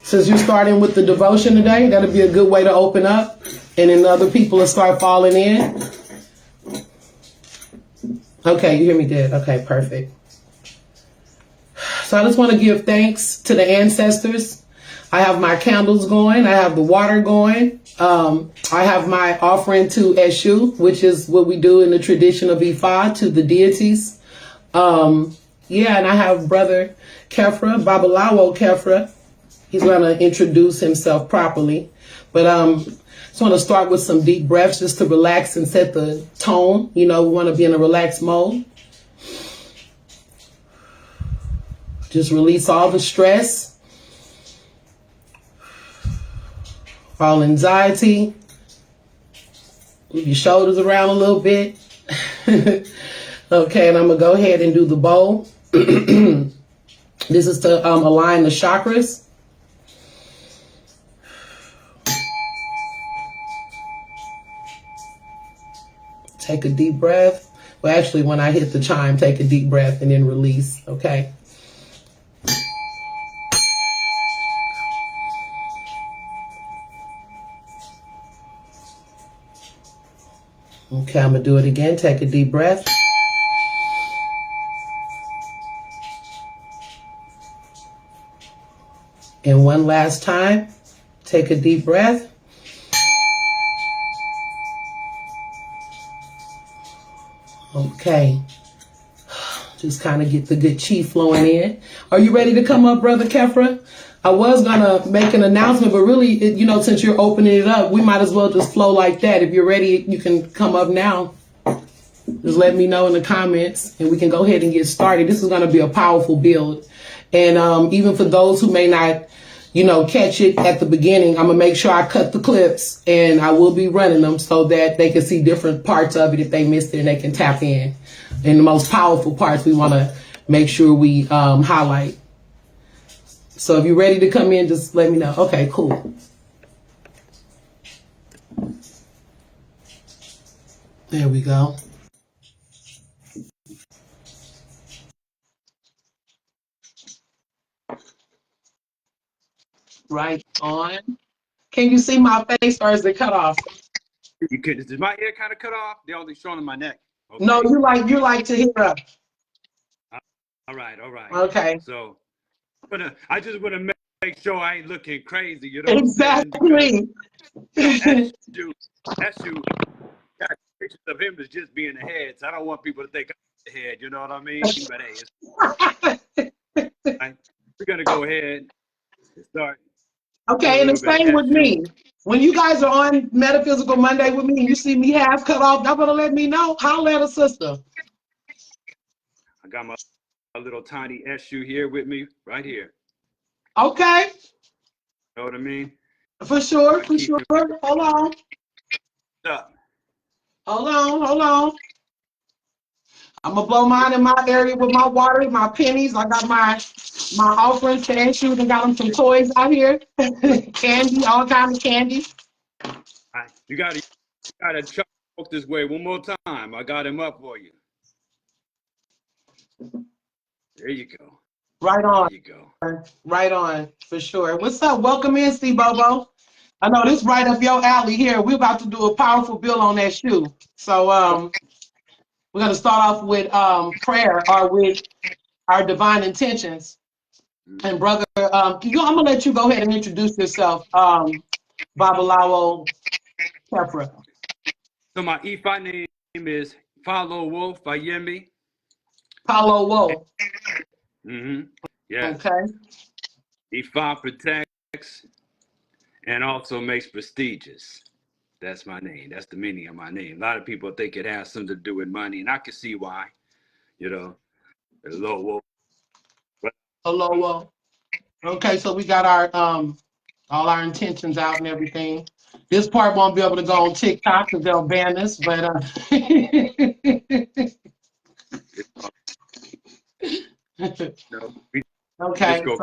Since you're starting with the devotion today, that'll be a good way to open up, and then other people will start falling in. Okay, you hear me good. Okay, perfect. So I just want to give thanks to the ancestors. I have my candles going. I have the water going. I have my offering to Esu, which is what we do in the tradition of Ifa, to the deities. Yeah, and I have Brother Kephra, Babalawo Kephra. He's going to introduce himself properly. But just want to start with some deep breaths just to relax and set the tone. You know, we want to be in a relaxed mode. Just release all the stress, all anxiety. Move your shoulders around a little bit. Okay, and I'm going to go ahead and do the bowl. This is to align the chakras. Take a deep breath. Well, actually, when I hit the chime, take a deep breath and then release, okay? Okay, I'm going to do it again. Take a deep breath. And one last time, take a deep breath. Okay. Just kind of get the good chi flowing in. Are you ready to come up, Brother Kephra? I was going to make an announcement, but really, you know, since you're opening it up, we might as well just flow like that. If you're ready, you can come up now. Just let me know in the comments, and we can go ahead and get started. This is going to be a powerful build. And even for those who may not, you know, catch it at the beginning, I'm going to make sure I cut the clips, and I will be running them so that they can see different parts of it if they missed it, and they can tap in. And the most powerful parts we want to make sure we highlight. So if you're ready to come in, just let me know. Okay, cool. There we go. Right on. Can you see my face, or is it cut off? You could. Is my hair kind of cut off? They're only showing my neck. Okay. No, you like to hear up. All right. All right. Okay. So, I just want to make sure I ain't looking crazy. You know. Exactly. Because, you know, Esu got pictures of him as just being the head. So I don't want people to think I'm the head. You know what I mean? But hey, we're gonna go ahead and start. Okay, and the same with me. When you guys are on Metaphysical Monday with me and you see me half cut off, y'all better let me know. Holler at a sister. I got my little tiny Esu here with me right here. Okay. You know what I mean? For sure, for sure. Hold on. Up. Hold on. I'm gonna blow mine in my area with my water, my pennies. I got my offerings to Esu and got them some toys out here. Candy, all kinds of candy. You gotta choke this way one more time. I got him up for you. There you go. Right on. There you go. Right on, for sure. What's up? Welcome in, Steve Bobo. I know this right up your alley here. We're about to do a powerful build on Esu. So we're gonna start off with prayer or with our divine intentions. And brother, I'm gonna let you go ahead and introduce yourself, Babalawo Kephra. So my Ifa name is Babalawo Fayemi. Babalawo. Yes. Okay. Ifa protects and also makes prestigious. That's my name. That's the meaning of my name. A lot of people think it has something to do with money, and I can see why. You know, Lowo. Hello. Okay, so we got our all our intentions out and everything. This part won't be able to go on TikTok because they'll ban us, but okay. So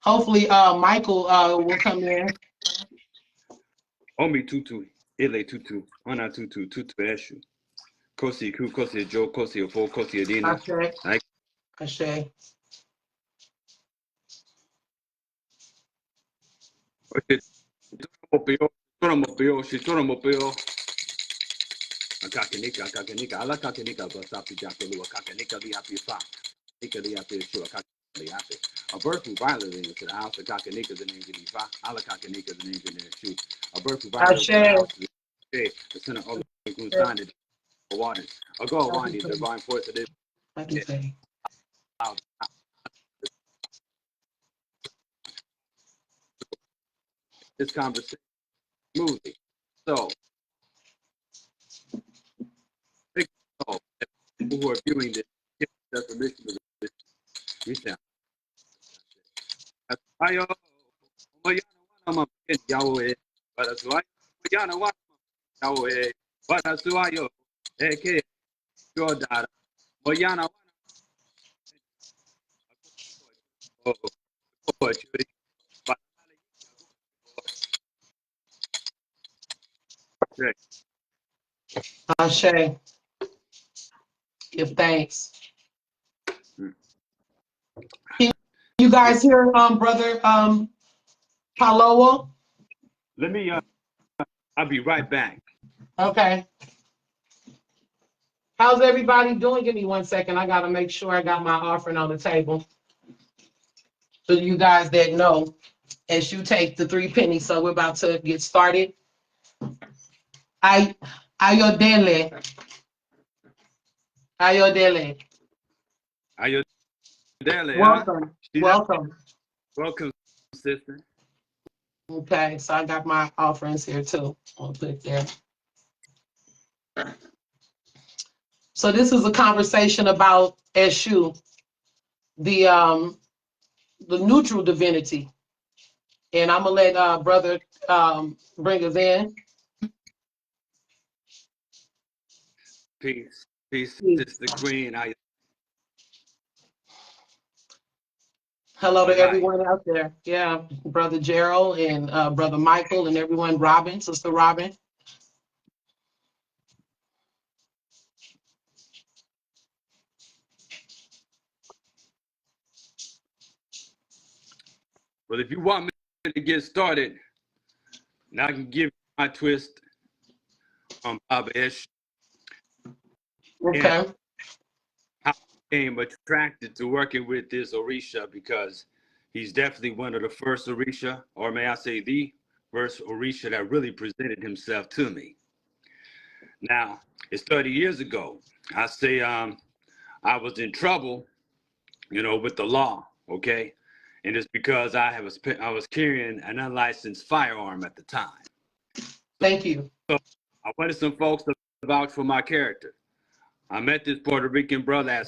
hopefully Michael will come in. Omi tutu, ele tutu, ona tutu, tutu eshu. Kosi ku, kosi jo, kosi ofo, kosi adina. Ashe. A birth who violently into the house, the Kakanika is an angel Ifa, Ala Kakanika is an angel in the shoe. A birth who violently into the house, the center of the Kunsani, the waters. A go winding, the divine force of this conversation smoothly. So, people who are viewing this definition of this, we sound. Ayo, Yahweh, but as well, Yahweh, but as well, Eke, your data, Moyana, Ashe. Give thanks. Can you guys hear brother Palowo? Let me I'll be right back. Okay. How's everybody doing? Give me 1 second. I gotta make sure I got my offering on the table. For you guys that know, as you take the 3 pennies, so we're about to get started. Ayodele. Ayodele. Ayodele. Welcome. Welcome. Welcome, sister. Okay, so I got my offerings here too. I'll put it there. So this is a conversation about Esu, the neutral divinity. And I'm gonna let brother bring us in. Peace, sister queen. Hello to everyone out there. Yeah, brother Gerald and brother Michael and everyone. Robin, sister Robin. Well, if you want me to get started, now I can give you my twist on Baba Esu. Okay. And how I became attracted to working with this Orisha, because he's definitely one of the first Orisha, or may I say the first Orisha that really presented himself to me. Now, it's 30 years ago. I say I was in trouble, with the law, okay? And it's because I was carrying an unlicensed firearm at the time. Thank you. So I wanted some folks to vouch for my character. I met this Puerto Rican brother at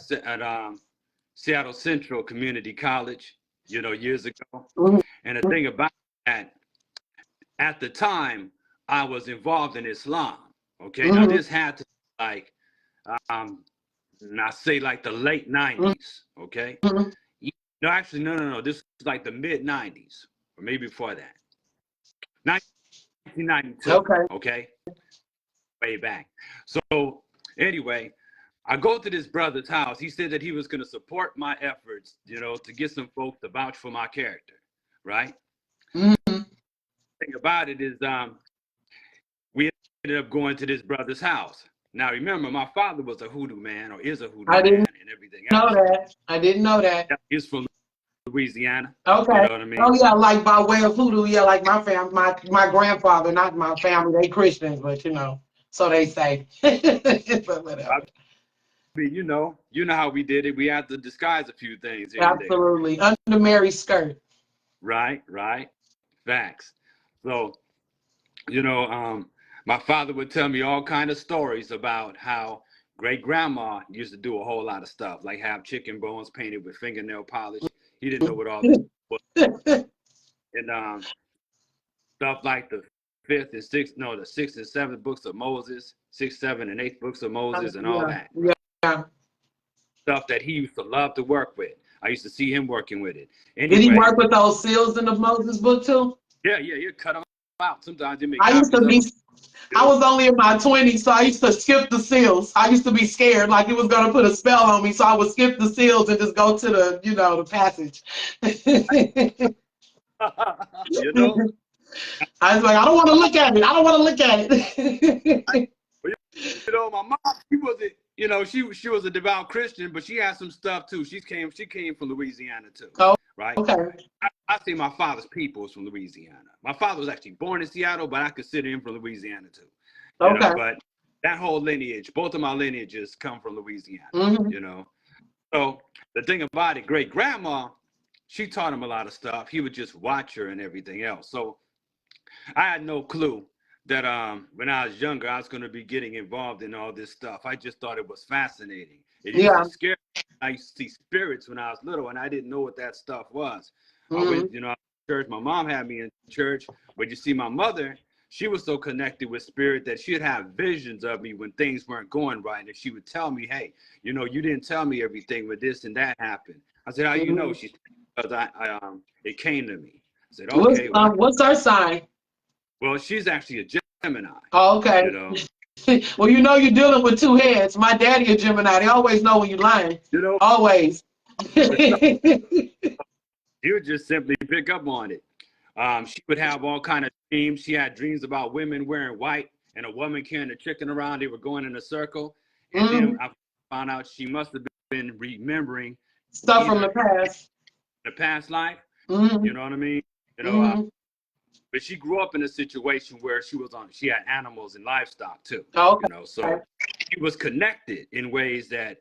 Seattle Central Community College, years ago. Mm-hmm. And the thing about that, at the time, I was involved in Islam, okay? Mm-hmm. Now, this had to be like, I say like the late 90s, okay? Mm-hmm. No, actually, no. This was like the mid 90s, or maybe before that. 1992. Okay. Way back. So anyway, I go to this brother's house. He said that he was going to support my efforts, to get some folks to vouch for my character, right? Mm-hmm. The thing about it is, we ended up going to this brother's house. Now, remember, my father was a hoodoo man, or is a hoodoo man, and everything else. I didn't know that. He's from Louisiana. Okay. You know what I mean? Oh yeah, like by way of hoodoo, yeah, like my family, my grandfather, not my family, they Christians, but so they say. But whatever. I mean, you know how we did it. We had to disguise a few things here Absolutely. Under Mary's skirt. Right. Facts. So, my father would tell me all kind of stories about how great grandma used to do a whole lot of stuff, like have chicken bones painted with fingernail polish. He didn't know what all this was. And stuff like the the 6th and 7th books of Moses, 6th, 7th, and 8th books of Moses, and all that. Yeah. Stuff that he used to love to work with. I used to see him working with it. Did Anyway, he work with those seals in the Moses book too? Yeah, you cut them out. Sometimes they make I used to be, I was only in my 20s, so I used to skip the seals. I used to be scared, like it was gonna put a spell on me, so I would skip the seals and just go to the, the passage. I was like, I don't want to look at it. I don't want to look at it. You know, my mom, she wasn't, you know, she was a devout Christian, but she had some stuff too. She came from Louisiana too, Oh, right? okay. I say my father's people was from Louisiana. My father was actually born in Seattle, but I consider him from Louisiana too. You know, Okay. but that whole lineage, both of my lineages come from Louisiana, Mm-hmm. you know. So the thing about it, great grandma, she taught him a lot of stuff. He would just watch her and everything else. So I had no clue that when I was younger, I was going to be getting involved in all this stuff. I just thought it was fascinating. It used Yeah. to scare me. I used to see spirits when I was little, and I didn't know what that stuff was. I Mm-hmm. went, you know, church. My mom had me in church, but you see, my mother, she was so connected with spirit that she'd have visions of me when things weren't going right, and she would tell me, "Hey, you know, you didn't tell me everything when this and that happened." I said, "How you know?" She said, "Because it came to me." I said, "Okay, well." What's our sign? Well, she's actually a Gemini, Oh, okay. you know. Well, you know you're dealing with two heads. My daddy a Gemini. They always know when you're lying. You know, Always. she would just simply pick up on it. She would have all kind of dreams. She had dreams about women wearing white and a woman carrying a chicken around. They were going in a circle. And then I found out she must have been remembering Stuff from either the past. the past life, Mm-hmm. you know what I mean? You know, Mm-hmm. but she grew up in a situation where she had animals and livestock too, Okay. you know, so she was connected in ways that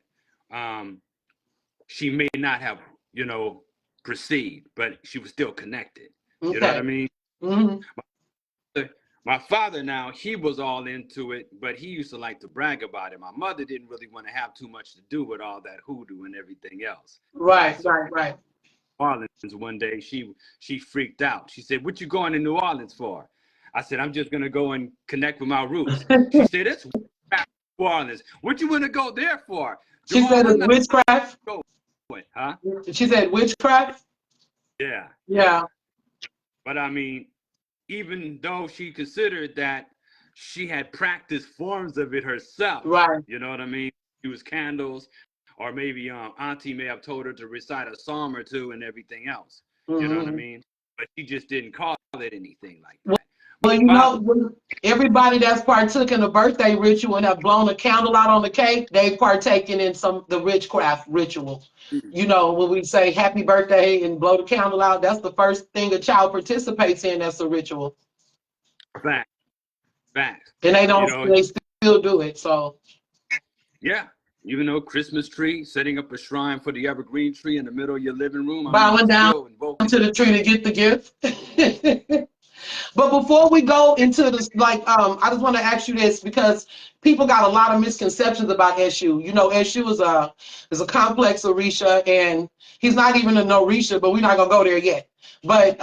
she may not have, you know, perceived, but she was still connected. You know what I mean? Mm-hmm. My father now, he was all into it, but he used to like to brag about it. My mother didn't really want to have too much to do with all that hoodoo and everything else. Right, So right. New Orleans one day, she freaked out. She said, "What you going to New Orleans for?" I said, "I'm just gonna go and connect with my roots." She said, "It's New Orleans. What you want to go there for?" She Jamal, said I'm it's not witchcraft. going, huh? She said witchcraft. Yeah, Yeah. But I mean, even though she considered that she had practiced forms of it herself, Right. you know what I mean? Use candles, or maybe Auntie may have told her to recite a psalm or two and everything else. You know what I Mm-hmm. mean? But she just didn't call it anything like Well, that. well, My you father, know, everybody that's partook in the birthday ritual and have blown a candle out on the cake, they partaken in the witchcraft ritual. You know, when we say happy birthday and blow the candle out, that's the first thing a child participates in. That's a ritual, facts, facts. and You know, they still do it. So yeah. Even though Christmas tree, setting up a shrine for the evergreen tree in the middle of your living room, I mean, bowing you're down still invoking. to the tree to get the gift. But before we go into this, I just want to ask you this because people got a lot of misconceptions about Esu. You know, Esu is a complex Orisha, and he's not even an Orisha, but we're not gonna go there yet. But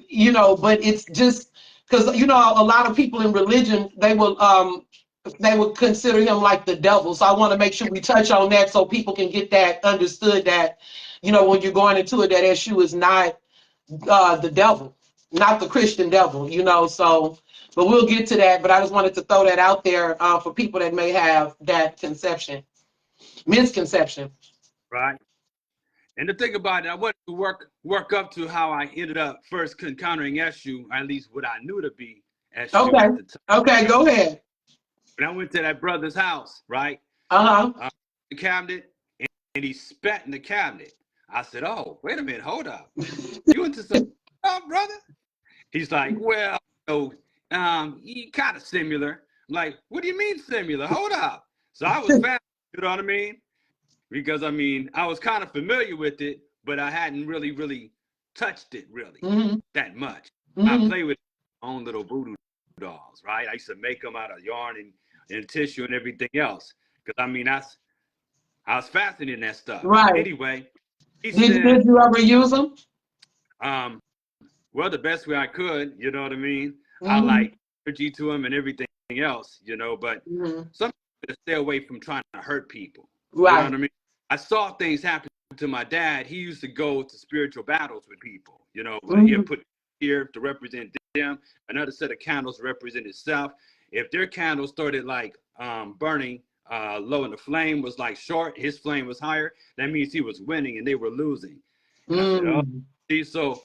you know, but it's just because you know a lot of people in religion they will consider him like the devil. So I want to make sure we touch on that so people can get that understood that you know when you're going into it that Esu is not the devil, not the Christian devil, you know. So, but we'll get to that. But I just wanted to throw that out there for people that may have that misconception. Right. And the thing about it, I wanted to work up to how I ended up first encountering Eshu, at least what I knew to be Eshu Okay. at the time. Okay. Go ahead. When I went to that brother's house, right? Uh huh. The cabinet, and he spat in the cabinet. I said, "Oh, wait a minute, hold up. You into some brother?" He's like, "Well, you know, he kind of similar." I'm like, "What do you mean similar? Hold up." So I was fast, you know what I mean? Because I mean, I was kind of familiar with it, but I hadn't really touched it really Mm-hmm. that much. I Mm-hmm. play with my own little voodoo dolls, right? I used to make them out of yarn and tissue and everything else. Because I mean, I was fascinated in that stuff. Right. Anyway, he Did said, you ever use them? um, well, the best way I could, you know what I mean? I Mm-hmm. like energy to him and everything else, you know, but Mm-hmm. some people stay away from trying to hurt people. You know Right. what I mean? I saw things happen to my dad. He used to go to spiritual battles with people, you know, Mm-hmm. he'll put here to represent them, another set of candles to represent itself. If their candle started like burning low and the flame was like short, his flame was higher, that means he was winning and they were losing. And I said, oh, Mm-hmm. see, so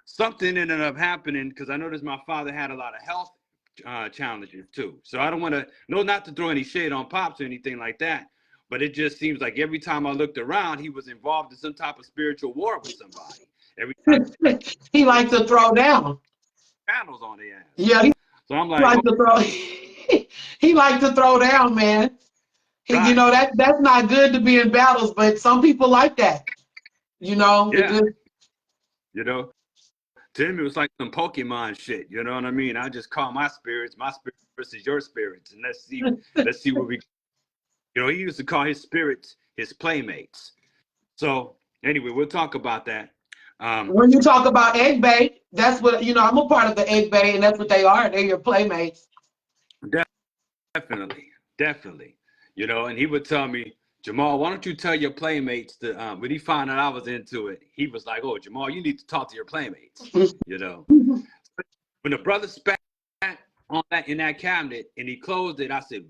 something ended up happening because I noticed my father had a lot of health challenges too. So I don't want to, not to throw any shade on Pops or anything like that, but it just seems like every time I looked around, he was involved in some type of spiritual war with somebody. Every time he liked to throw down. panels on the ass. Yeah, so I'm he like, liked to throw. He liked to throw down, man. right. You know, that's not good to be in battles, but some people like that. You know, Yeah. You know, to him it was like some Pokemon shit. You know what I mean? I just call my spirits versus your spirits, and let's see where we. You know, he used to call his spirits his playmates. So anyway, we'll talk about that. When you talk about egg bay, that's what, you know, I'm a part of the egg bay, and that's what they are. They're your playmates. Definitely. You know, and he would tell me, Jamal, why don't you tell your playmates to, when he found out I was into it, he was like, oh, Jamal, you need to talk to your playmates. You know, when the brother spat on that in that cabinet and he closed it, I said,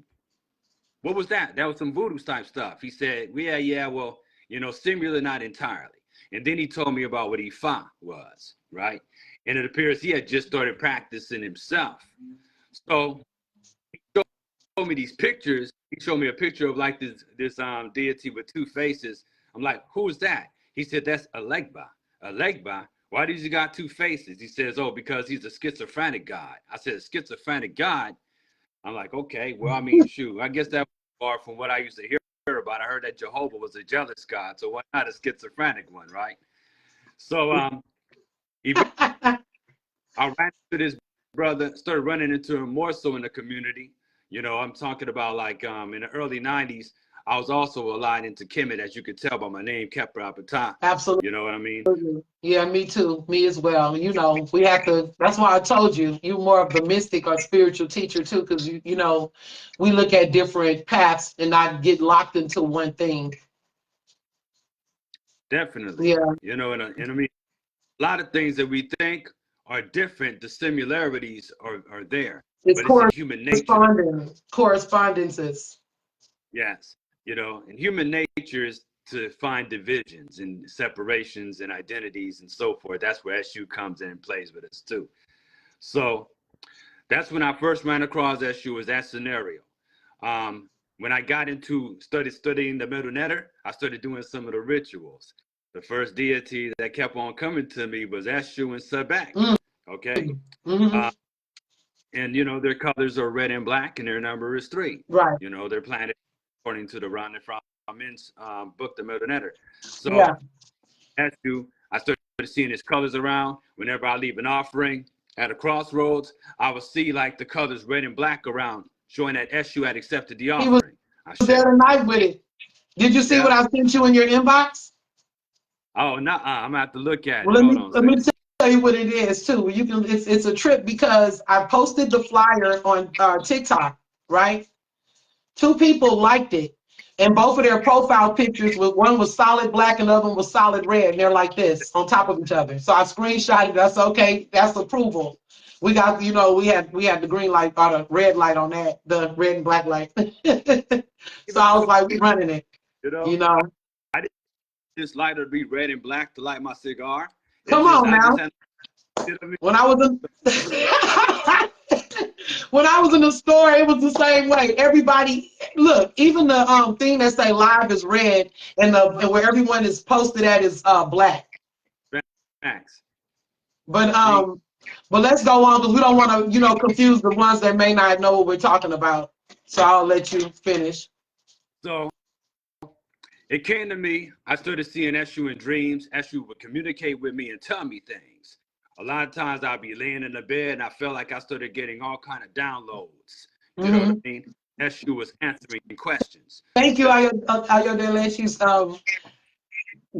what was that? That was some voodoo type stuff. He said, yeah, well, you know, similar, not entirely. And then he told me about what Ifa was, right? And it appears he had just started practicing himself. So he showed me these pictures. He showed me a picture of like this deity with two faces. I'm like, who is that? He said, that's Alegba. Alegba? Why does he got two faces? He says, oh, because he's a schizophrenic god. I said, a schizophrenic god? I'm like, okay, well, I mean, shoot, I guess that was far from what I used to hear about. I heard that Jehovah was a jealous God, so why not a schizophrenic one, right? So I ran into this brother, started running into him more so in the community. You know, I'm talking about like in the early 90s, I was also aligned into Kemet, as you could tell by my name, Kephra, Ptah. Absolutely. You know what I mean? Yeah, me too. Me as well. You know, we have to, that's why I told you, you more of the mystic or spiritual teacher too, because you know, we look at different paths and not get locked into one thing. Definitely. Yeah. You know, and I mean, a lot of things that we think are different, the similarities are there, It's but it's in human nature. correspondences. Yes, you know, and human nature is to find divisions and separations and identities and so forth. That's where SU comes in and plays with us too. So that's when I first ran across SU, was that scenario. When I got into studying the Middle Netter, I started doing some of the rituals. The first deity that kept on coming to me was Eshu and Sebek. Okay. Mm-hmm. And you know, their colors are red and black, and their number is 3. Right. You know, they're planted according to the Ron from Min's book, The Middle Netter. So Yeah. Eshu, I started seeing his colors around. Whenever I leave an offering at a crossroads, I would see like the colors red and black around, showing that Eshu had accepted the He was offering. I there said, tonight with it. Did you see yeah. what I sent you in your inbox? Oh, no, I'm gonna have to look at Well, it. Hold on a let me second. tell you what it is too. You can, it's a trip because I posted the flyer on TikTok, right? 2 people liked it, and both of their profile pictures, one was solid black and the other one was solid red, and they're like this on top of each other. So I screenshotted it. That's okay. That's approval. We got, you know, we had the green light or the red light on that, the red and black light. So I was like, we running it, You know, you know. I didn't just light it to be red and black to light my cigar. Come on I now. just had, you know what I mean? When I was in when I was in the store, it was the same way. Everybody, look, even the thing that say live is red, and where everyone is posted at is black. Max. But let's go on because we don't want to, you know, confuse the ones that may not know what we're talking about. So I'll let you finish. So it came to me. I started seeing Eshu in dreams. Eshu would communicate with me and tell me things. A lot of times I'd be laying in the bed and I felt like I started getting all kind of downloads. You know what I mean? Eshu was answering questions. Thank you, Ayodele. She's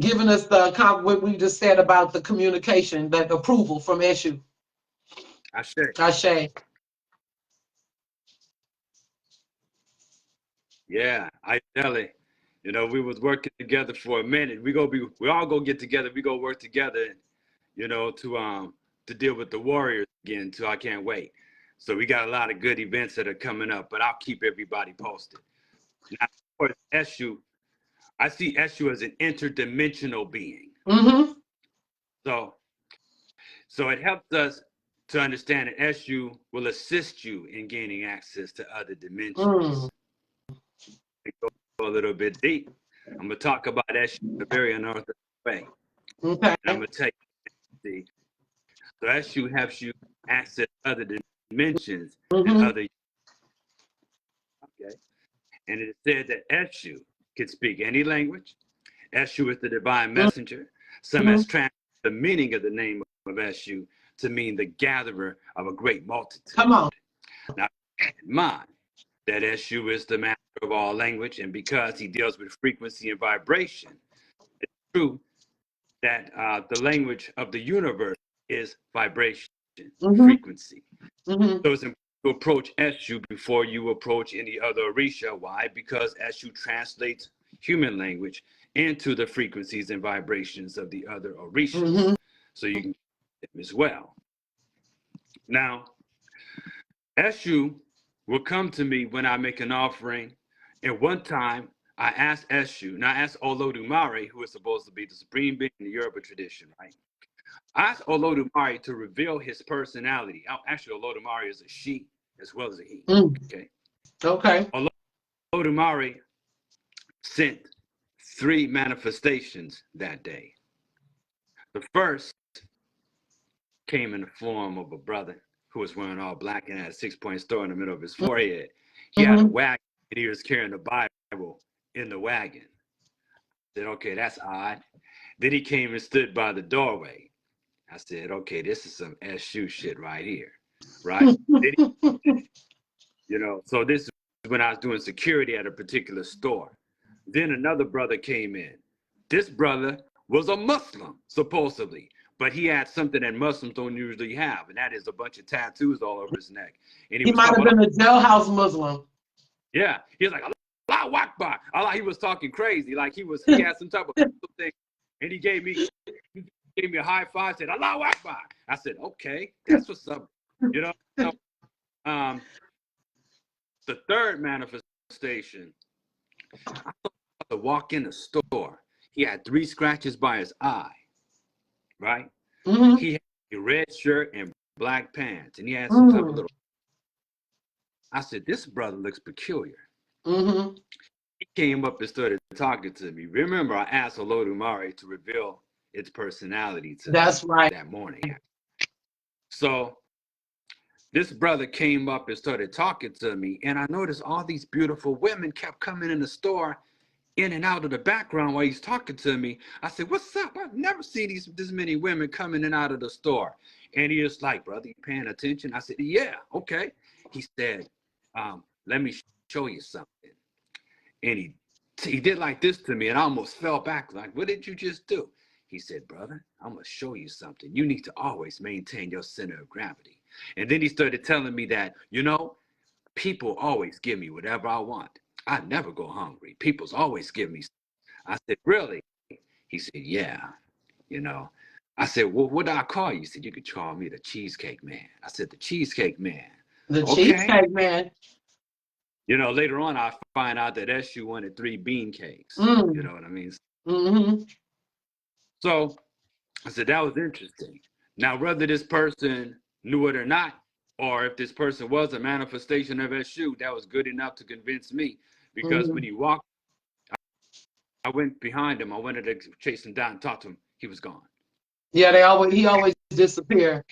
giving us what we just said about the communication, that approval from Eshu. I said, Ashe. yeah, I tell it. You know, we was working together for a minute. We all go get together. We go work together, you know, to deal with the Warriors again. So I can't wait. So we got a lot of good events that are coming up, but I'll keep everybody posted. Now, of course, Eshu, I see Eshu as an interdimensional being. Mm-hmm. So So it helps us to understand that Eshu will assist you in gaining access to other dimensions. Go a little bit deep. I'm going to talk about Eshu in a very unorthodox way. Okay. And I'm going to tell you, so Eshu helps you access other dimensions and other. Okay. And it said that Eshu can speak any language. Eshu is the divine messenger. Some has translated the meaning of the name of Eshu to mean the gatherer of a great multitude. Come on. Now, keep in mind that Eshu is the master of all language, and because he deals with frequency and vibration, it's true that the language of the universe is vibration, frequency. So it's important to approach Eshu before you approach any other Orisha. Why? Because Eshu translates human language into the frequencies and vibrations of the other Orishas. So you can get them as well. Now, Eshu will come to me when I make an offering. And one time, I asked Eshu, and I asked Olodumare, who is supposed to be the supreme being in the Yoruba tradition, right? I asked Olodumare to reveal his personality. Actually, Olodumare is a she as well as a he. Okay. Okay. Olodumare sent 3 manifestations that day. The first came in the form of a brother who was wearing all black and had a 6-point star in the middle of his forehead. He had a wagon and he was carrying the Bible in the wagon. I said, okay, that's odd. Then he came and stood by the doorway. I said, okay, this is some Eshu shit right here, right? You know, so this is when I was doing security at a particular store. Then another brother came in. This brother was a Muslim, supposedly, but he had something that Muslims don't usually have, and that is a bunch of tattoos all over his neck. And he might have been a jailhouse Muslim. Yeah, he was like, Allahu Akbar. Allah, he was talking crazy, like he had some type of thing, and he gave me a high five, said Allahu Akbar. I said, okay, that's what's up, you know. So, the third manifestation, I thought to walk in the store. He had 3 scratches by his eye, right? He had a red shirt and black pants, and he had some type of little. I said, this brother looks peculiar. He came up and started talking to me. Remember, I asked Olodumare to reveal its personality to me that morning. So this brother came up and started talking to me, and I noticed all these beautiful women kept coming in the store, in and out of the background while he's talking to me. I said, what's up? I've never seen this many women coming in and out of the store. And he was like, brother, you paying attention? I said, yeah, okay. He said, let me show you something. And he did like this to me, and I almost fell back, like, what did you just do? He said, brother, I'm going to show you something. You need to always maintain your center of gravity. And then he started telling me that, you know, people always give me whatever I want. I never go hungry. People's always give me. I said, really? He said, yeah. You know, I said, well, what do I call you? He said, you could call me the Cheesecake Man. I said, the Cheesecake Man. The Cheesecake Man. You know, later on, I find out that Eshu wanted 3 bean cakes. You know what I mean? So I said, that was interesting. Now, whether this person knew it or not, or if this person was a manifestation of Eshu, that was good enough to convince me. Because when he walked, I went behind him. I wanted to chase him down and talk to him. He was gone. Yeah, he always disappear.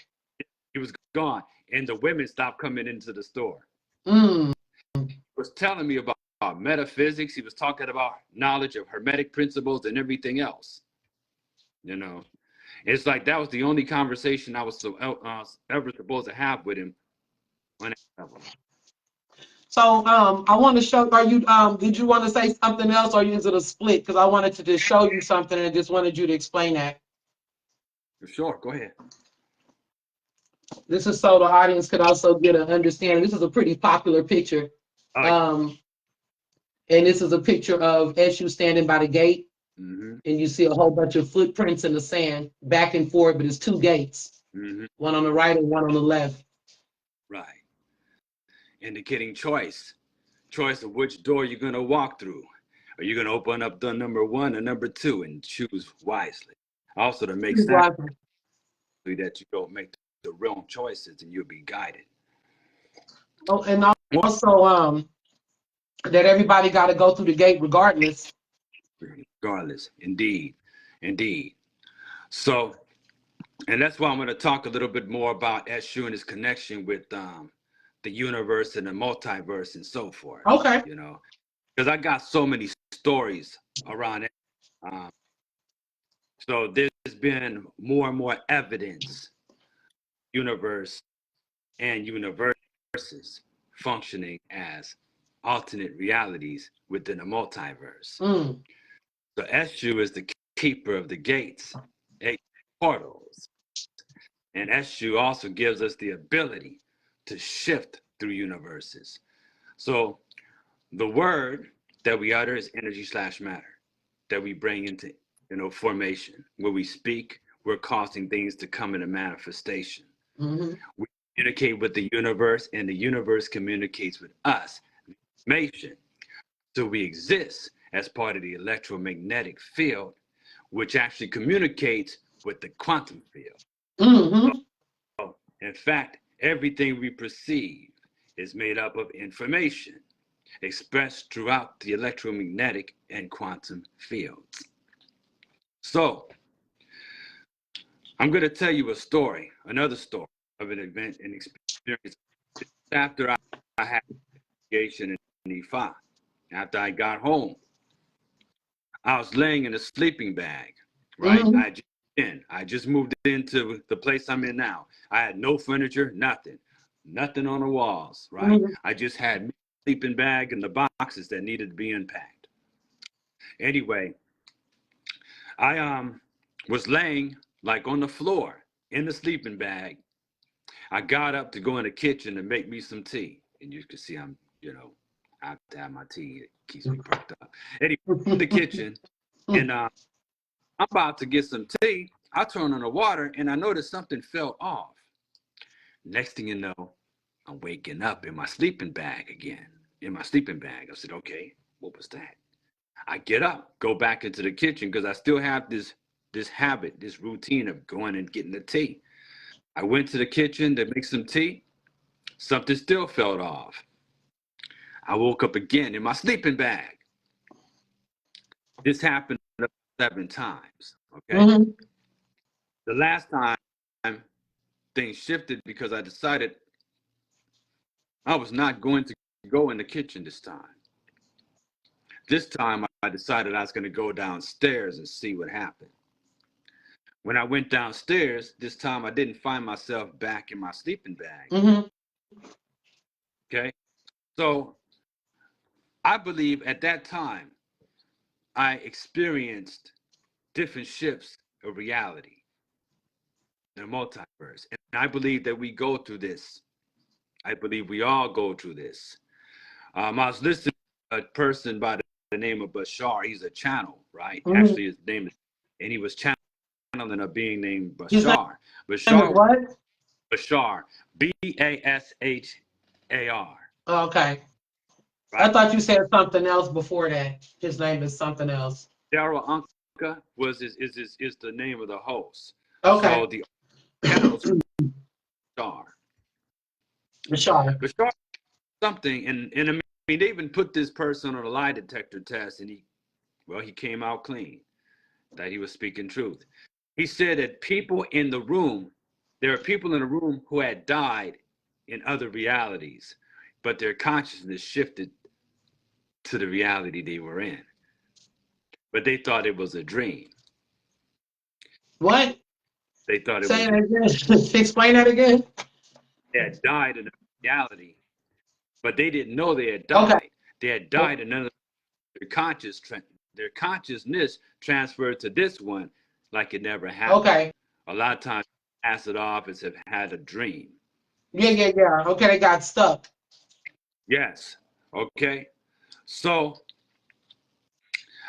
He was gone. And the women stopped coming into the store. He was telling me about metaphysics. He was talking about knowledge of hermetic principles and everything else. You know, it's like that was the only conversation I was ever supposed to have with him. So I want to show, did you want to say something else, or is it a split? Because I wanted to just show you something and I just wanted you to explain that. Sure, go ahead. This is so the audience could also get an understanding. This is a pretty popular picture. And this is a picture of Eshu standing by the gate. And you see a whole bunch of footprints in the sand, back and forth, but it's 2 gates. One on the right and one on the left. Right. Indicating choice of which door you're going to walk through. Are you going to open up door number 1 or number 2 and choose wisely? Also to make sense. that you don't make the wrong choices and you'll be guided. Oh, and also that everybody got to go through the gate regardless. Regardless, indeed, indeed. So, and that's why I'm going to talk a little bit more about Esu and his connection with the universe and the multiverse and so forth. Okay. You know, because I got so many stories around it. So there's been more and more evidence, universe and universes functioning as alternate realities within a multiverse. Mm. So Esu is the keeper of the gates, 8 portals. And Esu also gives us the ability to shift through universes. So the word that we utter is energy/matter that we bring into formation. When we speak, we're causing things to come into manifestation. Mm-hmm. We communicate with the universe, and the universe communicates with us. Information. So we exist as part of the electromagnetic field, which actually communicates with the quantum field. Mm-hmm. So, in fact, everything we perceive is made up of information expressed throughout the electromagnetic and quantum fields. So, I'm going to tell you a story, another story of an event and experience. After I had investigation in Ifa, after I got home, I was laying in a sleeping bag, right? Mm-hmm. I just moved into the place I'm in now. I had no furniture, nothing on the walls, right? Mm-hmm. I just had a sleeping bag and the boxes that needed to be unpacked. Anyway, I was laying like on the floor in the sleeping bag. I got up to go in the kitchen to make me some tea. And you can see I have to have my tea. It keeps me perked up. Anyway, in the kitchen, and I'm about to get some tea. I turn on the water and I noticed something fell off. Next thing you know, I'm waking up in my sleeping bag again. In my sleeping bag. I said, okay, what was that? I get up, go back into the kitchen because I still have this habit, this routine of going and getting the tea. I went to the kitchen to make some tea. Something still fell off. I woke up again in my sleeping bag. This happened 7 times. Okay. Mm-hmm. The last time things shifted because I decided I was not going to go in the kitchen this time. This time I decided I was going to go downstairs and see what happened. When I went downstairs, this time I didn't find myself back in my sleeping bag. Mm-hmm. Okay. So I believe at that time I experienced different shifts of reality in a multiverse. And I believe that we go through this. I believe we all go through this. I was listening to a person by the name of Bashar. He's a channel, right? Mm-hmm. Actually, his name is, and he was channeling a being named His Bashar. name is what? Bashar, Bashar. Okay. I Right? thought you said something else before that. His name is something else. Daryl Anka is the name of the host. Okay. So the channel's Bashar. Rashard. Bashar something, and I mean, they even put this person on a lie detector test, and he came out clean, that he was speaking truth. He said that there are people in the room who had died in other realities, but their consciousness shifted to the reality they were in. But they thought it was a dream. What? They thought it Say was it again. Explain that again. they had died in a reality, but they didn't know they had Okay. died. They had died in another their consciousness transferred to this one like it never happened. Okay. A lot of times pass it off as if had a dream. Yeah. Okay, they got stuck. Yes. Okay. So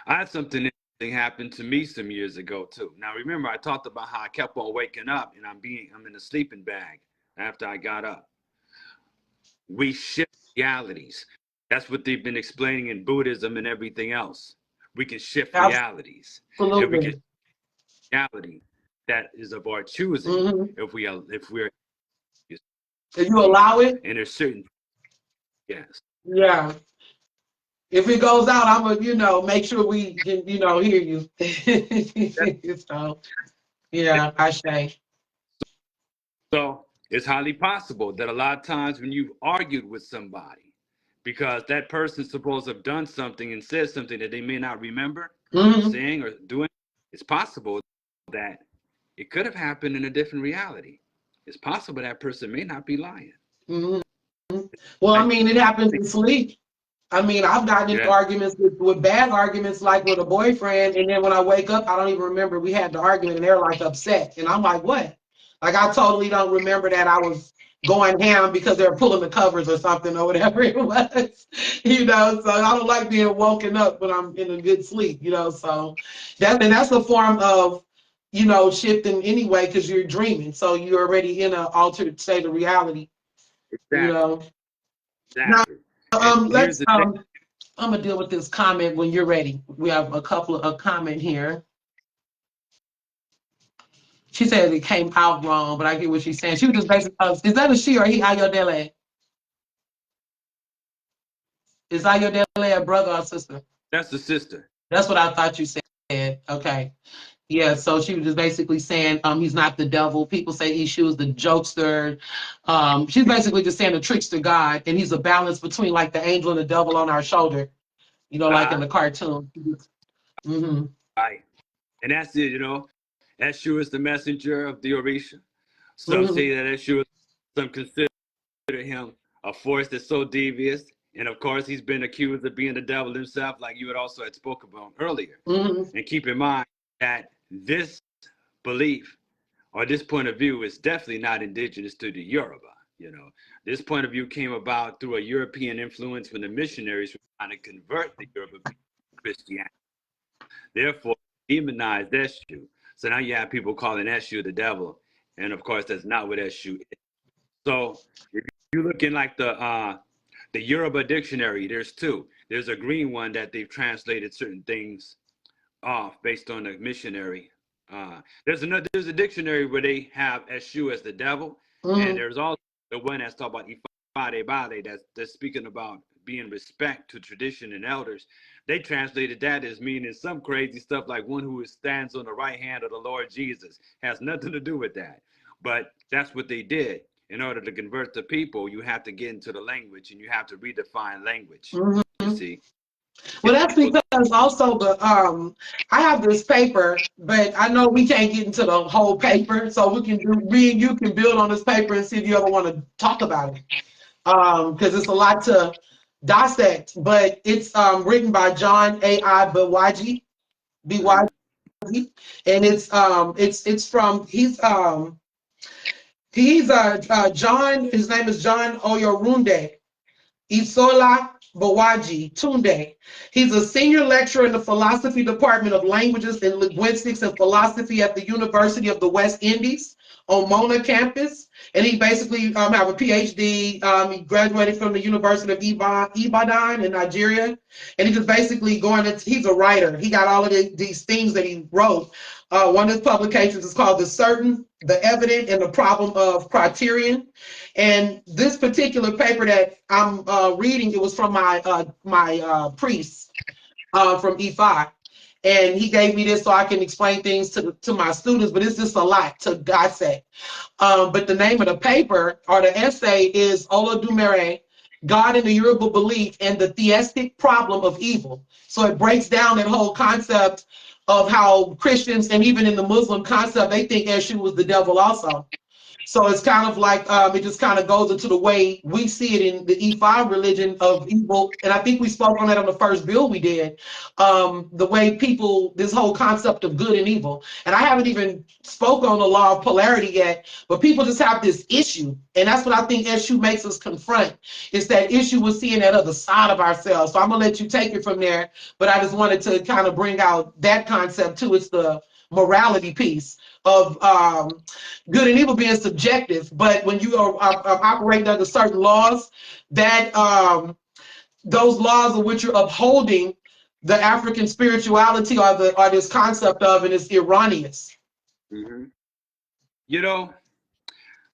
I had something interesting happen to me some years ago too. Now remember, I talked about how I kept on waking up and I'm in a sleeping bag after I got up. We shift realities. That's what they've been explaining in Buddhism and everything else. We can shift realities. And we can Absolutely. reality. that is of our choosing. Mm-hmm. If we're If you allow it, and there's certain yes. yeah. If it goes out, I'm gonna, make sure we can, hear you. So, yeah, I say. So it's highly possible that a lot of times when you've argued with somebody, because that person's supposed to have done something and said something that they may not remember Mm-hmm. saying or doing, it's possible that it could have happened in a different reality. It's possible that person may not be lying. Mm-hmm. Well, I mean, it happens in sleep. I mean, I've gotten into Yeah, arguments with bad arguments, like with a boyfriend, and then when I wake up, I don't even remember we had the argument, and they're like upset, and I'm like, what? Like, I totally don't remember that I was going ham because they were pulling the covers or something or whatever it was, So I don't like being woken up when I'm in a good sleep, So that's a form of, shifting anyway because you're dreaming, so you're already in an altered state of reality, you exactly, know. Now, exactly. And here's let's the thing. I'm gonna deal with this comment when you're ready. We have a comment here. She said it came out wrong, but I get what she's saying. She was just basically, is that a she or he? Ayodele? Is Ayodele a brother or sister? That's the sister. That's what I thought you said. Okay. Yeah, so she was just basically saying he's not the devil. People say Eshu is the jokester. She's basically just saying a trickster God, and he's a balance between like the angel and the devil on our shoulder, like in the cartoon. Mm-hmm. Right. And that's it, Eshu is the messenger of the Orisha. Some Mm-hmm. say that Eshu, some consider him a force that's so devious. And of course, he's been accused of being the devil himself, like you had also had spoken about earlier. Mm-hmm. And keep in mind that this belief or this point of view is definitely not indigenous to the Yoruba. This point of view came about through a European influence when the missionaries were trying to convert the Yoruba people to Christianity. Therefore, demonized Eshu. So now you have people calling Eshu the devil. And of course, that's not what Eshu is. So if you look in like the Yoruba dictionary, there's two. There's a green one that they've translated certain things off based on the missionary. There's a dictionary where they have Eshu as the devil, and Mm-hmm. there's also the one that's talking about Ifade Bale, that's speaking about being respect to tradition and elders. They translated that as meaning some crazy stuff like one who stands on the right hand of the Lord Jesus. Has nothing to do with that, but that's what they did. In order to convert the people, you have to get into the language and you have to redefine language. You Mm-hmm. see. Well, that's because also I have this paper, but I know we can't get into the whole paper, so we and you can build on this paper and see if you ever want to talk about it, because it's a lot to dissect. But it's written by John A.I. Bawaji, and it's from he's John. His name is John Oyorunde. Isola Bawaji Tunde. He's a senior lecturer in the philosophy department of languages and linguistics and philosophy at the University of the West Indies on Mona campus. And he basically have a PhD. He graduated from the University of Ibadan in Nigeria. And he just basically he's a writer. He got all of these things that he wrote. One of his publications is called The Evident and the Problem of Criterion. And this particular paper that I'm reading, it was from my priest from E5. And he gave me this so I can explain things to my students, but it's just a lot to dissect. But the name of the paper or the essay is Olodumare, God in the Yoruba Belief and the Theistic Problem of Evil. So it breaks down that whole concept of how Christians and even in the Muslim concept, they think Eshu was the devil also. So it's kind of like it just kind of goes into the way we see it in the E5 religion of evil. And I think we spoke on that on the first bill we did. The way this whole concept of good and evil. And I haven't even spoke on the law of polarity yet, but people just have this issue. And that's what I think Eshu makes us confront. It's that issue with seeing that other side of ourselves. So I'm going to let you take it from there. But I just wanted to kind of bring out that concept too. It's the morality piece of good and evil being subjective, but when you are operating under certain laws, that those laws of which you're upholding the African spirituality or this concept of, and it's erroneous. Mm-hmm. You know,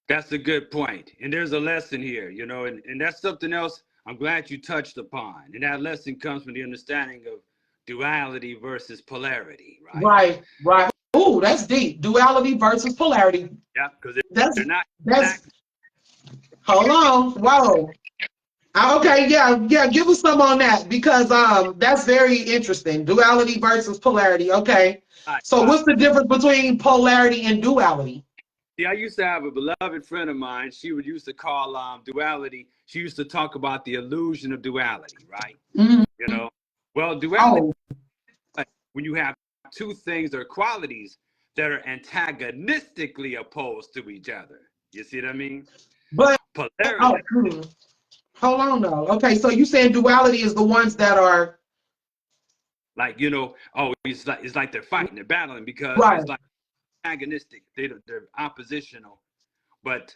that's a good point. And there's a lesson here, you know, and that's something else I'm glad you touched upon. And that lesson comes from the understanding of duality versus polarity, right? Right, right. Ooh, that's deep. Duality versus polarity. Yeah, because That's they're not that's. exact. Hold on. Whoa. Okay, yeah, yeah. Give us some on that because that's very interesting. Duality versus polarity. Okay. Right, So right. what's the difference between polarity and duality? See, I used to have a beloved friend of mine. She would used to call duality. She used to talk about the illusion of duality, right? Mhm. You know, well, duality, Oh, when you have two things or qualities that are antagonistically opposed to each other. You see what I mean? but Polarity, oh, hold on though. Okay, so you saying duality is the ones that are like, you know, oh, it's like they're fighting, they're battling because right. it's like antagonistic. They're oppositional, but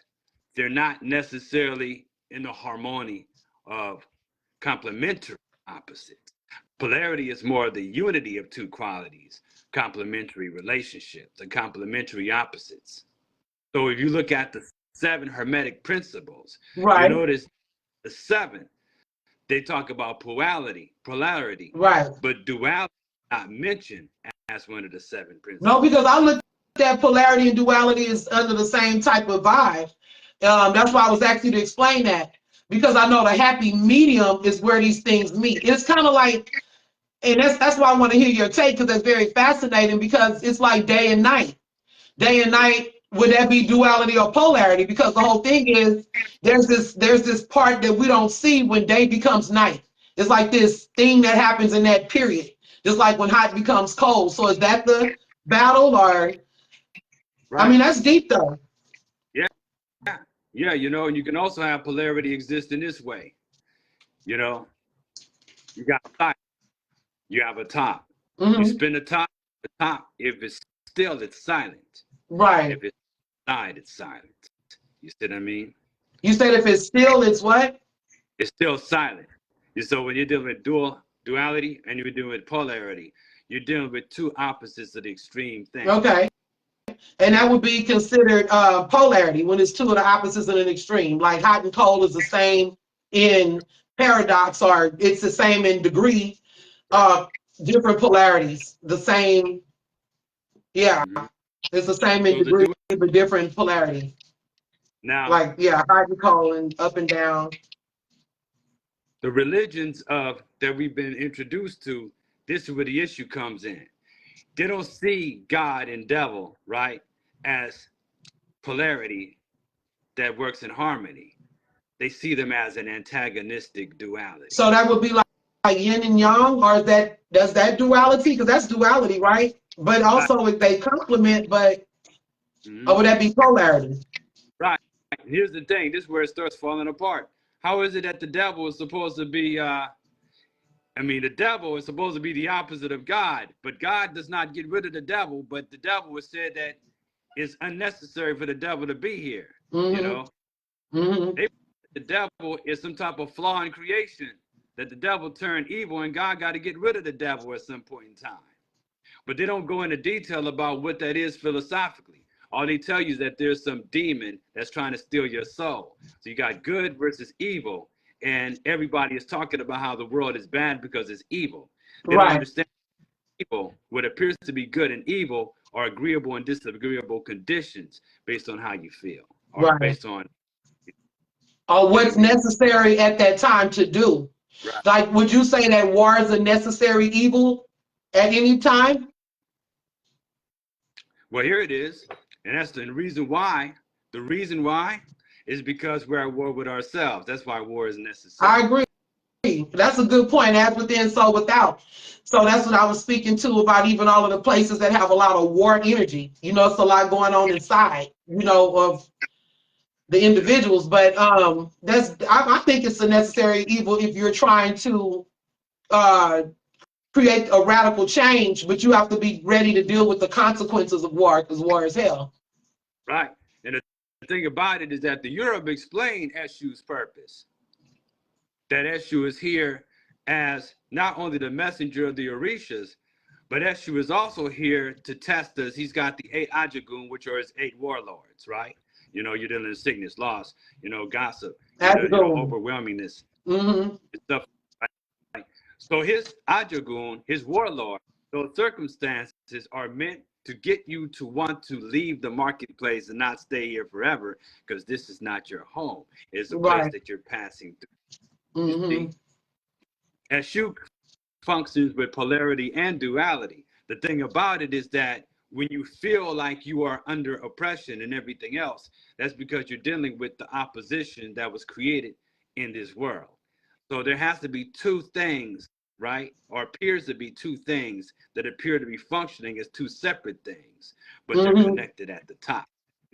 they're not necessarily in the harmony of complementary opposites. Polarity is more the unity of two qualities, complementary relationships, the complementary opposites. So if you look at the seven hermetic principles, you Right, notice the seven, they talk about polarity, right. but duality is not mentioned as one of the seven No, principles. because I looked at polarity and duality is under the same type of vibe. That's why I was asking you to explain that because I know the happy medium is where these things meet. It's kind of like, and that's why I want to hear your take because that's very fascinating because it's like day and night. Day and night, would that be duality or polarity? Because the whole thing is there's this part that we don't see when day becomes night. It's like this thing that happens in that period. Just like when hot becomes cold. So is that the battle or I Right. mean that's deep though. Yeah. Yeah. You know, and you can also have polarity exist in this way. You know, you got side, you have a top. You Hmm. spin the top, if it's still, it's silent. Right. If it's side, it's silent. You see what I mean? You said if it's still, it's what? It's still silent. So when you're dealing with duality and you're dealing with polarity, you're dealing with two opposites of the extreme thing. Okay. And that would be considered polarity when it's two of the opposites in an extreme. Like hot and cold is the same in paradox, or it's the same in degree, Right. uh, different polarities. The same, yeah, Mm-hmm. it's the same in So degree, but different polarity. now Like, yeah, hot and cold and up and down. the religions of that we've been introduced to, this is where the issue comes in. They don't see God and devil, right, as polarity that works in harmony. They see them as an antagonistic duality. So that would be like yin and yang, or does that duality? Because that's duality, right? But Right. also if they complement, but or Mm-hmm. would that be polarity? Right. Here's the thing. This is where it starts falling apart. How is it that the devil is supposed to be? The devil is supposed to be the opposite of God, but God does not get rid of the devil. But the devil has said that it's unnecessary for the devil to be here. You Mm-hmm. know, Mm-hmm. the devil is some type of flaw in creation. That the devil turned evil, and God got to get rid of the devil at some point in time. But they don't go into detail about what that is philosophically. All they tell you is that there's some demon that's trying to steal your soul. So you got good versus evil, and everybody is talking about how the world is bad because it's evil. They don't Right. understand evil. What appears to be good and evil are agreeable and disagreeable conditions based on how you feel, or Right. based on, Or you know what what's I mean? necessary at that time to do. Right. Like, would you say that war is a necessary evil at any time? Well, here it is, and that's the reason why. The reason why is because we're at war with ourselves. That's why war is I necessary. agree. That's a good point. As within, so without. So that's what I was speaking to about even all of the places that have a lot of war energy. It's a lot going on inside, of the individuals. But I think it's a necessary evil if you're trying to uh, create a radical change, but you have to be ready to deal with the consequences of war because war is hell. Right. And the thing about it is that the Europe explained Eshu's purpose. That Eshu is here as not only the messenger of the Orishas, But Eshu is also here to test us. He's got the 8 Ajagun, which are his 8 warlords, right? You're dealing with sickness, loss, gossip, overwhelmingness, stuff. Right? So his Ajagun, his warlord, those circumstances are meant to get you to want to leave the marketplace and not stay here forever, because this is not your home. It's a place that you're passing through. You see? Eshu functions with polarity and duality. The thing about it is that when you feel like you are under oppression and everything else, that's because you're dealing with the opposition that was created in this world. So there has to be two things, right? Or appears to be two things that appear to be functioning as two separate things, but they're connected at the top.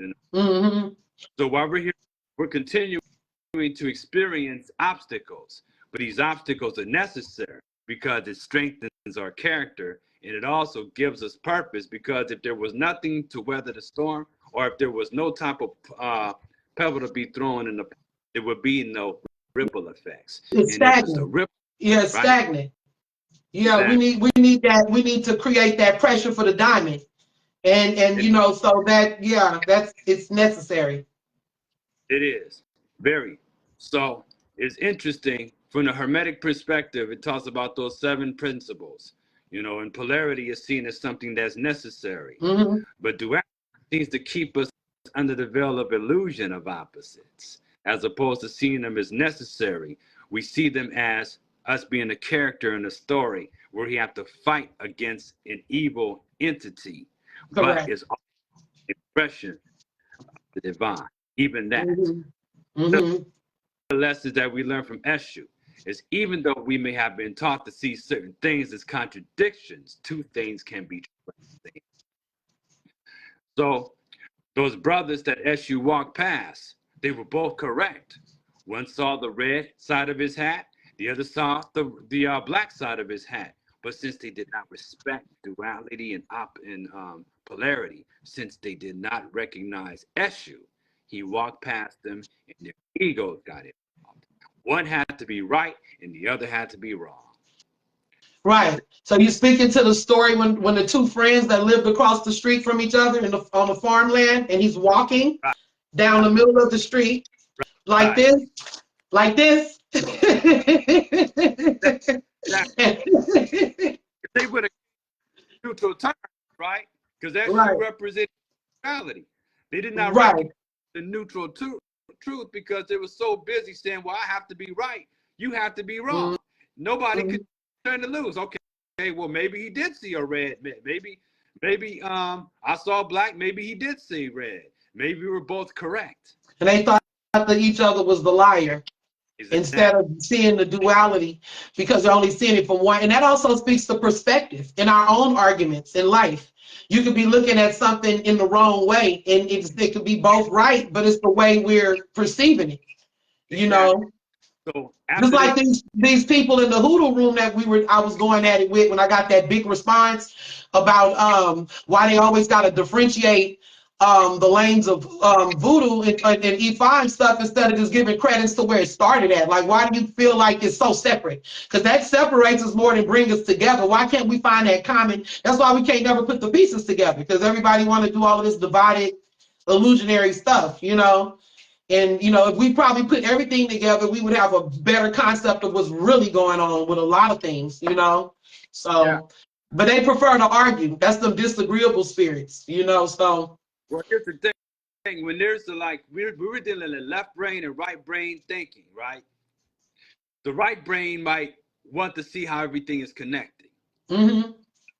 So while we're here, we're continuing to experience obstacles, but these obstacles are necessary because it strengthens our character, and it also gives us purpose, because if there was nothing to weather the storm, or if there was no type of pebble to be thrown in there would be no ripple effects. It's stagnant. Yeah, it's stagnant. Yeah, exactly. we need that. We need to create that pressure for the diamond, and so that it's necessary. It is very. So it's interesting from the Hermetic perspective. It talks about those 7 principles. And polarity is seen as something that's necessary, but duality seems to keep us under the veil of illusion of opposites, as opposed to seeing them as necessary. We see them as us being a character in a story where we have to fight against an evil entity. Correct. But it's all an expression of the divine. Even that. The lessons that we learn from Eshu is, even though we may have been taught to see certain things as contradictions, two things can be true. So those brothers that Eshu walked past, they were both correct. One saw the red side of his hat, the other saw the black side of his hat. But since they did not respect duality and polarity, since they did not recognize Eshu, he walked past them and their egos got involved. One had to be right and the other had to be wrong. Right. So you're speaking to the story when the 2 friends that lived across the street from each other on the farmland, and he's walking down the middle of the street like this. They would have neutral term, right? Because that should represent reality. They did not recognize the neutral truth because they were so busy saying, well, I have to be right, you have to be wrong. Nobody could turn to lose. Okay, well, maybe he did see a red. Maybe I saw black. Maybe he did see red. Maybe we were both correct. And they thought that each other was the liar. Exactly. Instead of seeing the duality, because they're only seeing it from one. And that also speaks to perspective in our own arguments in life. You could be looking at something in the wrong way, and it could be both right, but it's the way we're perceiving it. So just like these people in the hoodoo room that I was going at it with when I got that big response about why they always got to differentiate the lanes of voodoo and E5 stuff instead of just giving credits to where it started at. Like, why do you feel like it's so separate? Because that separates us more than brings us together. Why can't we find that common? That's why we can't never put the pieces together, because everybody want to do all of this divided, illusionary stuff, And, if we probably put everything together, we would have a better concept of what's really going on with a lot of things, So, but they prefer to argue. That's the disagreeable spirits, so. Well, here's the thing. When there's we were dealing with left brain and right brain thinking, right? The right brain might want to see how everything is connected. The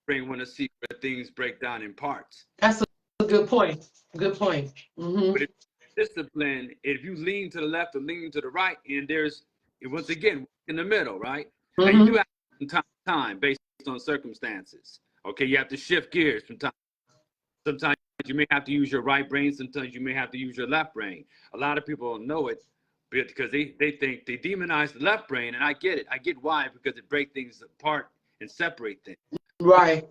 brain want to see where things break down in parts. That's a good point. Good point. But if discipline, if you lean to the left or lean to the right, and once again in the middle, right? And you do have some time based on circumstances. Okay, you have to shift gears from time. Sometimes you may have to use your right brain. Sometimes you may have to use your left brain. A lot of people don't know it because they think they demonize the left brain, and I get it. I get why, because it breaks things apart and separate things. Right.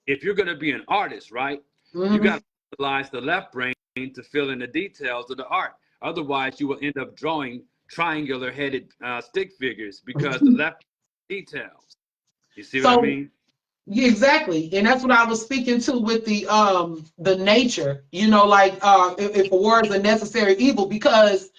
If you're going to be an artist, right, you got to utilize the left brain to fill in the details of the art. Otherwise, you will end up drawing triangular-headed stick figures because the left details. You see what I mean? Yeah, exactly. And that's what I was speaking to with the nature, you know, like if a word is a necessary evil, because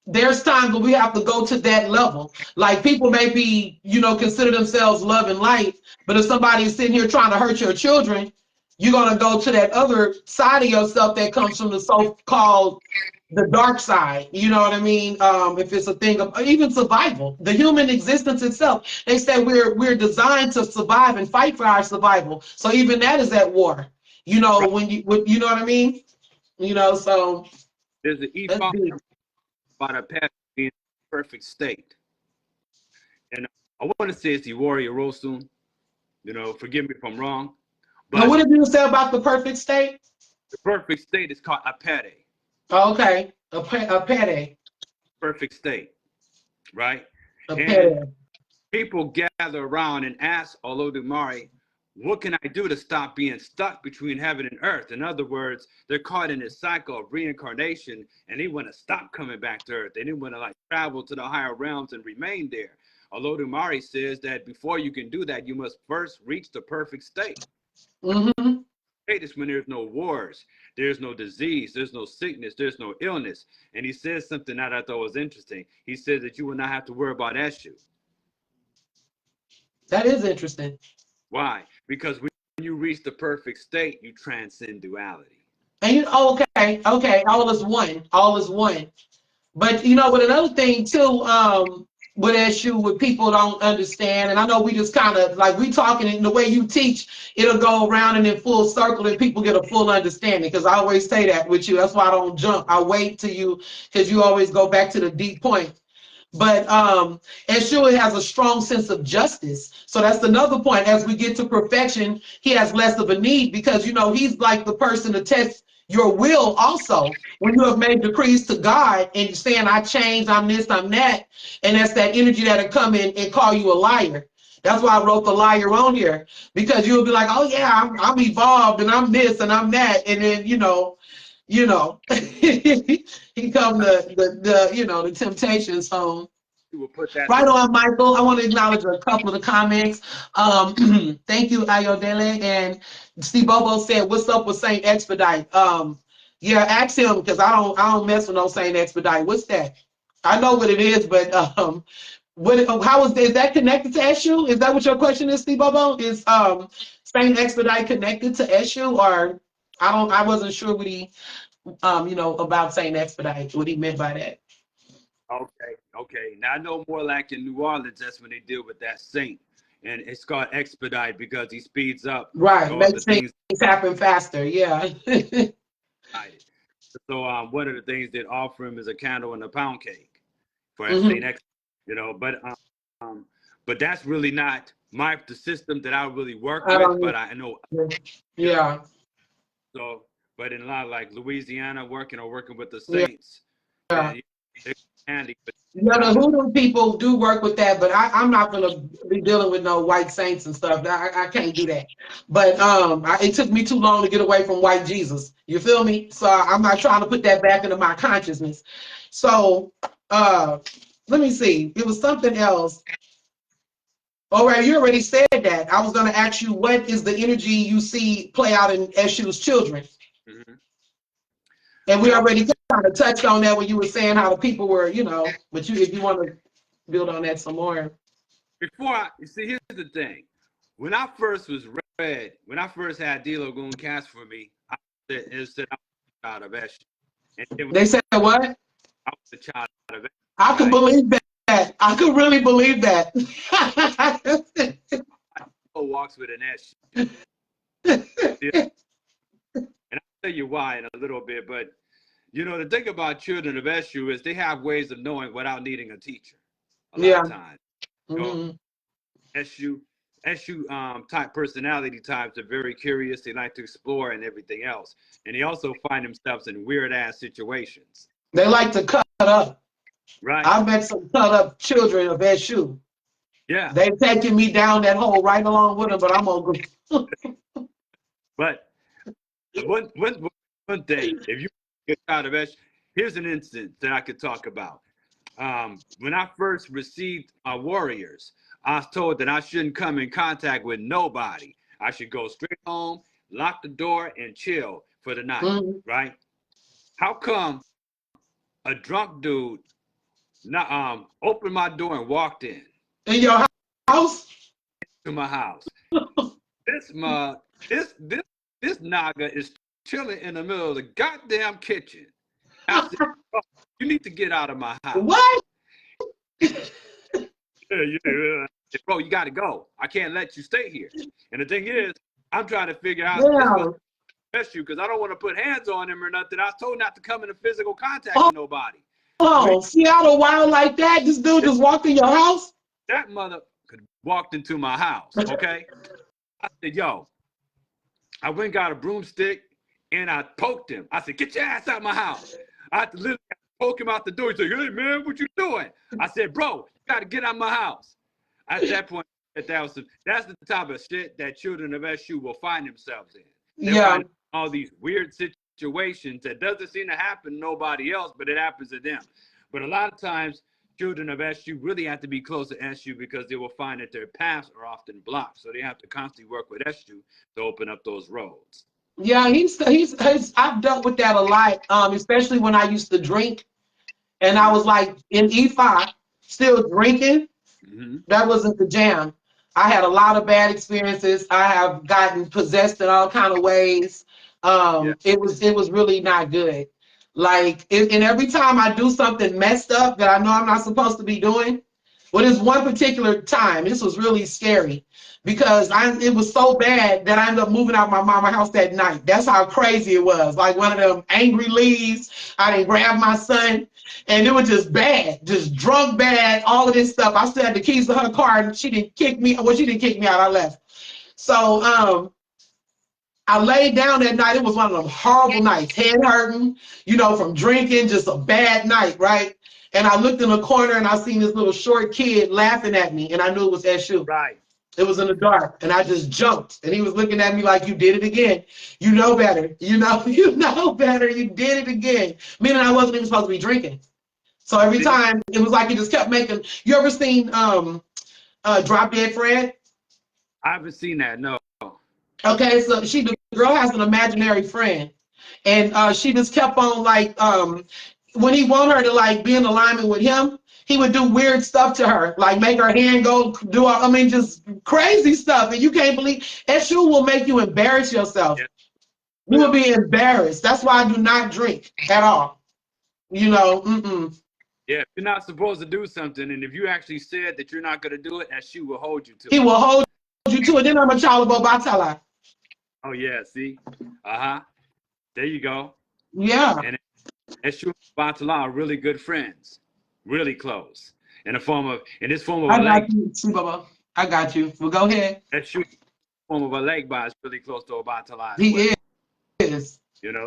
there's times when we have to go to that level. Like people may be, you know, consider themselves love and light, but if somebody is sitting here trying to hurt your children, you're gonna go to that other side of yourself that comes from the so-called the dark side. You know what I mean? If it's a thing of even survival, the human existence itself, they say we're designed to survive and fight for our survival. So even that is at war. You know, Right. you know what I mean? You know, so There's an that's E5 big. about a past being in a perfect state. And I want to say it's the warrior role soon. You know, forgive me if I'm wrong, Now, but what did you say about the perfect state? the perfect state is called apere, Oh, okay, a pede, perfect state, right? a And pede. people gather around and ask Olodumare, what can I do to stop being stuck between heaven and earth? In other words, they're caught in this cycle of reincarnation and they want to stop coming back to earth. They didn't want to like travel to the higher realms and remain there. Olodumare says that before you can do that, you must first reach the perfect state. Mm-hmm. State is when there's no wars, there's no disease, there's no sickness, there's no illness. And he says something that I thought was interesting. He says that you will not have to worry about Eshu. That is interesting. Why? Because when you reach the perfect state, you transcend duality. And you, oh, okay, all is one, all is one. But you know, with another thing too, with issue what people don't understand, and I know we just kind of like we talking in the way you teach, it'll go around and in full circle, and people get a full understanding. Because I always say that with you. That's why I don't jump. I wait till you, because you always go back to the deep point. But Yeshua has a strong sense of justice. So that's another point. As we get to perfection, he has less of a need because, you know, he's like the person to test your will also. When you have made decrees to God and you're saying, I changed, I'm this, I'm that. And that's that energy that'll come in and call you a liar. That's why I wrote the liar on here, because you'll be like, oh yeah, I'm evolved and I'm this and I'm that. And then, he come the you know the temptation. So You will put that to right on, Michael. I want to acknowledge a couple of the comments. Thank you, Ayodele. And Steve Bobo said, "What's up with Saint Expedite?" Yeah, ask him because I don't mess with no Saint Expedite. What's that? I know what it is, but how is that connected to Eshu? Is that what your question is, Steve Bobo? Is Saint Expedite connected to Eshu, or I wasn't sure what he about Saint Expedite, what he meant by that. Okay, okay. Now I know more like in New Orleans, that's when they deal with that saint. And it's called expedite because he speeds up Right, all the makes things things. happen faster. Yeah. So one of the things they offer him is a candle and a pound cake for a Saint Hmm. X, you know. But that's really not the system that I really work I with. don't. But I know, you know. Yeah. So, but in a lot like Louisiana, working with the Yeah. saints, then they're handy. But Yeah, I the don't. Hoodoo people do work with that, but I'm not gonna be dealing with no white saints and stuff. I can't do that. But it took me too long to get away from white Jesus. You feel me? So I'm not trying to put that back into my consciousness. So uh, let me see. It was something else. All right, you already said that. I was gonna ask you what is the energy you see play out in Eshu's children. Mhm. And we Well, already kind of touched on that when you were saying how the people were, but if you want to build on that some more. you see, here's the thing. When I first was when I first had D-Lo going cast for me, it said I was a child of Eshu. And then when They said what? I was a child of Eshu, I could right? believe that. I could really believe that. D-Lo walks with an Eshu. And I'll tell you why in a little bit. But, you know, the thing about children of Eshu is they have ways of knowing without needing a teacher a lot Yeah. of times. You know, Hmm. SU, type personality types are very curious. They like to explore and everything else. And they also find themselves in weird ass situations. They like to cut up. Right? I met some cut up children of Eshu. Yeah. They taking me down that hole right along with them, but I'm gonna go. But one thing, if you get out of Eshu, here's an instance that I could talk about. When I first received warriors, I was told that I shouldn't come in contact with nobody. I should go straight home, lock the door, and chill for the night, right? How come a drunk dude opened my door and walked in your house? to my house? This naga is chilling in the middle of the goddamn kitchen. I said, oh, you need to get out of my house. What? Yeah. Bro, you got to go. I can't let you stay here. And the thing is, I'm trying to figure out this you because I don't want to put hands on him or nothing. I was told not to come into physical contact with nobody. Oh, Seattle wild like that? This dude just walked in your house? That mother walked into my house, okay? I said, yo, I went and got a broomstick and I poked him. I said, get your ass out of my house. I had to literally poke him out the door. He said, hey, man, what you doing? I said, bro, you got to get out of my house. At that point, that's the type of shit that children of SU will find themselves in. They find all these weird situations that doesn't seem to happen to nobody else, but it happens to them. But a lot of times, children of SU really have to be close to SU because they will find that their paths are often blocked. So they have to constantly work with SU to open up those roads. Yeah, I've dealt with that a lot, especially when I used to drink and I was like in E5, still drinking. That wasn't the jam. I had a lot of bad experiences. I have gotten possessed in all kind of ways. It was really not good. Like, and every time I do something messed up that I know I'm not supposed to be doing, well, this one particular time, this was really scary because it was so bad that I ended up moving out of my mama's house that night. That's how crazy it was. Like one of them angry leaves. I didn't grab my son, and it was just bad, just drunk bad, all of this stuff. I still had the keys to her car, and she didn't kick me. Well, she didn't kick me out. I left. So I laid down that night. It was one of them horrible nights, head hurting, from drinking, just a bad night, right? And I looked in the corner and I seen this little short kid laughing at me, and I knew it was Eshu. Right. It was in the dark, and I just jumped, and he was looking at me like, you did it again. You know better. You know better. You did it again. Meaning I wasn't even supposed to be drinking. So every time, it was like he just kept making. You ever seen Drop Dead Fred? I haven't seen that, no. Okay, so the girl has an imaginary friend, and she just kept on like when he wanted her to like be in alignment with him, he would do weird stuff to her, like make her hand go just crazy stuff, and you can't believe Eshu will make you embarrass yourself. Yeah. You will be embarrassed. That's why I do not drink at all. Yeah, if you're not supposed to do something, and if you actually said that you're not going to do it, Eshu will hold you to it. He will hold you to it. Then I'm a child of Batala. Oh yeah, see, there you go. Yeah. And Eshu and Batala are really good friends, really close. In this form of I got you, Baba. I got you. Well, go ahead. Eshu, form of a leg by is really close to Batala. He is.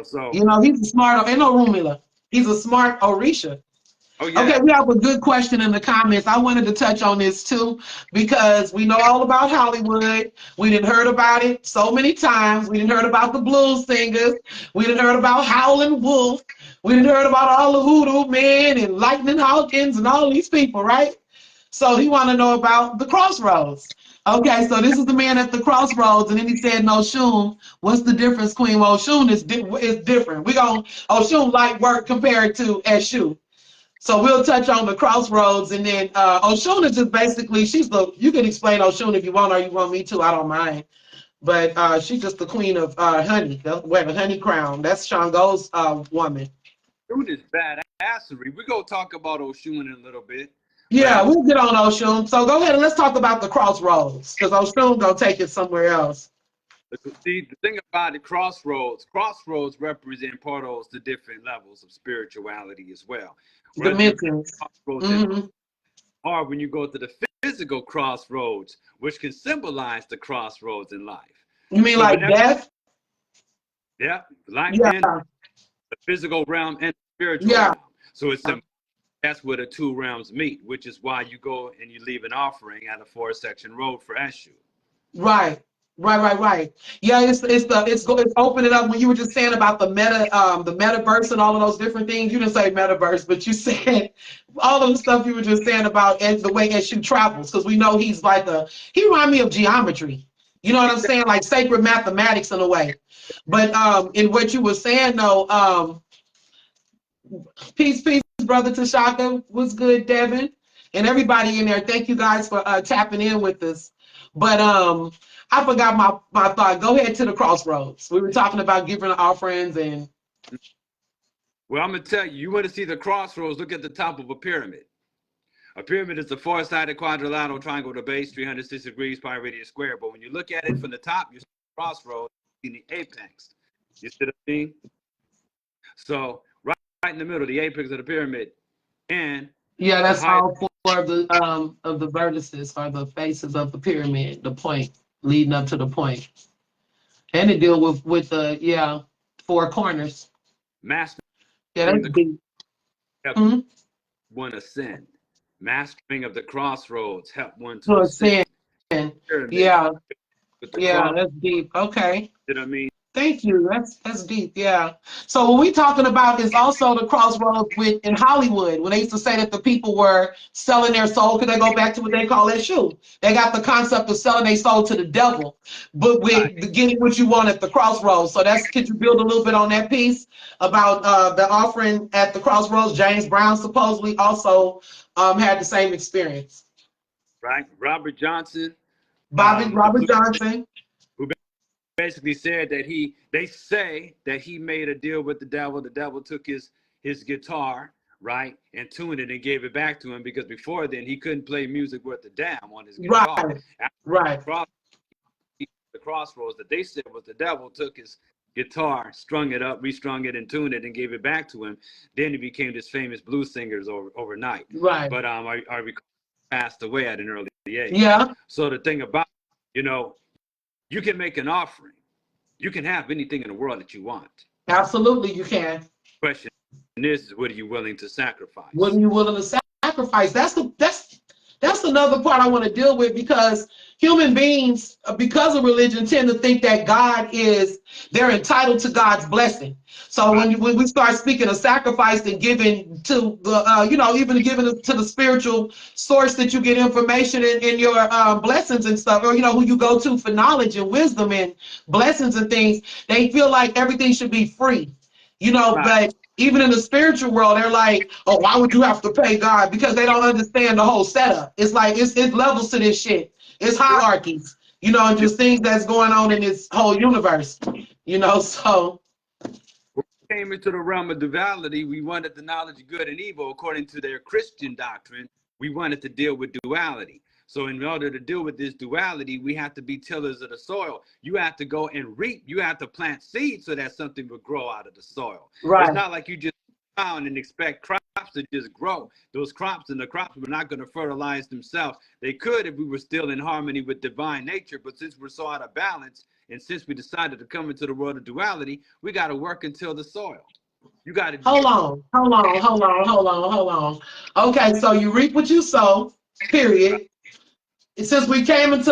So he's a smart. Ain't no Rumila. He's a smart Orisha. Oh, yeah. Okay, we have a good question in the comments. I wanted to touch on this too because we know all about Hollywood. We didn't heard about it so many times. We didn't heard about the blues singers. We didn't heard about Howlin' Wolf. We didn't heard about all the Hoodoo Men and Lightning Hawkins and all these people, right? So he want to know about the Crossroads. Okay, so this is the man at the Crossroads, and then he said, Oshun, what's the difference, Queen? Oshun is different. Oshun light work compared to Eshu. So we'll touch on the Crossroads, and then Oshun is just basically, you can explain Oshun if you want, or you want me to, I don't mind. But she's just the queen of honey, the honey crown. That's Shango's woman. Oshun is badassery. We're going to talk about Oshun in a little bit. Yeah, we'll get on Oshun. So go ahead and let's talk about the Crossroads, because Oshun going to take it somewhere else. See, the thing about the crossroads represent portals to different levels of spirituality as well. Dimensions. Or when you go to the physical crossroads, which can symbolize the crossroads in life. You mean like death? Yeah, life and the physical realm and the spiritual realm. So that's where the two realms meet, which is why you go and you leave an offering at a 4-section road for Eshu. Right. Yeah, it's opening up. When you were just saying about the metaverse and all of those different things, you didn't say metaverse, but you said all of the stuff you were just saying about the way Eshu travels, because we know he reminds me of geometry. You know what I'm saying? Like sacred mathematics in a way. But in what you were saying though, peace, brother Tashaka. Was good, Devin, and everybody in there. Thank you guys for tapping in with us. But I forgot my thought. Go ahead to the crossroads. We were talking about giving offerings and. Well, I'm gonna tell you. You want to see the crossroads? Look at the top of a pyramid. A pyramid is a four-sided quadrilateral triangle with a base, 360 degrees, pi radius square. But when you look at it from the top, you see the crossroads in the apex. You see what I mean? So right in the middle, the apex of the pyramid, and yeah, that's all four of the vertices or the faces of the pyramid, the point leading up to the point, and it deal with the four corners. Master. Yeah, that's deep. One ascend. Mastering of the crossroads help one to ascend. Yeah, that's deep. Okay. You know what I mean? Thank you. That's deep. Yeah. So what we talking about is also the crossroads in Hollywood, when they used to say that the people were selling their soul. Could they go back to what they call Esu? They got the concept of selling their soul to the devil, but with getting what you want at the crossroads. So could you build a little bit on that piece about the offering at the crossroads? James Brown supposedly also had the same experience. Right. Robert Johnson. Robert Johnson. Basically said that they say that he made a deal with the devil. The devil took his guitar, right, and tuned it and gave it back to him, because before then he couldn't play music worth a damn on his guitar. Right. The crossroads that they said was the devil took his guitar, strung it up, restrung it, and tuned it and gave it back to him. Then he became this famous blues singer overnight. Right. But I recall passed away at an early age. Yeah. So the thing about, you can make an offering. You can have anything in the world that you want. Absolutely, you can. Question is, what are you willing to sacrifice? What are you willing to sacrifice? That's another part I want to deal with, because human beings, because of religion, tend to think that they're entitled to God's blessing. So when we start speaking of sacrifice and giving to the, even giving to the spiritual source that you get information in your blessings and stuff, or, who you go to for knowledge and wisdom and blessings and things, they feel like everything should be free, but even in the spiritual world, they're like, oh, why would you have to pay God? Because they don't understand the whole setup. It's like, it's levels to this shit. It's hierarchies, and just things that's going on in this whole universe, so. When we came into the realm of duality, we wanted the knowledge of good and evil. According to their Christian doctrine, we wanted to deal with duality. So in order to deal with this duality, we have to be tillers of the soil. You have to go and reap. You have to plant seeds so that something will grow out of the soil. Right. It's not like you just down and expect crops to just grow. Those crops were not going to fertilize themselves. They could if we were still in harmony with divine nature. But since we're so out of balance, and since we decided to come into the world of duality, we got to work until the soil. You got to hold on. Okay, so you reap what you sow, period. Since we came into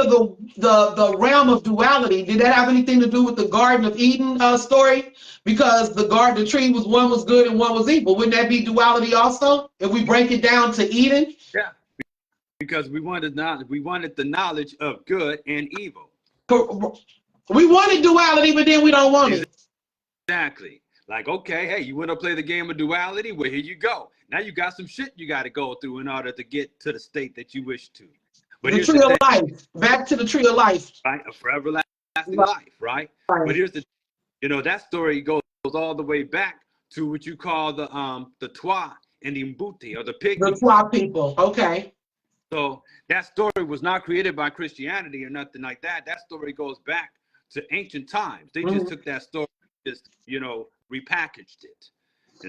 the realm of duality, did that have anything to do with the Garden of Eden story? Because the tree was, one was good and one was evil. Wouldn't that be duality also? If we break it down to Eden? Yeah, because we wanted the knowledge of good and evil. We wanted duality, but then we don't want it. Exactly. Like, okay, hey, you want to play the game of duality? Well, here you go. Now you got some shit you got to go through in order to get to the state that you wish to. But the tree of life, back to the tree of life. Right, a forever lasting life, right? But here's the, that story goes all the way back to what you call the Ptah and the Mbuti, or the Pygmies. The Ptah people, okay. So that story was not created by Christianity or nothing like that. That story goes back to ancient times. They just took that story, just, repackaged it.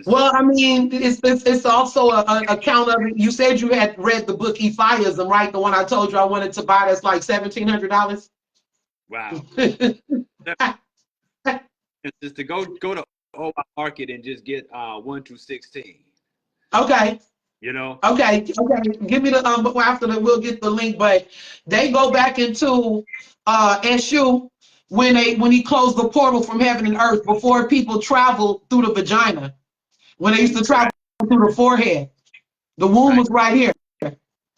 Well, I mean, it's also an account of it. You said you had read the book Ephiism, right? The one I told you I wanted to buy that's like $1,700. Wow. Just to go to OI Market and just get 1 through 16. Okay. Okay. Give me the after that we'll get the link, but they go back into Esu when he closed the portal from heaven and earth before people traveled through the vagina. When they used to travel through the forehead, the womb was right here,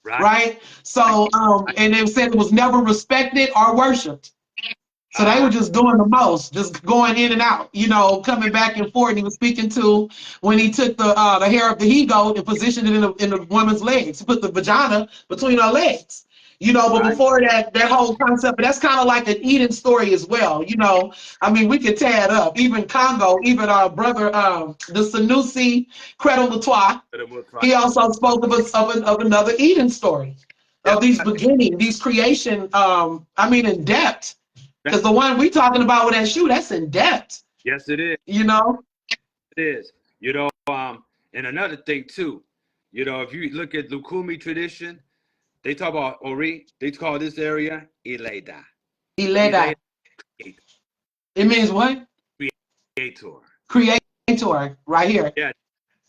right? So, and they said it was never respected or worshipped. So they were just doing the most, just going in and out, you know, coming back and forth. And he was speaking to when he took the hair of the he-goat and positioned it in the woman's legs. He put the vagina between her legs, you know. But before that whole concept, but that's kind of like an Eden story as well, you know. I mean, we could tear it up. Even Congo, even our brother, the Sanusi Credo Latois, he also spoke of another Eden story of these beginning, these creation. I mean, in depth. Because the one we talking about with that shoe, that's in depth. Yes, it is. You know? It is. You know, and another thing too, you know, if you look at Lukumi tradition, they talk about Ori, they call this area Ileda. Ileda. It means what? Creator. Creator, right here. Yeah,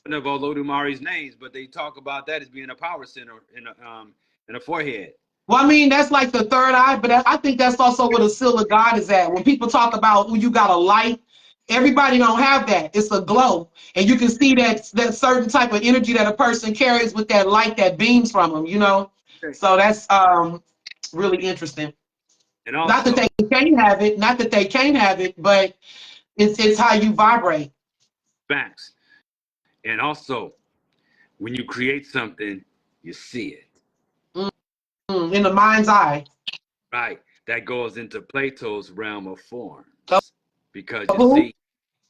of Olodumari's names, but they talk about that as being a power center in a forehead. Well, I mean, that's like the third eye, but I think that's also where the seal of God is at. When people talk about, you got a light, everybody don't have that. It's a glow. And you can see that certain type of energy that a person carries with that light that beams from them, you know? Okay. So that's really interesting. And also, not that they can't have it, but it's how you vibrate. Facts. And also, when you create something, you see it. In the mind's eye. Right. That goes into Plato's realm of forms. Because you see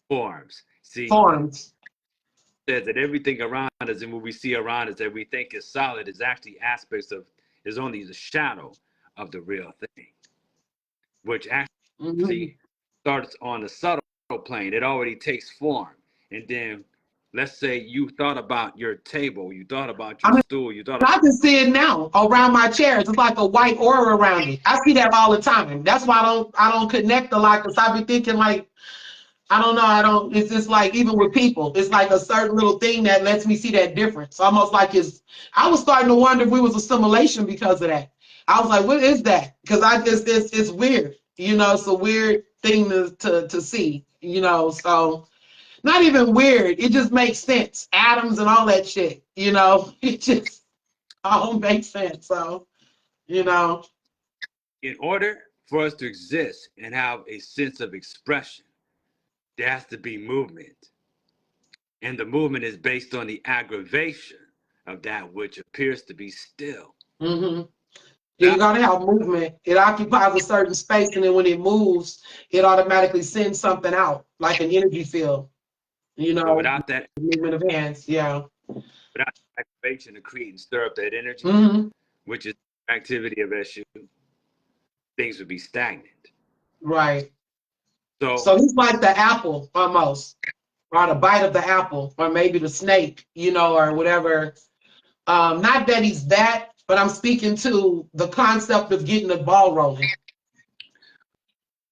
forms. See, forms. Says that everything around us and what we see around us that we think is solid is actually aspects of, is only the shadow of the real thing. Which actually starts on the subtle plane. It already takes form. And then let's say you thought about your table, you thought about your stool, you thought about... I can see it now around my chairs. It's like a white aura around it. I see that all the time. That's why I don't connect a lot, because I be thinking like, I don't know, it's just like, even with people, it's like a certain little thing that lets me see that difference. Almost like I was starting to wonder if we was assimilation because of that. I was like, what is that? Because it's weird, you know, it's a weird thing to see, you know, so... Not even weird. It just makes sense. Atoms and all that shit, you know. It just all makes sense. So, you know. In order for us to exist and have a sense of expression, there has to be movement. And the movement is based on the aggravation of that which appears to be still. Mm-hmm. Yeah, you gotta have movement. It occupies a certain space, and then when it moves, it automatically sends something out, like an energy field. You know, so without that movement of hands, yeah. Without activation to create and stir up that energy, which is the activity of Esu, things would be stagnant. Right. So he's like the apple almost, or the bite of the apple, or maybe the snake, you know, or whatever. Not that he's that, but I'm speaking to the concept of getting the ball rolling.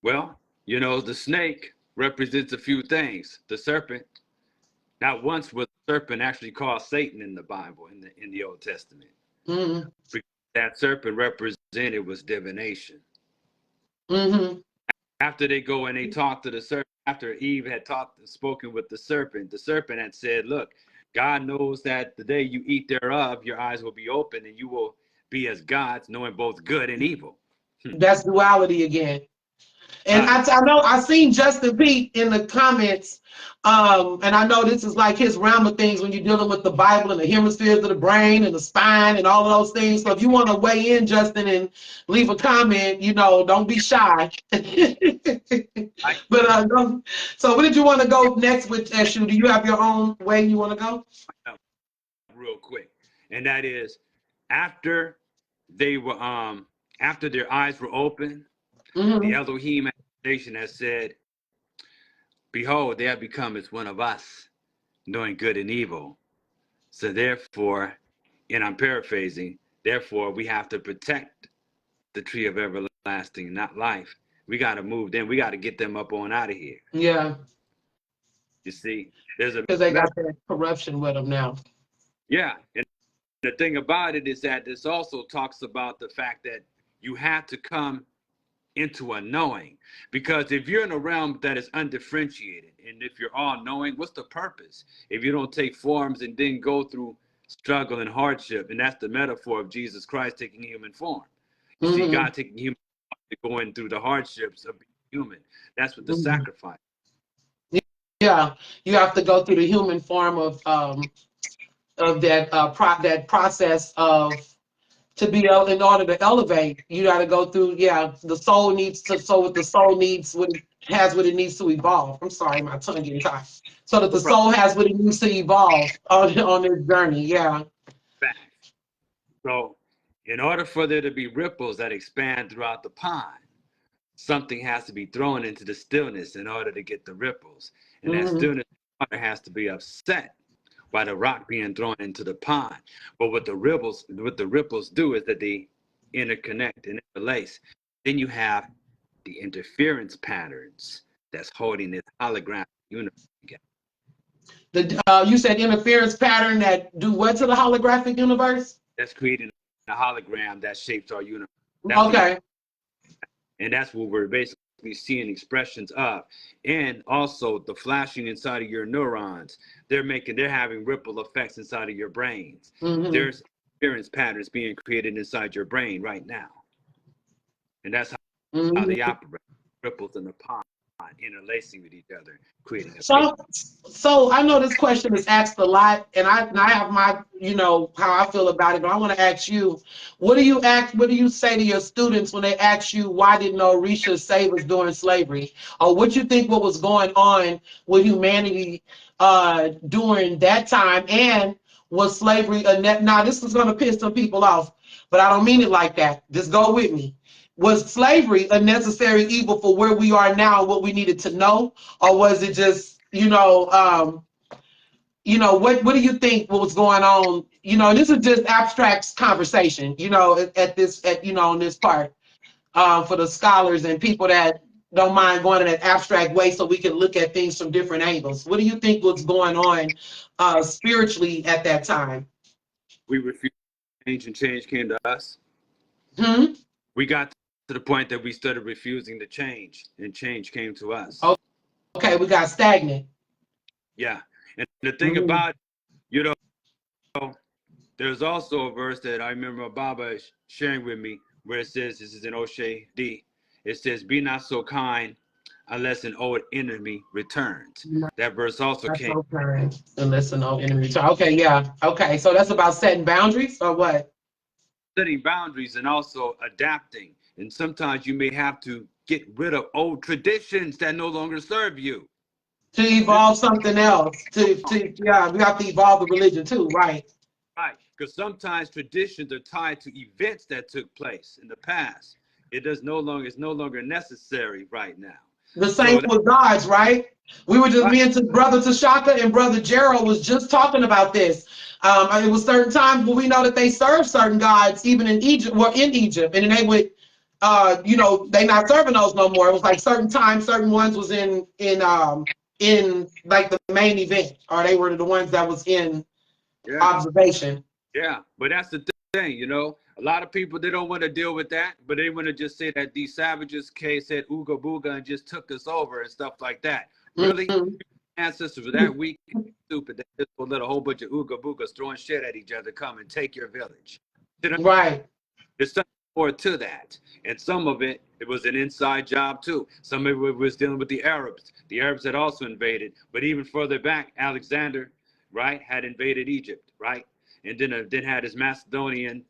Well, you know, the snake represents a few things. The serpent, not once was the serpent actually called Satan in the Bible, in the Old Testament. That serpent represented was divination. After they go and they talk to the serpent, after Eve had spoken with the serpent had said, look, God knows that the day you eat thereof, your eyes will be open and you will be as gods, knowing both good and evil. That's duality again. And I know I seen Justin Pete in the comments, and I know this is like his realm of things when you're dealing with the Bible and the hemispheres of the brain and the spine and all of those things. So if you want to weigh in, Justin, and leave a comment, you know, don't be shy. But so where did you want to go next with Esu? Do you have your own way you want to go? Real quick, and that is after they were after their eyes were open, the Elohim nation has said, behold, they have become as one of us, knowing good and evil. So therefore, and I'm paraphrasing, therefore we have to protect the tree of everlasting, not life. We got to move them. We got to get them up on out of here. Yeah. You see, because they got that corruption with them now. Yeah, and the thing about it is that this also talks about the fact that you have to come into a knowing, because if you're in a realm that is undifferentiated, and if you're all knowing, what's the purpose if you don't take forms and then go through struggle and hardship? And that's the metaphor of Jesus Christ taking human form. You see God taking human form, going through the hardships of being human. That's what the Mhm. sacrifice. Yeah, you have to go through the human form of that that process of to be able, in order to elevate, you got to go through. Yeah, the soul needs to. So what the soul needs, what it has, what it needs to evolve. I'm sorry, my tongue getting tied. So that No the problem. soul has what it needs to evolve on this journey. Yeah. Facts. So, in order for there to be ripples that expand throughout the pond, something has to be thrown into the stillness in order to get the ripples. And that Hmm. stillness water has to be upset by the rock being thrown into the pond. But what the ripples do is that they interconnect and interlace. Then you have the interference patterns that's holding this holographic universe together. You said interference pattern that do what to the holographic universe? That's creating a hologram that shapes our universe. That's the Okay. and that's what we're basically seeing expressions of. And also the flashing inside of your neurons, they're having ripple effects inside of your brains. Hmm. There's experience patterns being created inside your brain right now, and that's how Hmm. they operate. Ripples in the pond interlacing with each other, creating a big. So I know this question is asked a lot, and I have my, how I feel about it, but I want to ask you, what do you say to your students when they ask you why didn't Orisha save us during slavery? Or what you think what was going on with humanity during that time, and was slavery a net? Now this is gonna piss some people off, but I don't mean it like that. Just go with me. Was slavery a necessary evil for where we are now, what we needed to know? Or was it just, what do you think what was going on? This is just abstract conversation, on this part, for the scholars and people that don't mind going in an abstract way so we can look at things from different angles. What do you think was going on spiritually at that time? We refused change, and change came to us. Hmm? We got to the point that we started refusing to change, and change came to us. Okay, we got stagnant. Yeah, and the thing Hmm. about, you know, there's also a verse that I remember Baba sharing with me where it says, this is in Oshay D. It says, be not so kind unless an old enemy returns. That verse also That's came. okay. Unless no enemy. Okay, yeah. Okay, so that's about setting boundaries or what? Setting boundaries and also adapting. And sometimes you may have to get rid of old traditions that no longer serve you. To This evolve something else. Yeah, we have to evolve the religion too, right? right, because sometimes traditions are tied to events that took place in the past. It's no longer necessary right now. The same So that, with gods, right? We were just right, me and Brother Tashaka and Brother Gerald was just talking about this. It was certain times where we know that they serve certain gods, even in Egypt, well, in Egypt, and then they would, they not serving those no more. It was like certain times, certain ones was in like the main event, or they were the ones that was in yeah, observation. yeah. But that's the thing, a lot of people, they don't want to deal with that, but they want to just say that these savages said ooga booga and just took us over and stuff like that. Really? Mhm. Ancestors were that weak and stupid that just will let a whole bunch of ooga boogas throwing shit at each other come and take your village. Right. There's something more to that. And some of it was an inside job too. Some of it was dealing with the Arabs. The Arabs had also invaded, but even further back, Alexander, right, had invaded Egypt, right? And then had his Macedonian,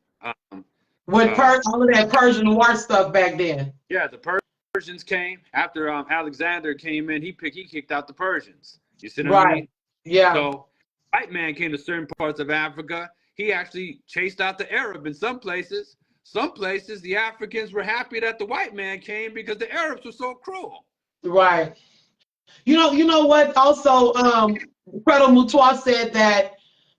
With uh, all of that Persian war stuff back then. yeah, the Persians came after Alexander came in. He kicked out the Persians. You see what I Right. mean? Yeah. So, white man came to certain parts of Africa. He actually chased out the Arab in some places. Some places, the Africans were happy that the white man came because the Arabs were so cruel. Right. You know what? Also, Fredo Mutua said that,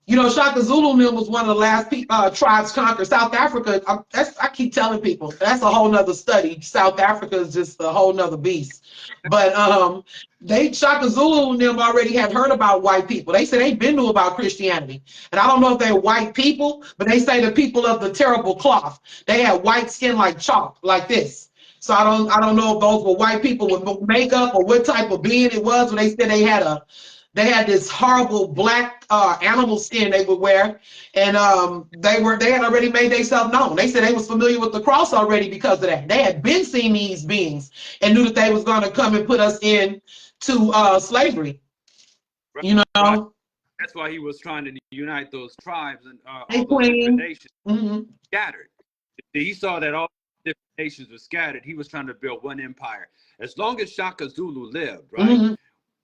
Shaka Zulu was one of the last tribes conquer South Africa. I keep telling people that's a whole nother study. South Africa is just a whole nother beast. But they Shaka Zulu and them already had heard about white people. They said they've been knew about Christianity, and I don't know if they're white people, but they say the people of the terrible cloth. They had white skin like chalk, like this. So I don't know if those were white people with makeup or what type of being it was when they said they had They had this horrible black animal skin they would wear, and they had already made themselves known. They said they was familiar with the cross already because of that. They had been seeing these beings and knew that they was going to come and put us in to slavery. Right. You Right. know, That's why he was trying to unite those tribes and hey, all those different Queen. nations Mm-hmm. scattered. He saw that all different nations were scattered. He was trying to build one empire. As long as Shaka Zulu lived, right, Mm-hmm.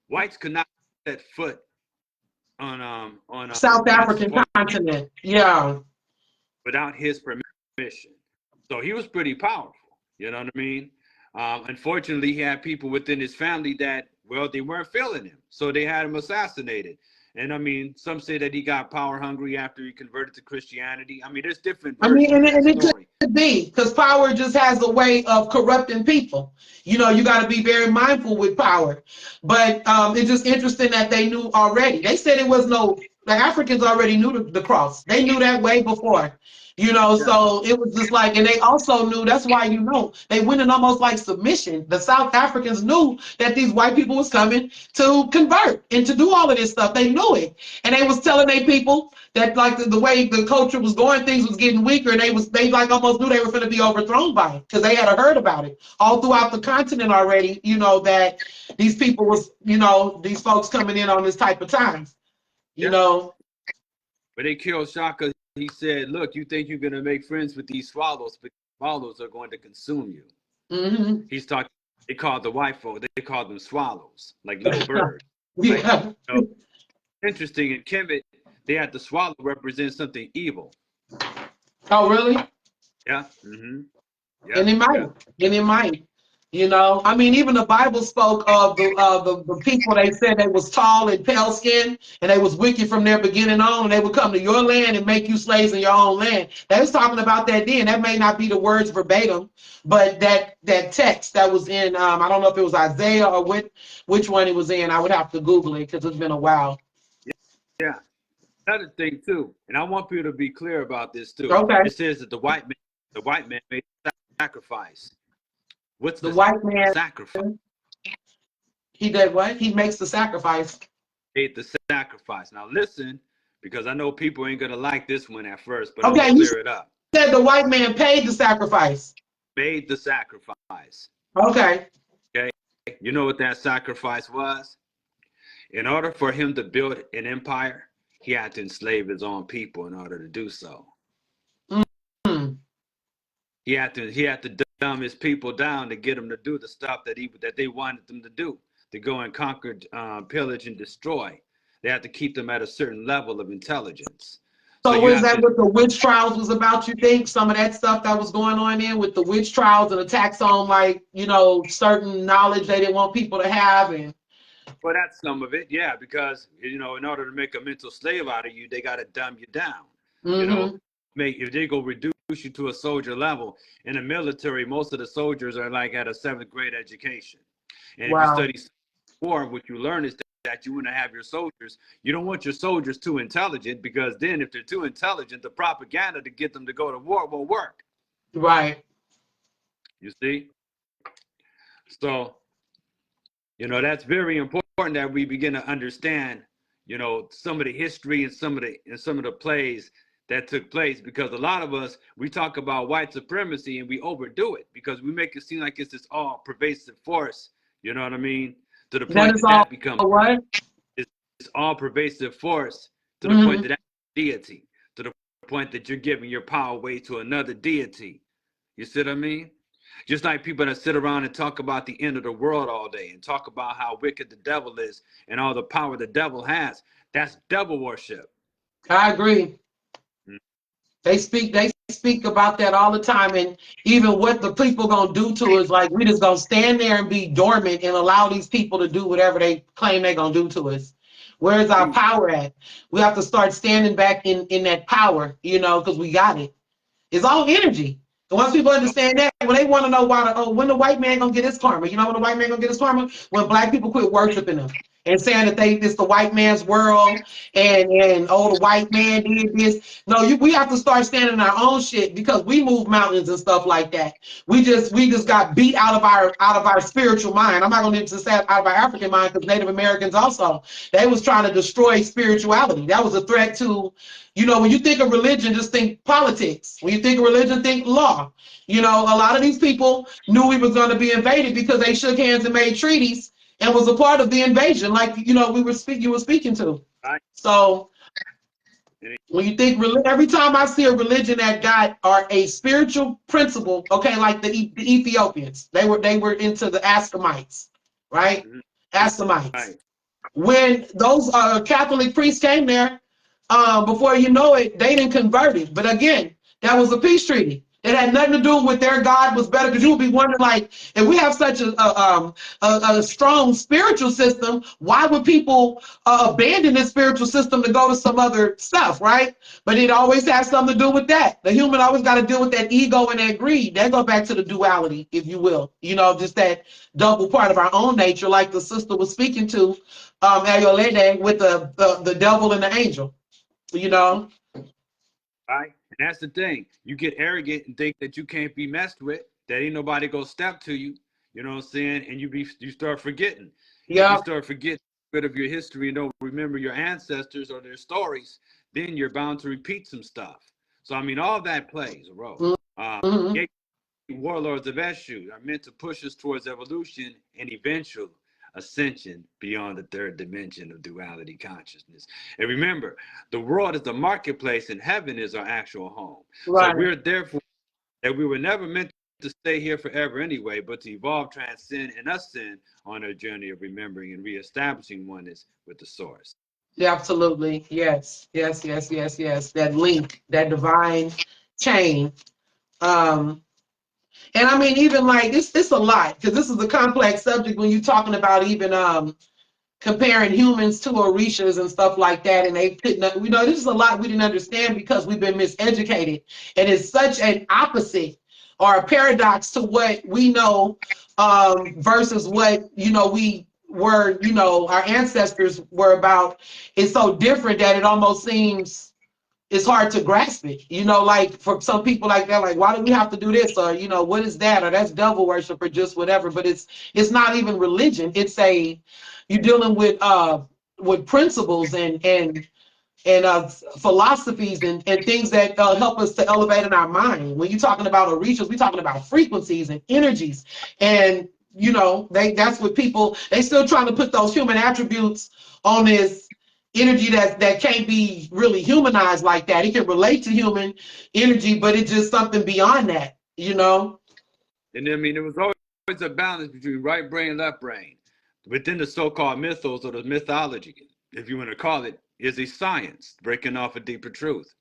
whites could not set foot on South Black's African farm continent. Yeah. without his permission. So he was pretty powerful. You know what I mean? Unfortunately, he had people within his family that, well, they weren't feeling him. So they had him assassinated. And I mean, some say that he got power hungry after he converted to Christianity. I mean, there's different I mean, versions of and that it story. could be because power just has a way of corrupting people. You know, you got to be very mindful with power. But it's just interesting that they knew already. They said the Africans already knew the cross. They knew that way before. You know, Yeah. so it was just like, and they also knew, that's why, you know, they went in almost like submission. The South Africans knew that these white people was coming to convert and to do all of this stuff. They knew it. And they was telling their people that like the way the culture was going, things was getting weaker, and they like almost knew they were going to be overthrown by it because they had heard about it all throughout the continent already, you know, that these people was, you know, these folks coming in on this type of times, you Yeah. know. But they killed Shaka. He said, look, you think you're going to make friends with these swallows, but swallows are going to consume you. Mm-hmm. He's talking, they called the white folk, they called them swallows, like little birds. Yeah. Right? So, interesting, in Kemet, they had the swallow represent something evil. Oh, really? Yeah. Mm-hmm. Yeah. And it might, Yeah. and it might, you know. I mean, even the Bible spoke of the people. They said they was tall and pale skinned, and they was wicked from their beginning on, and they would come to your land and make you slaves in your own land. They was talking about that then. That may not be the words verbatim, but that text that was in, I don't know if it was Isaiah or which one it was in. I would have to Google it because it's been a while. Yeah. Another thing too, and I want people to be clear about this too. Okay. It says that the white man made sacrifice. What's The the white man, sacrifice? he did what? He makes the sacrifice. Made the sacrifice. Now listen, because I know people ain't gonna like this one at first, but I'm Okay, gonna you clear it up. said the white man paid the sacrifice. Made the sacrifice. Okay. Okay. You know what that sacrifice was? In order for him to build an empire, he had to enslave his own people in order to do so. Mm-hmm. He had to dumb his people down to get them to do the stuff that they wanted them to do, to go and conquer, pillage, and destroy. They had to keep them at a certain level of intelligence. So you was have that to, what the witch trials was about, you think? Some of that stuff that was going on in with the witch trials and attacks on, like, you know, certain knowledge they didn't want people to have. And well, that's some of it, yeah, because, you know, in order to make a mental slave out of you, they got to dumb you down. You know, if they go reduce you to a soldier level, in the military, most of the soldiers are like at a 7th grade education. And if you wow. study war, what you learn is that you want to have your soldiers, you don't want your soldiers too intelligent, because then if they're too intelligent, the propaganda to get them to go to war won't work. Right. You see? So, you know, that's very important that we begin to understand, you know, some of the history and some of the plays that took place, because a lot of us, we talk about white supremacy and we overdo it because we make it seem like it's this all pervasive force, you know what I mean? To the point that becomes what? It's all pervasive force, to the point that that's deity, to the point that you're giving your power away to another deity. You see what I mean? Just like people that sit around and talk about the end of the world all day and talk about how wicked the devil is and all the power the devil has. That's devil worship. I agree. They speak about that all the time, and even what the people gonna do to us, like we just gonna stand there and be dormant and allow these people to do whatever they claim they're gonna do to us. Where's our power at? We have to start standing back in that power, you know, because we got it. It's all energy. And once people understand that, when they want to know when the white man gonna get his karma, you know, when the white man gonna get his karma, when black people quit worshiping him. and saying that it's the white man's world and oh, the white man did this. No, we have to start standing in our own shit because we move mountains and stuff like that. We just got beat out of our spiritual mind. I'm not going to say out of our African mind because Native Americans also, they was trying to destroy spirituality. That was a threat to, when you think of religion, just think politics. When you think of religion, think law. A lot of these people knew we was going to be invaded because they shook hands and made treaties and was a part of the invasion, like you were speaking to. Right. So when you think every time I see a religion that got or a spiritual principle, okay, like the Ethiopians, they were into the Askamites, right? Mhm. Askamites. Right. When those Catholic priests came there, before you know it, they didn't convert it. But again, that was a peace treaty. It had nothing to do with their God was better, because you would be wondering, like, if we have such a strong spiritual system, why would people abandon this spiritual system to go to some other stuff, right? But it always has something to do with that. The human always got to deal with that ego and that greed. That go back to the duality, if you will. Just that double part of our own nature, like the sister was speaking to, Ayolede, with the devil and the angel. Right. And that's the thing. You get arrogant and think that you can't be messed with, that ain't nobody gonna step to you. You know what I'm saying? And you start forgetting. If you start forgetting a bit of your history and don't remember your ancestors or their stories, then you're bound to repeat some stuff. So I mean, all that plays a role. Mm-hmm. Warlords of Eshu are meant to push us towards evolution and eventual ascension beyond the third dimension of duality consciousness. And remember, the world is the marketplace and heaven is our actual home. Right. So we're therefore that we were never meant to stay here forever anyway, but to evolve, transcend, and ascend on our journey of remembering and reestablishing oneness with the source. Yeah, absolutely. Yes. Yes. Yes. Yes. Yes. That link, that divine chain. And I mean, even like it's a lot, because this is a complex subject when you're talking about even comparing humans to orishas and stuff like that. And they putting up, this is a lot we didn't understand because we've been miseducated. And it's such an opposite or a paradox to what we know versus what, we were, our ancestors were about. It's so different that it almost seems it's hard to grasp it, like for some people like that, like, why do we have to do this? Or, what is that? Or that's devil worship or just whatever. But it's not even religion. You're dealing with principles and philosophies and things that help us to elevate in our mind. When you're talking about orishas, we're talking about frequencies and energies. And, that's what they still trying to put those human attributes on this energy that can't be really humanized like that. It can relate to human energy, but it's just something beyond that. And I mean, there was always a balance between right brain, left brain. Within the so-called mythos or the mythology, if you want to call it, is a science breaking off a deeper truth.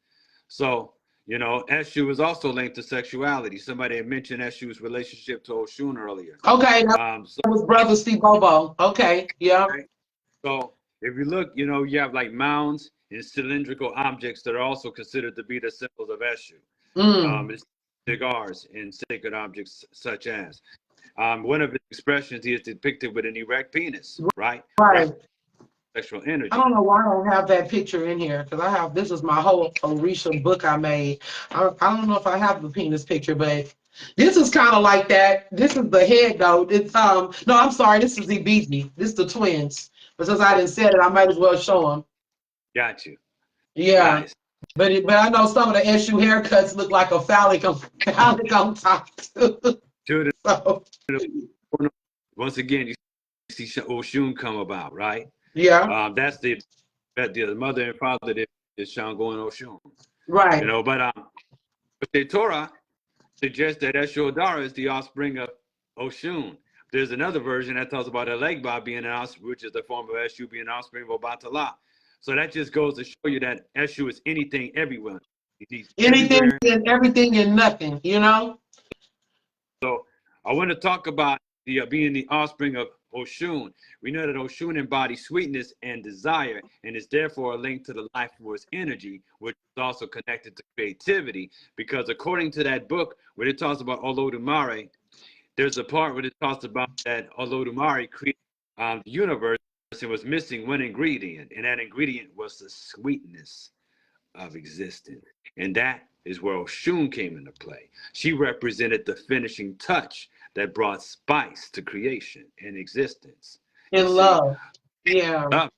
So, Eshu is also linked to sexuality. Somebody had mentioned Eshu's relationship to Oshun earlier. Okay, that was Brother Steve Bobo. Okay, yeah. Okay. So if you look, you have like mounds and cylindrical objects that are also considered to be the symbols of Eshu. Cigars and sacred objects such as. One of his expressions, he is depicted with an erect penis, right? Right. Sexual energy. I don't know why I don't have that picture in here, because this is my whole Orisha book I made. I don't know if I have the penis picture, but this is kind of like that. This is the head though. It's no, I'm sorry, this is Ibiji. This is the twins. But since I didn't say it, I might as well show them. Got you. Yeah. Nice. But I know some of the Eshu haircuts look like a phallic on top too. So. Once again, you see Oshun come about, right? Yeah. That's the mother and father that is Shango and Oshun. Right. But the Torah suggests that Eshu Odara is the offspring of Oshun. There's another version that talks about Elegba being an offspring, which is the form of Eshu being an offspring of Obatala. So that just goes to show you that Eshu is anything, everywhere. Anything and everything and nothing, So I want to talk about being the offspring of Oshun. We know that Oshun embodies sweetness and desire, and is therefore a link to the life force energy, which is also connected to creativity. Because according to that book, where it talks about Olodumare, there's a part where it talks about that Olodumare created the universe it was missing one ingredient, and that ingredient was the sweetness of existence. And that is where Oshun came into play. She represented the finishing touch that brought spice to creation and existence. You In see, love. Yeah. love.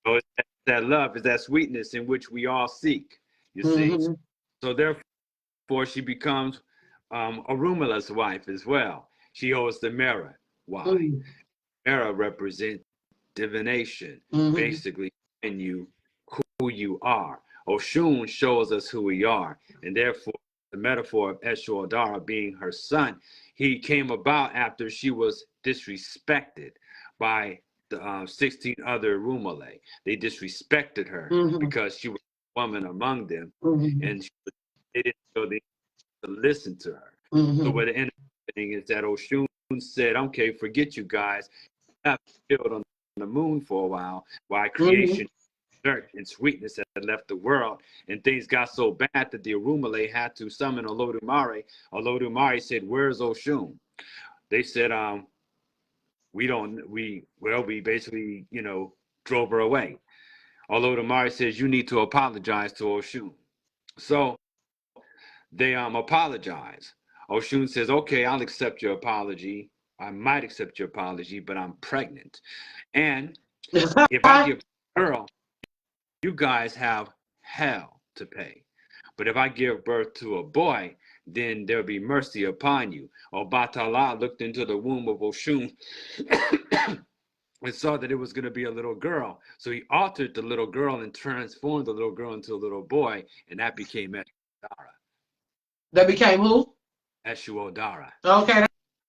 So it's that love is that sweetness in which we all seek. You see, Mm-hmm. so therefore she becomes Arumala's wife as well. She holds the mirror. Why? Mm-hmm. Mirror represents divination, Mm-hmm. basically, in you who you are. Oshun shows us who we are, and therefore the metaphor of Eshu Odara being her son, he came about after she was disrespected by the 16 other Rumale. They disrespected her Mm-hmm. because she was a woman among them, Mm-hmm. and they didn't feel they to listen to her. So Mm-hmm. what ended up happening is that Oshun said, okay, forget you guys. I've killed on the moon for a while Mm-hmm. creation dirt and sweetness had left the world, and things got so bad that the Arumale had to summon Olodumare. Olodumare said, where's Oshun? They said, we basically, drove her away. Olodumare says, you need to apologize to Oshun. So they apologize. Oshun says, okay, I'll accept your apology. I might accept your apology, but I'm pregnant. And if I give a girl, you guys have hell to pay. But if I give birth to a boy, then there'll be mercy upon you. Obatala looked into the womb of Oshun and saw that it was going to be a little girl. So he altered the little girl and transformed the little girl into a little boy, and that became Eshu That became who? Odara. Okay,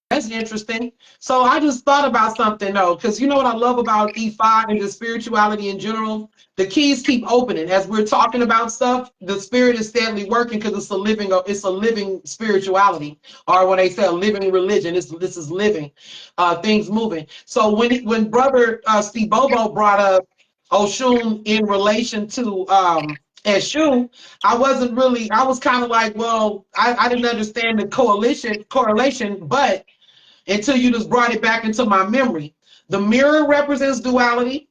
that's interesting. So I just thought about something though, because you know what I love about E5 and the spirituality in general? The keys keep opening. As we're talking about stuff, the spirit is steadily working because it's a living spirituality, or when they say a living religion, this is living, things moving. So when brother Steve Bobo brought up Oshun in relation to Eshu, I was kind of like, well, I didn't understand the correlation, but until you just brought it back into my memory. The mirror represents duality.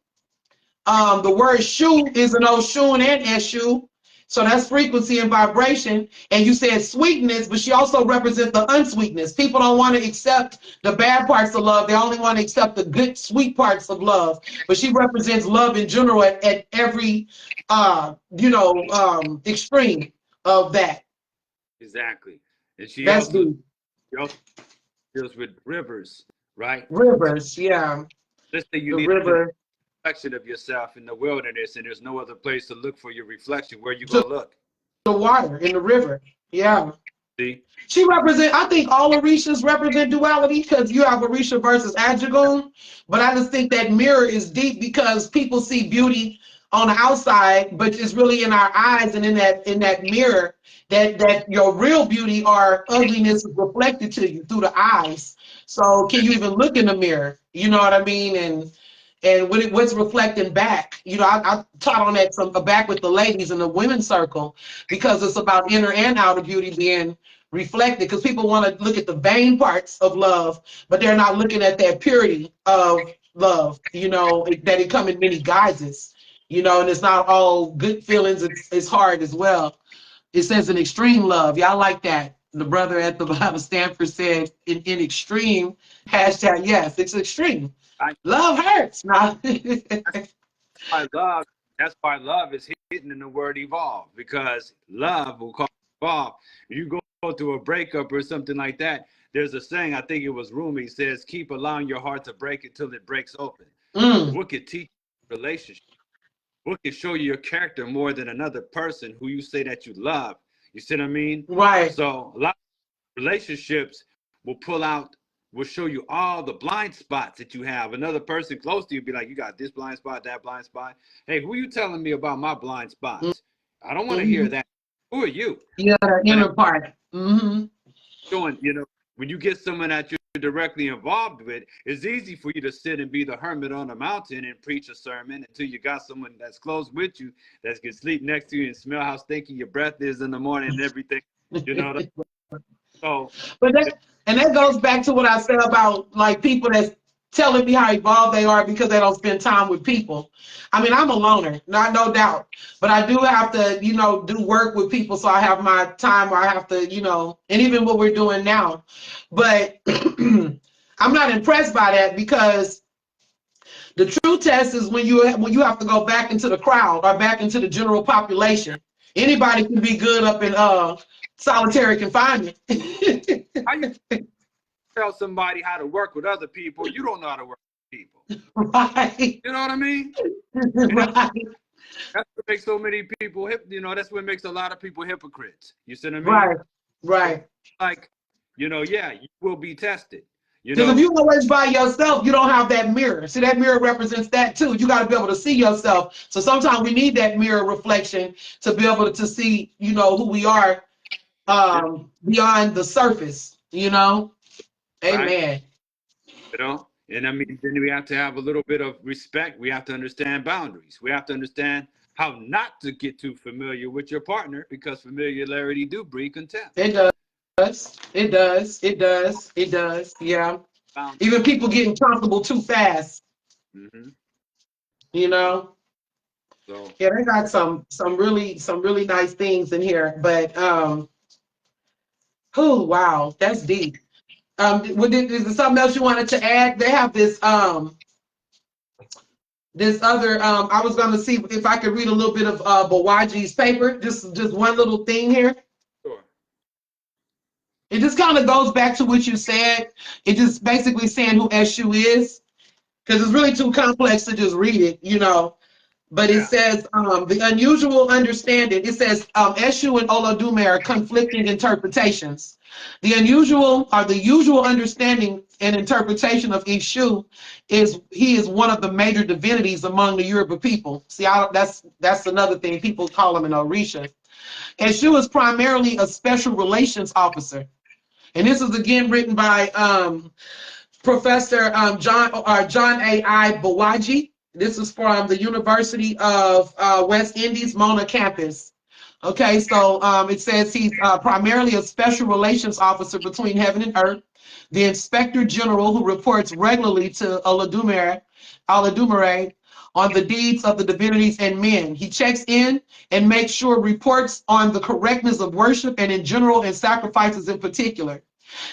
The word shu is an Oshun and Eshu. So that's frequency and vibration. And you said sweetness, but she also represents the unsweetness. People don't want to accept the bad parts of love. They only want to accept the good, sweet parts of love. But she represents love in general at every, extreme of that. Exactly. And That's the she also deals with rivers, right? So rivers. Yeah, let's say you the need a river. reflection of yourself in the wilderness and there's no other place to look for your reflection. Where you To gonna look? the water in the river. Yeah. See? I think all Orishas represent duality because you have Orisha versus Ajagun. But I just think that mirror is deep because people see beauty on the outside, but it's really in our eyes and in that mirror that your real beauty or ugliness is reflected to you through the eyes. So can you even look in the mirror? You know what I mean? And what's reflecting back? I taught on that back with the ladies in the women's circle because it's about inner and outer beauty being reflected, because people want to look at the vain parts of love, but they're not looking at that purity of love, that it come in many guises, and it's not all good feelings. It's hard as well. It says an extreme love. Y'all like that. The brother at the bottom, Stanford, said in extreme, hashtag yes, it's extreme. I, Love hurts. Nah. I love that's why love is hidden in the word evolve, because love will cause evolve. You go through a breakup or something like that. There's a saying, I think it was Rumi, says, keep allowing your heart to break until it breaks open. Mm, What could teach relationship? What can show you your character more than another person who you say that you love? You see what I mean? right. So a lot of relationships will show you all the blind spots that you have. Another person close to you be like, you got this blind spot, that blind spot. Hey, who are you telling me about my blind spots? I don't want to hear Mm-hmm. that. Who are you? Yeah, the But inner part. Mm-hmm. showing, when you get someone that you're directly involved with, it's easy for you to sit and be the hermit on a mountain and preach a sermon until you got someone that's close with you that can sleep next to you and smell how stinky your breath is in the morning and everything. You know what I mean? So But that goes back to what I said about like people that telling me how evolved they are because they don't spend time with people. I mean, I'm a loner, not no doubt, but I do have to, do work with people. So I have my time where I have to, and even what we're doing now. But I'm not impressed by that because the true test is when you have to go back into the crowd or back into the general population. Anybody can be good up in solitary confinement. How you tell somebody how to work with other people? You don't know how to work with people. Right. You know what I mean? Right. That's what makes so many people that's what makes a lot of people hypocrites. You see what I mean? Right. Right. Like, yeah, you will be tested. Because if you always by yourself, you don't have that mirror. See, that mirror represents that too. You got to be able to see yourself. So sometimes we need that mirror reflection to be able to see, who we are beyond the surface, Amen. Right? And I mean, then we have to have a little bit of respect. We have to understand boundaries. We have to understand how not to get too familiar with your partner because familiarity do breed contempt. It does. It does. It does. It does. Yeah. Boundaries. Even people getting comfortable too fast. Mm-hmm. So yeah, they got some really nice things in here. But oh wow, that's deep. Is there something else you wanted to add? They have this this other I was gonna see if I could read a little bit of Bawaji's paper, just one little thing here. Sure. It just kind of goes back to what you said. It just basically saying who Eshu is, because it's really too complex to just read it, But it says the unusual understanding. It says Eshu and Oladume are conflicting interpretations. The unusual or the usual understanding and interpretation of Eshu is he is one of the major divinities among the Yoruba people. See, that's another thing. People call him an Orisha. Eshu is primarily a special relations officer. And this is again written by Professor John A.I. Bawaji. This is from the University of West Indies, Mona campus. Okay, so it says he's primarily a special relations officer between heaven and earth, the inspector general who reports regularly to Olodumare on the deeds of the divinities and men. He checks in and makes sure reports on the correctness of worship and in general and sacrifices in particular.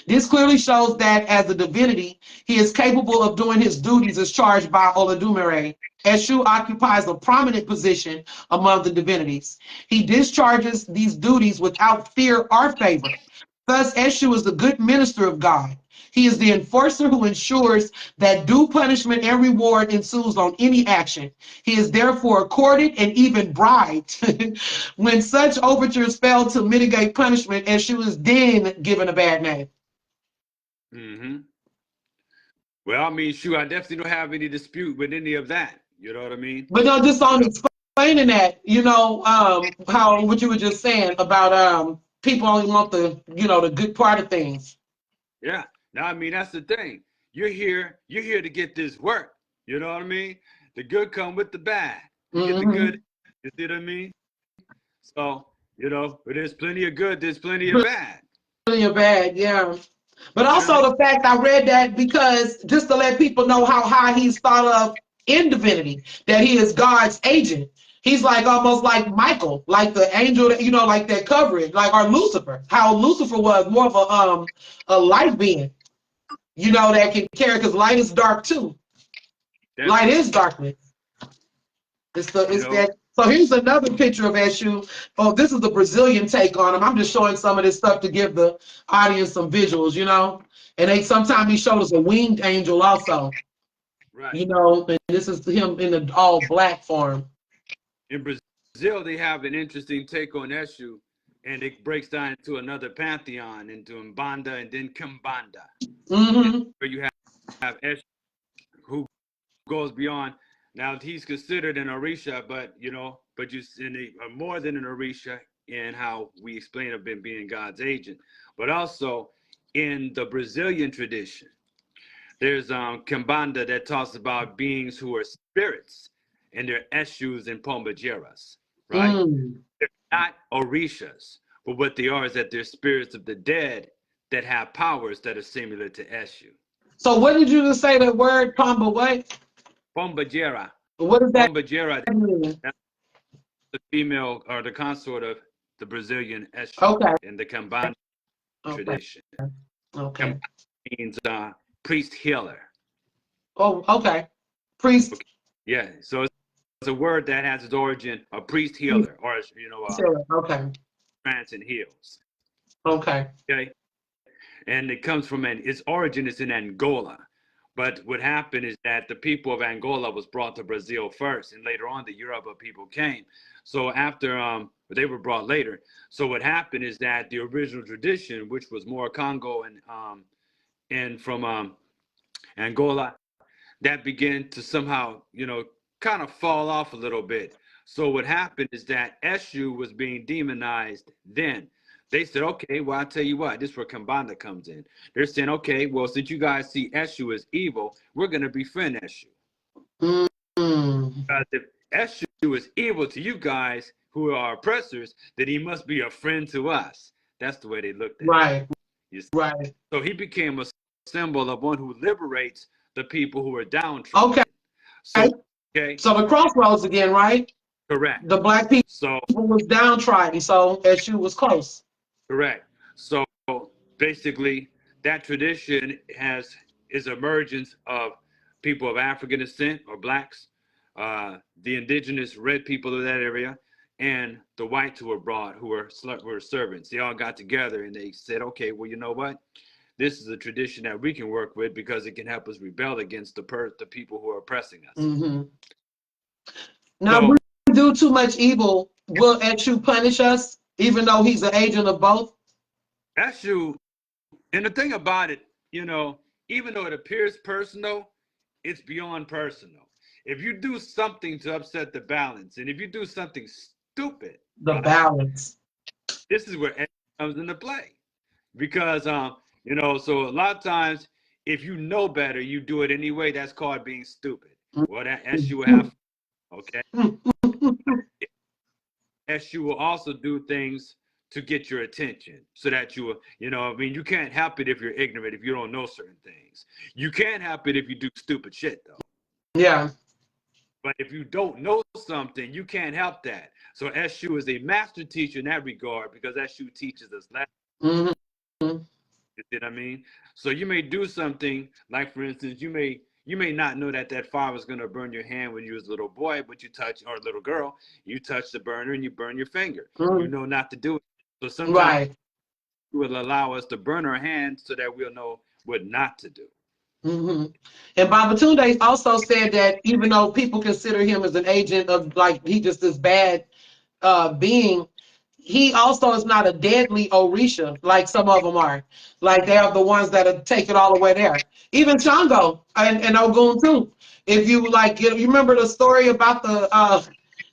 This clearly shows that as a divinity, he is capable of doing his duties as charged by Olodumare. Eshu occupies a prominent position among the divinities. He discharges these duties without fear or favor. Thus, Eshu is the good minister of God. He is the enforcer who ensures that due punishment and reward ensues on any action. He is therefore courted and even bribed. When such overtures fail to mitigate punishment, Eshu is then given a bad name. Mm-hmm. Well, I mean, shoot, I definitely don't have any dispute with any of that. You know what I mean? But no, just on explaining that, how what you were just saying about people only want the good part of things. Yeah. Now, I mean, that's the thing. You're here to get this work. You know what I mean? The good come with the bad. You get the good, you see what I mean? So, but there's plenty of good, there's plenty of bad. Plenty of bad, yeah. But also the fact I read that because just to let people know how high he's thought of in divinity, that he is God's agent. He's like almost like Michael, like the angel, like that coverage, like our Lucifer. How Lucifer was more of a light being, that can carry, because light is dark too. Definitely. Light is darkness. It's that. So here's another picture of Eshu. Oh, this is the Brazilian take on him. I'm just showing some of this stuff to give the audience some visuals, And sometimes he showed us a winged angel also. Right. And this is him in the all black form. In Brazil, they have an interesting take on Eshu, and it breaks down into another pantheon, into Mbanda and then Kimbanda. Mm-hmm. Where you have Eshu, who goes beyond. Now he's considered an Orisha, but more than an Orisha in how we explain of him being God's agent, but also in the Brazilian tradition, there's Kimbanda that talks about beings who are spirits, and they're Eshus and Pombagiras, right? They're not Orishas, but what they are is that they're spirits of the dead that have powers that are similar to Eshu. So what did you just say the word Pomba what? Pombagera. What does that Pombagera, mean? that's the female or the consort of the Brazilian Eshu Okay. in the Kambana Okay. tradition. Okay. Kambana means priest healer. Oh, okay. Priest. Okay. Yeah, so it's a word that has its origin, a priest healer, or Okay. trance and heals. Okay. Okay, and it comes from its origin is in Angola. But what happened is that the people of Angola was brought to Brazil first, and later on the Yoruba people came. So after they were brought later. So what happened is that the original tradition, which was more Congo and from Angola, that began to somehow, kind of fall off a little bit. So what happened is that Eshu was being demonized then. They said, okay, well, I'll tell you what, this is where Kambanda comes in. They're saying, okay, well, since you guys see Eshu as evil, we're going to befriend Eshu. Mm. Because if Eshu is evil to you guys who are oppressors, then he must be a friend to us. That's the way they looked at Right. it. Right. So he became a symbol of one who liberates the people who are downtrodden. Okay. So, okay, So the crossroads again, right? correct. The black people So, was downtrodden, so Eshu was close. correct. So basically, that tradition is emergence of people of African descent or blacks, the indigenous red people of that area, and the whites who were brought, who were servants. They all got together and they said, okay, well, you know what? This is a tradition that we can work with because it can help us rebel against the people who are oppressing us. Mm-hmm. Now, So if we do too much evil, will Eshu punish us, even though he's an agent of both? Eshu, and the thing about it, even though it appears personal, it's beyond personal. If you do something to upset the balance, and if you do something stupid, The right, balance. this is where Eshu comes into play. Because so a lot of times, if you know better, you do it anyway. That's called being stupid. Well, that Eshu will have, okay. Eshu will also do things to get your attention so that you can't help it if you're ignorant, if you don't know certain things. You can't help it if you do stupid shit, though. Yeah. But if you don't know something, you can't help that. So Eshu is a master teacher in that regard because Eshu teaches us lessons. Mm-hmm. You see what I mean? So you may do something like, for instance, you may not know that fire was going to burn your hand when you was a little boy, but or a little girl, you touch the burner and you burn your finger. Mm-hmm. You know not to do it. So sometimes Right. it will allow us to burn our hands so that we'll know what not to do. Mm-hmm. And Babatunde also said that even though people consider him as an agent of like he just this bad being, he also is not a deadly Orisha like some of them are. Like they are the ones that take it all the way there. Even Shango and Ogun too. If you like, you remember the story about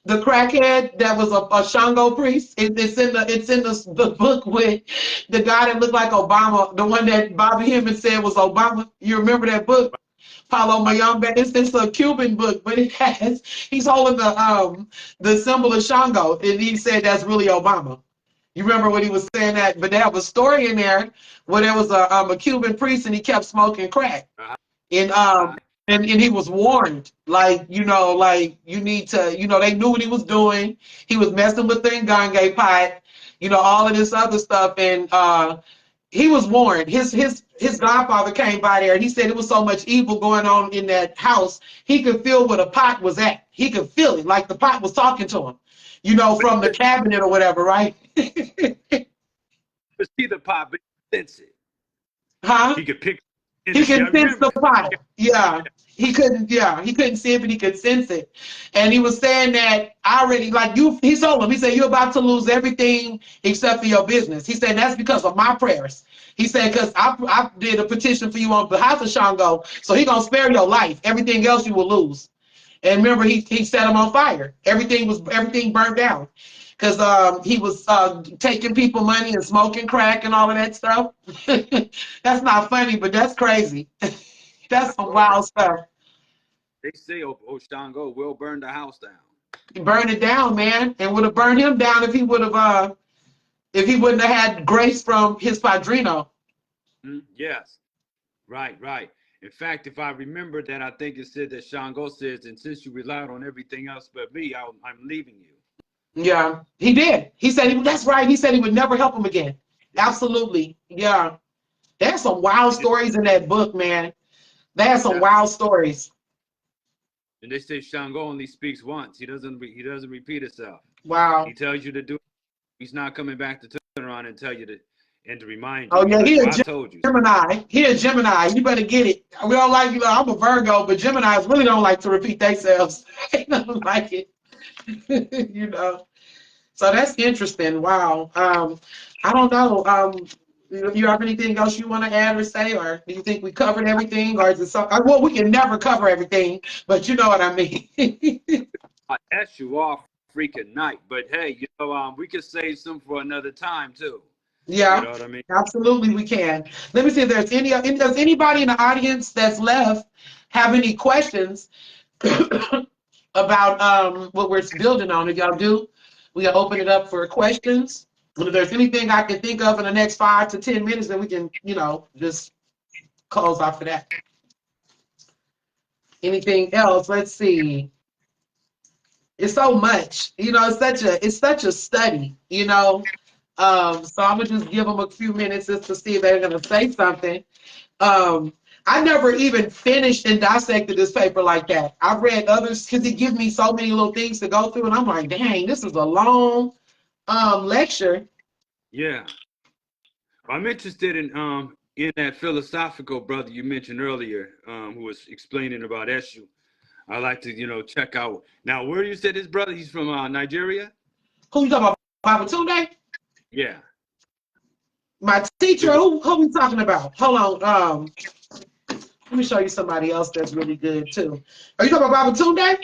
the crackhead that was a Shango priest. It's in the book with the guy that looked like Obama, the one that Bobby Hemmett said was Obama. You remember that book? Paulo Mayombe. It's a Cuban book, but he's holding the symbol of Shango, and he said that's really Obama. You remember when he was saying that? But they have a story in there where there was a Cuban priest and he kept smoking crack, Uh-huh. and and he was warned, like like you need to, they knew what he was doing. He was messing with the Nganga pot, all of this other stuff, and he was warned. His godfather came by there. He said it was so much evil going on in that house. He could feel where the pot was at. He could feel it, like the pot was talking to him, from the cabinet or whatever, right? But see the pop, but he sense it. Huh? He could pick He energy. I could sense remember the pot. that. Yeah. He couldn't, he couldn't see it, but he could sense it. And he was saying that I already, like he told him, he said, you're about to lose everything except for your business. He said, that's because of my prayers. He said, because I did a petition for you on behalf of Shango, so he gonna spare your life. Everything else you will lose. And remember, he set him on fire. Everything burned down. Because he was taking people money and smoking crack and all of that stuff. That's not funny, but that's crazy. That's some wild stuff. They say Oshango will burn the house down. He burned it down, man, and would have burned him down if he wouldn't have had grace from his padrino. Yes, right. In fact, if I remember that, I think it said that Shango says, and since you relied on everything else but me, I'm leaving you. Yeah, he did. He said, that's right. He said he would never help him again. Absolutely. Yeah. There's some wild stories in that book, man. There's some wild stories. And they say Shango only speaks once. He doesn't repeat himself. Wow. He tells you to do it. He's not coming back to turn around and tell you to remind you. Oh, yeah, Like, I told you. Gemini. He a Gemini. You better get it. We don't like, I'm a Virgo, but Geminis really don't like to repeat themselves. They don't like it. So that's interesting. Wow. I don't know. You have anything else you want to add or say, or do you think we covered everything, or is it something? Well, we can never cover everything, but you know what I mean. I asked you off freaking night, but hey, we could save some for another time too. Yeah, you know what I mean. Absolutely, we can. Let me see if there's does anybody in the audience that's left have any questions about what we're building on? If y'all do, we can open it up for questions. And if there's anything I can think of in the next 5 to 10 minutes, then we can, just close off of that. Anything else? Let's see. It's so much, it's such a study, So I'm gonna just give them a few minutes just to see if they're gonna say something. I never even finished and dissected this paper like that. I've read others because it gives me so many little things to go through, and I'm like, dang, this is a long lecture. Yeah, I'm interested in that philosophical brother you mentioned earlier, who was explaining about Esu. I like to check out. Now, where you said his brother? He's from Nigeria. Who you talking about? Babatunde? Yeah. My teacher. Who we talking about? Hold on. Let me show you somebody else that's really good too. Are you talking about Babatunde?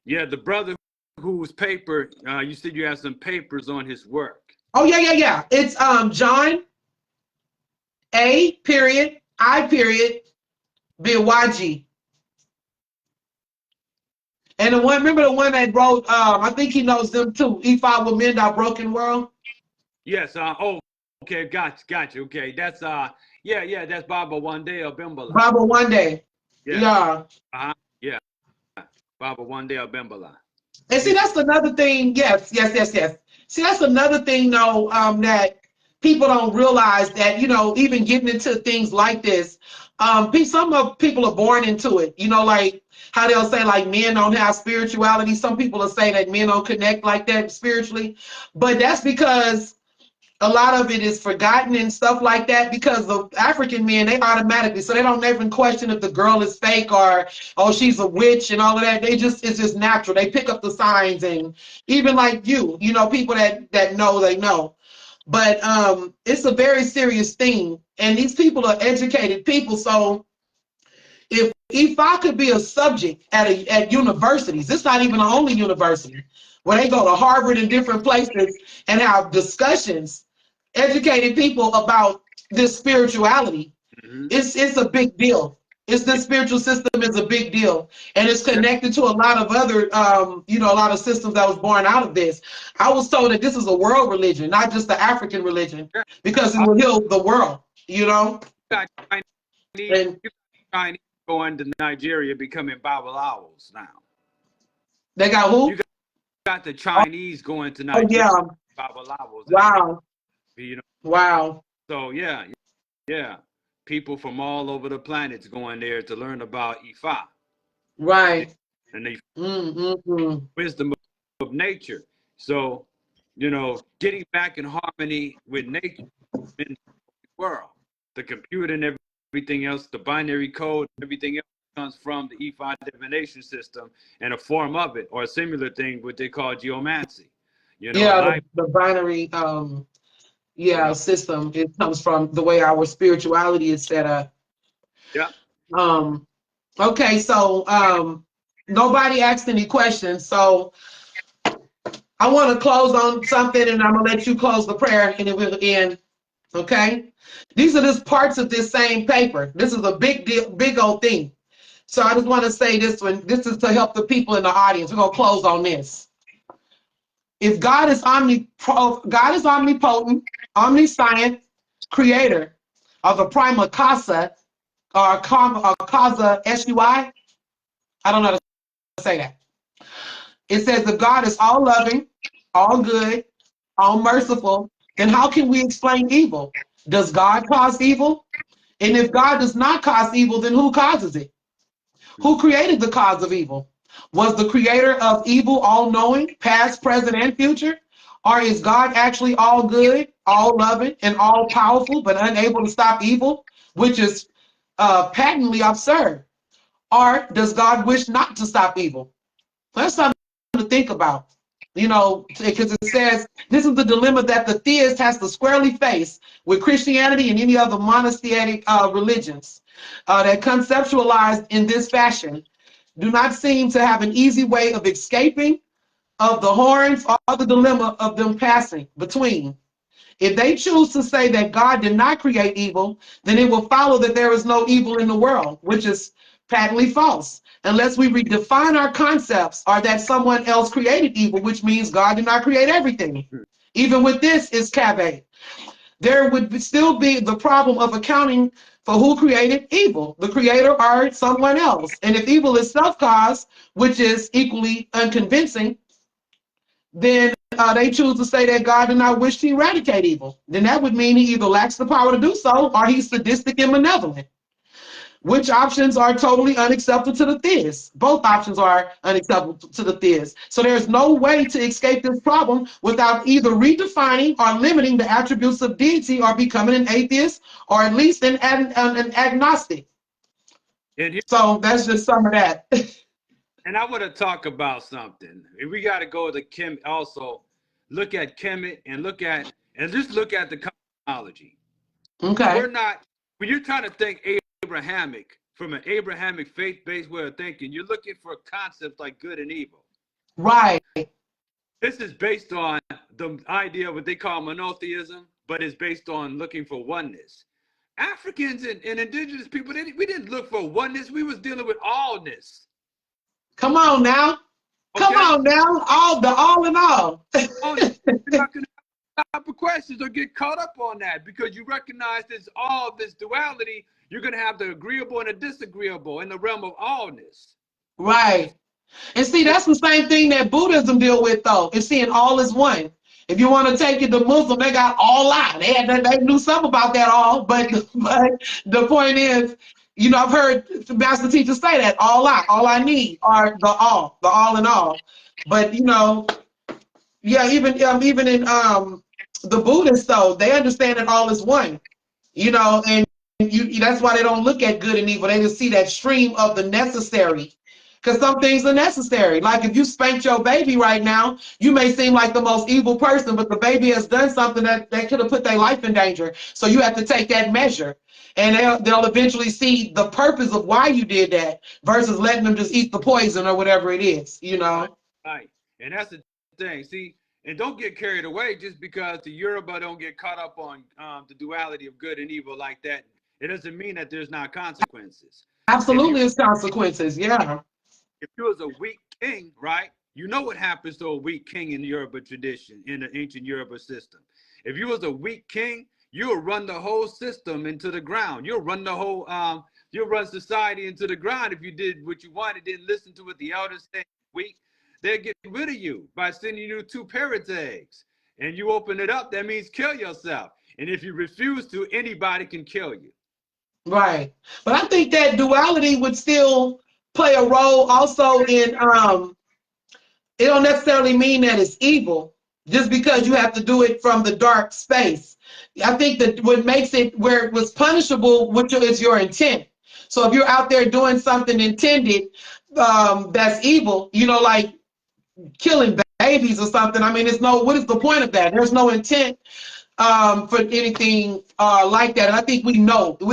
Yeah, the brother whose paper, you said you have some papers on his work. Oh, yeah. It's John A. I. Biwaji. And remember the one that wrote, I think he knows them too. If I Will Mend Our Broken World. Yes. Okay. Gotcha. Okay. That's that's Baba One Day of Bimbala. Baba One Day. Yeah. Yeah. Baba One Day of Bimbala. And see, that's another thing. Yes. See, that's another thing, though, that people don't realize that, even getting into things like this, some people are born into it, like how they'll say, like, men don't have spirituality. Some people will say that men don't connect like that spiritually. But that's because a lot of it is forgotten and stuff like that, because the African men, they automatically, so they don't even question if the girl is fake or, oh, she's a witch and all of that. It's just natural. They pick up the signs, and even like people that know, they know. But it's a very serious thing. And these people are educated people. So if I could be a subject at universities, it's not even the only university, where they go to Harvard and different places and have discussions, educated people about this spirituality. Mm-hmm. It's a big deal. The spiritual system is a big deal, and it's connected to a lot of other, a lot of systems that was born out of this. I was told that this is a world religion, not just the African religion, because it will heal the world. You got Chinese going to Nigeria becoming Babalawos now. They got who? You got the Chinese going to Nigeria. Oh, yeah. Babalawos. Wow. Wow. So yeah. People from all over the planet's going there to learn about Ifa. Right. And they wisdom of nature. So, getting back in harmony with nature in the world. The computer and everything else, the binary code, everything else comes from the Ifa divination system, and a form of it, or a similar thing, what they call geomancy. The binary system. It comes from the way our spirituality is set up. Yeah. Okay, so nobody asked any questions, so I want to close on something, and I'm gonna let you close the prayer, and it will end. Okay, these are just parts of this same paper. This is a big deal, big old thing. So I just want to say this one. This is to help the people in the audience. We're gonna close on this. If God is omnipotent, omniscient, creator of the prima causa, or causa sui. I don't know how to say that. It says if God is all loving, all good, all merciful, then how can we explain evil? Does God cause evil? And if God does not cause evil, then who causes it? Who created the cause of evil? Was the creator of evil all knowing, past, present, and future? Or is God actually all good, all loving, and all powerful, but unable to stop evil, which is patently absurd? Or does God wish not to stop evil? That's something to think about, because it says this is the dilemma that the theist has to squarely face with Christianity and any other monotheistic religions that conceptualized in this fashion do not seem to have an easy way of escaping of the horns or the dilemma of them passing between. If they choose to say that God did not create evil, then it will follow that there is no evil in the world, which is patently false, unless we redefine our concepts or that someone else created evil, which means God did not create everything. Even with this is caveat. There would still be the problem of accounting for who created evil, the creator or someone else. And if evil is self-caused, which is equally unconvincing, then they choose to say that God did not wish to eradicate evil. Then that would mean he either lacks the power to do so or he's sadistic and malevolent. Which options are totally unacceptable to the theist? Both options are unacceptable to the theist. So there's no way to escape this problem without either redefining or limiting the attributes of deity or becoming an atheist or at least an agnostic. So that's just some of that. And I want to talk about something. We got to go to Kim also. Look at Kemet and just look at the cosmology. Okay. We're not, when you're trying to think Abrahamic, from an Abrahamic faith-based way of thinking, you're looking for concepts like good and evil. Right. This is based on the idea of what they call monotheism, but it's based on looking for oneness. Africans and indigenous people, we didn't look for oneness. We was dealing with allness. Come on now. Come on now. All in all. You're not going to have questions or get caught up on that because you recognize this all this duality. You're going to have the agreeable and the disagreeable in the realm of allness. Right. And see, that's the same thing that Buddhism deal with, though. It's seeing all is one. If you want to take it to Muslim, they got all out. They knew something about that all, but the point is, I've heard the master teachers say that all I need are the all in all. But yeah, even in the Buddhists, though, they understand that all is one. And that's why they don't look at good and evil. They just see that stream of the necessary. Because some things are necessary. Like if you spanked your baby right now, you may seem like the most evil person, but the baby has done something that could have put their life in danger. So you have to take that measure. And they'll eventually see the purpose of why you did that versus letting them just eat the poison or whatever it is, Right. And that's the thing. See, and don't get carried away just because the Yoruba don't get caught up on the duality of good and evil like that. It doesn't mean that there's not consequences. Absolutely, it's consequences, yeah. If you was a weak king, right, you know what happens to a weak king in the Yoruba tradition, in the ancient Yoruba system. If you was a weak king, you'll run the whole system into the ground. You'll run the whole, you'll run society into the ground if you did what you wanted, didn't listen to what the elders said. Weak, they'll get rid of you by sending you 2 parrot's eggs. And you open it up, that means kill yourself. And if you refuse to, anybody can kill you. Right. But I think that duality would still play a role also in it don't necessarily mean that it's evil just because you have to do it from the dark space. I think that what makes it where it was punishable, which is your intent. So if you're out there doing something intended that's evil, like killing babies or something, I mean, what is the point of that? There's no intent for anything like that. And I think we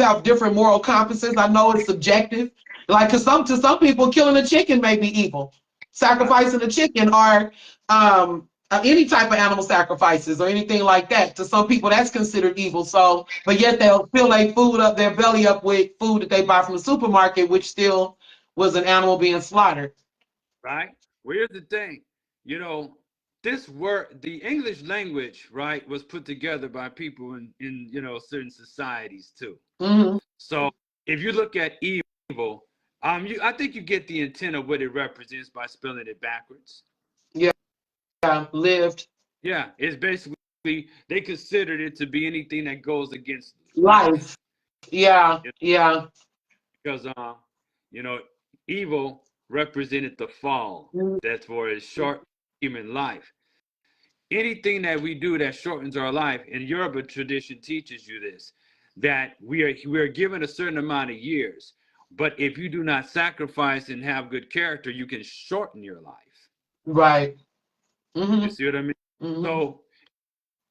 have different moral compasses. I know it's subjective. Like, to some people, killing a chicken may be evil. Sacrificing a chicken or any type of animal sacrifices or anything like that. To some people, that's considered evil. So, but yet they'll fill their belly up with food that they buy from the supermarket, which still was an animal being slaughtered. Right? Well, here's the thing. This word, the English language, right, was put together by people in certain societies too. Mm-hmm. So if you look at evil, I think you get the intent of what it represents by spelling it backwards. Yeah, lived. Yeah, it's basically they considered it to be anything that goes against life. Life. Yeah, You know, yeah. because you know, evil represented the fall. That's for a short human life. Anything that we do that shortens our life, and Yoruba tradition teaches you this, that we are given a certain amount of years. But if you do not sacrifice and have good character, you can shorten your life. Right. You see what I mean? Mm-hmm. So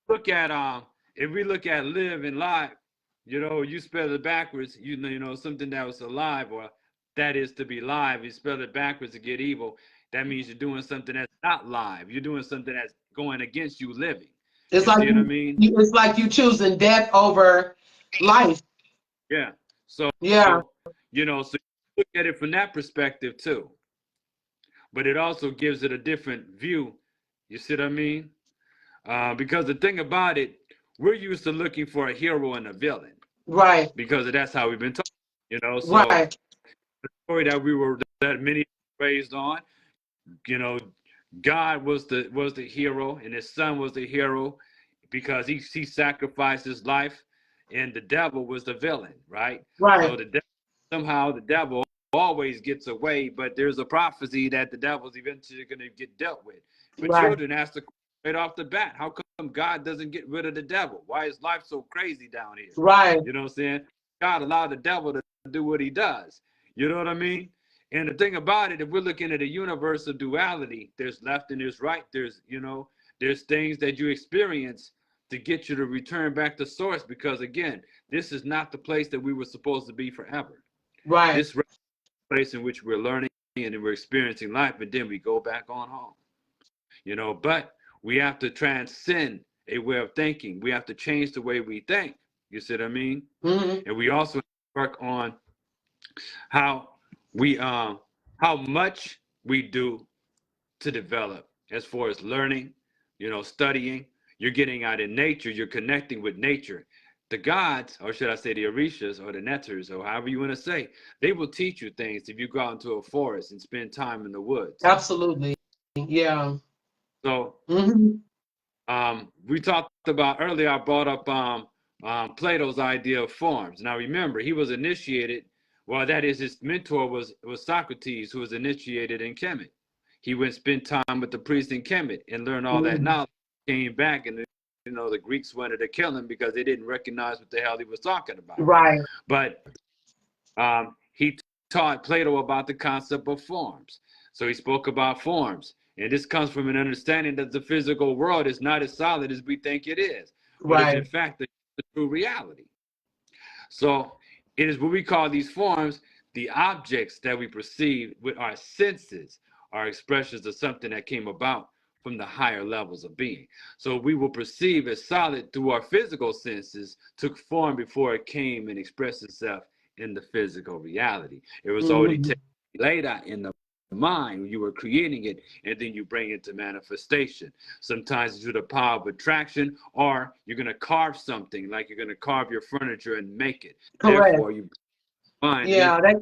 look at if we look at live and live, you spell it backwards, something that was alive, or that is to be live, you spell it backwards to get evil. That means you're doing something that's not live. You're doing something that's going against you living. It's You like see what I mean? it's like you choosing death over life. Yeah. So Yeah. so you look at it from that perspective too. But it also gives it a different view. You see what I mean? Because the thing about it, we're used to looking for a hero and a villain Right. because that's how we've been taught. So Right. the story that many raised on, you know, God was the hero and his son was the hero because he sacrificed his life, and the devil was the villain, right? Right. So somehow the devil always gets away, but there's a prophecy that the devil's eventually going to get dealt with. But Right. children ask the question right off the bat, how come God doesn't get rid of the devil? Why is life so crazy down here? Right. You know what I'm saying? God allowed the devil to do what he does. You know what I mean? And the thing about it, if we're looking at a universe of duality, there's left and there's right. There's things that you experience to get you to return back to source, because again, this is not the place that we were supposed to be forever. Right. This place in which we're learning and we're experiencing life, and then we go back on home. But we have to transcend a way of thinking. We have to change the way we think. You see what I mean? Mm-hmm. And we also work on how much we do to develop as far as learning, studying. You're getting out in nature, you're connecting with nature. The gods, or should I say the orishas or the netters, or however you want to say, they will teach you things if you go out into a forest and spend time in the woods. Absolutely. Yeah. So Mm-hmm. we talked about earlier, I brought up Plato's idea of forms. Now remember, he was initiated, well, that is, his mentor was Socrates, who was initiated in Kemet. He went spend time with the priest in Kemet and learned all that knowledge. Came back, and the Greeks wanted to kill him because they didn't recognize what the hell he was talking about. Right. But he taught Plato about the concept of forms. So he spoke about forms. And this comes from an understanding that the physical world is not as solid as we think it is, but is in fact the true reality. So it is what we call these forms, the objects that we perceive with our senses, are expressions of something that came about from the higher levels of being. So we will perceive as solid through our physical senses, took form before it came and expressed itself in the physical reality. It was already laid out in the mind. You were creating it, and then you bring it to manifestation. Sometimes through the power of attraction, or you're going to carve something, like you're going to carve your furniture and make it. Correct. Therefore, you find reality.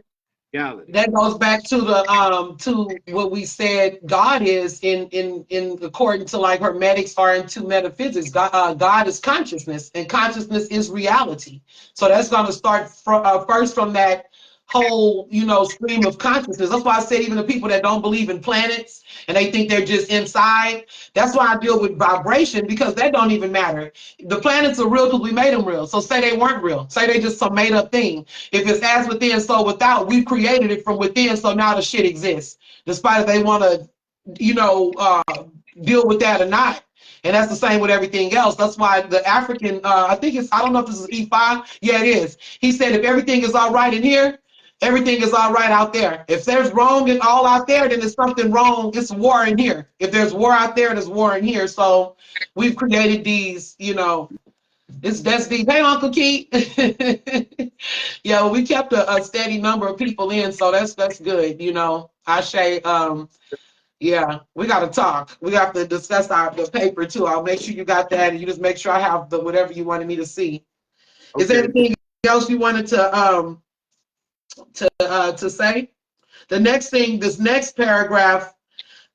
That goes back to the to what we said God is in according to like Hermetics or into metaphysics. God is consciousness, and consciousness is reality. So that's going to start first from that whole stream of consciousness. That's why I said even the people that don't believe in planets and they think they're just inside, that's why I deal with vibration, because that don't even matter. The planets are real because we made them real. So say they weren't real, say they just some made up thing. If it's as within so without, we created it from within, so now the shit exists, despite if they want to deal with that or not. And that's the same with everything else. That's why the African, I don't know if this is E5. Yeah, it is. He said, if everything is all right in here, everything is all right out there. If there's wrong and all out there, then there's something wrong. It's war in here. If there's war out there, there's war in here. So we've created these, that's deep. Hey, Uncle Keith. Yeah, we kept a steady number of people in, so that's good. Ashe, yeah, we got to talk. We have to discuss the paper too. I'll make sure you got that, and you just make sure I have the whatever you wanted me to see. Okay. Is there anything else you wanted to to say. The next thing, this next paragraph,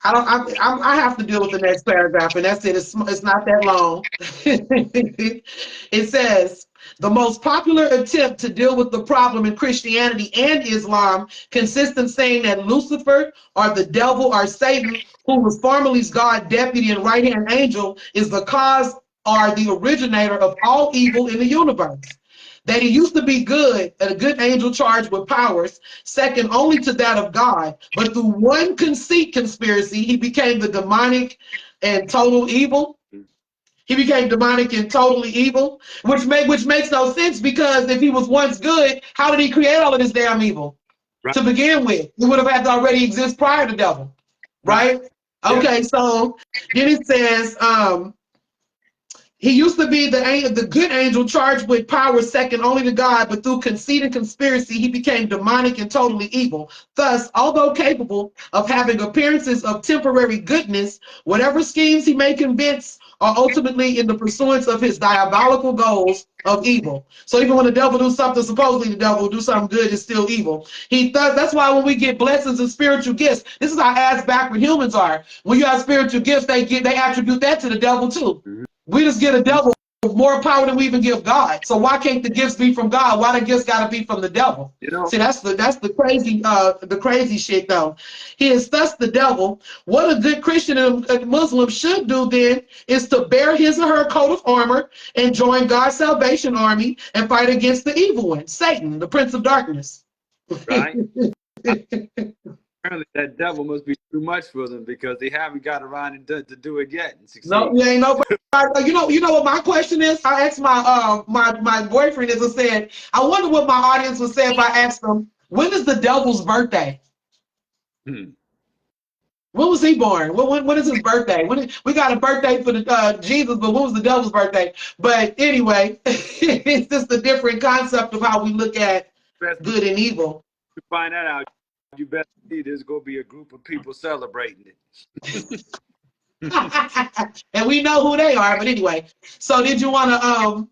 I have to deal with the next paragraph, and that's it. It's not that long. It says, the most popular attempt to deal with the problem in Christianity and Islam consists in saying that Lucifer, or the devil, or Satan, who was formerly God's deputy and right-hand angel, is the cause or the originator of all evil in the universe. That he used to be good, a good angel charged with powers, second only to that of God, but through one conceit conspiracy, he became the demonic and total evil. He became demonic and totally evil, which makes no sense, because if he was once good, how did he create all of this damn evil Right. to begin with? He would have had to already exist prior to devil, right? Okay, so then it says, he used to be the good angel charged with power second only to God, but through conceit and conspiracy, he became demonic and totally evil. Thus, although capable of having appearances of temporary goodness, whatever schemes he may convince are ultimately in the pursuance of his diabolical goals of evil. So even when the devil do something, supposedly the devil will do something good, it's still evil. That's why when we get blessings and spiritual gifts, this is how ass backward humans are. When you have spiritual gifts, they attribute that to the devil too. We just get a devil more power than we even give God. So why can't the gifts be from God? Why the gifts got to be from the devil? See, that's the crazy shit though. He is thus the devil. What a good Christian and Muslim should do then is to bear his or her coat of armor and join God's salvation army and fight against the evil one, Satan, the prince of darkness. Right. Apparently, that devil must be too much for them, because they haven't got around to do it yet and succeed. No, you ain't nobody. You know what my question is? I asked my boyfriend, as I said, I wonder what my audience would say if I asked them, when is the devil's birthday? When was he born? When is his birthday? We got a birthday for the Jesus, but when was the devil's birthday? But anyway, it's just a different concept of how we look at good and evil. To find that out, you better see there's going to be a group of people celebrating it. And we know who they are, but anyway. So did you want to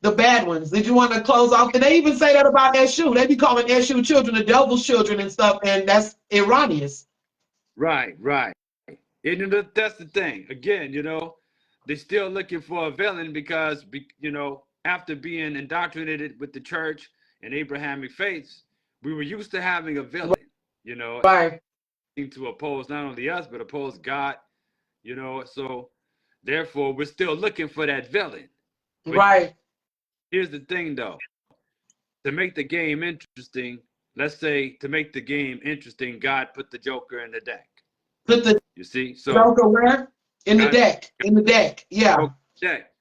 the bad ones? Did you want to close off? And they even say that about Eshu. They be calling Eshu children the devil's children and stuff, and that's erroneous. Right. And that's the thing. Again, they're still looking for a villain, because after being indoctrinated with the church and Abrahamic faiths, we were used to having a villain, right, to oppose not only us, but oppose God, so therefore we're still looking for that villain. But right. Here's the thing though, to make the game interesting, let's say to make the game interesting, God put the Joker in the deck. You see? So Joker where? In the deck. In the deck. Yeah. Deck.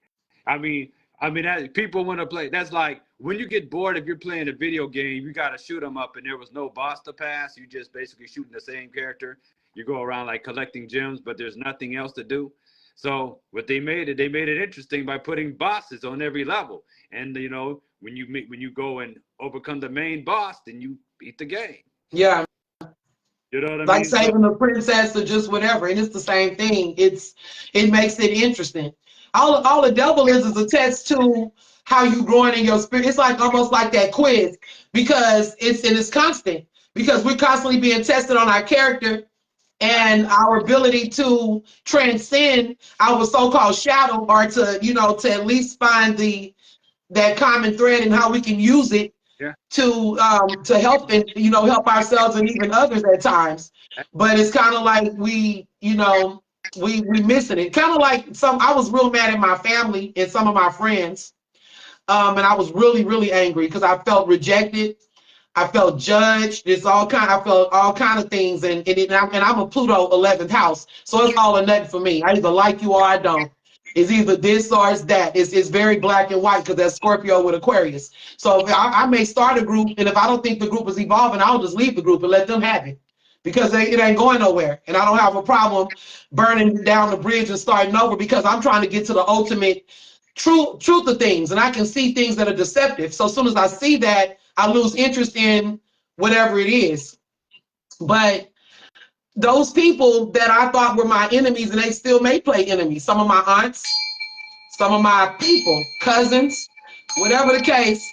I mean, people want to play. That's like when you get bored, if you're playing a video game, you got to shoot them up and there was no boss to pass. You just basically shooting the same character. You go around like collecting gems, but there's nothing else to do. So what they made it interesting by putting bosses on every level. And when you go and overcome the main boss, then you beat the game. Yeah. You know what I mean? Like saving the princess or just whatever. And it's the same thing. It makes it interesting. All the devil is a test to how you growing in your spirit. It's like almost like that quiz, because it's constant, because we're constantly being tested on our character and our ability to transcend our so-called shadow, or to at least find that common thread and how we can use it to help and help ourselves and even others at times. But it's kind of like we missing it. Kind of like I was real mad at my family and some of my friends, and I was really, really angry because I felt rejected. I felt judged. I felt all kind of things, and I'm a Pluto 11th house, so it's all or nothing for me. I either like you or I don't. It's either this or it's that. It's very black and white, because that's Scorpio with Aquarius. So if I may start a group, and if I don't think the group is evolving, I'll just leave the group and let them have it, because it ain't going nowhere. And I don't have a problem burning down the bridge and starting over, because I'm trying to get to the ultimate truth of things, and I can see things that are deceptive. So as soon as I see that, I lose interest in whatever it is. But those people that I thought were my enemies, and they still may play enemies, some of my aunts, some of my people, cousins, whatever the case,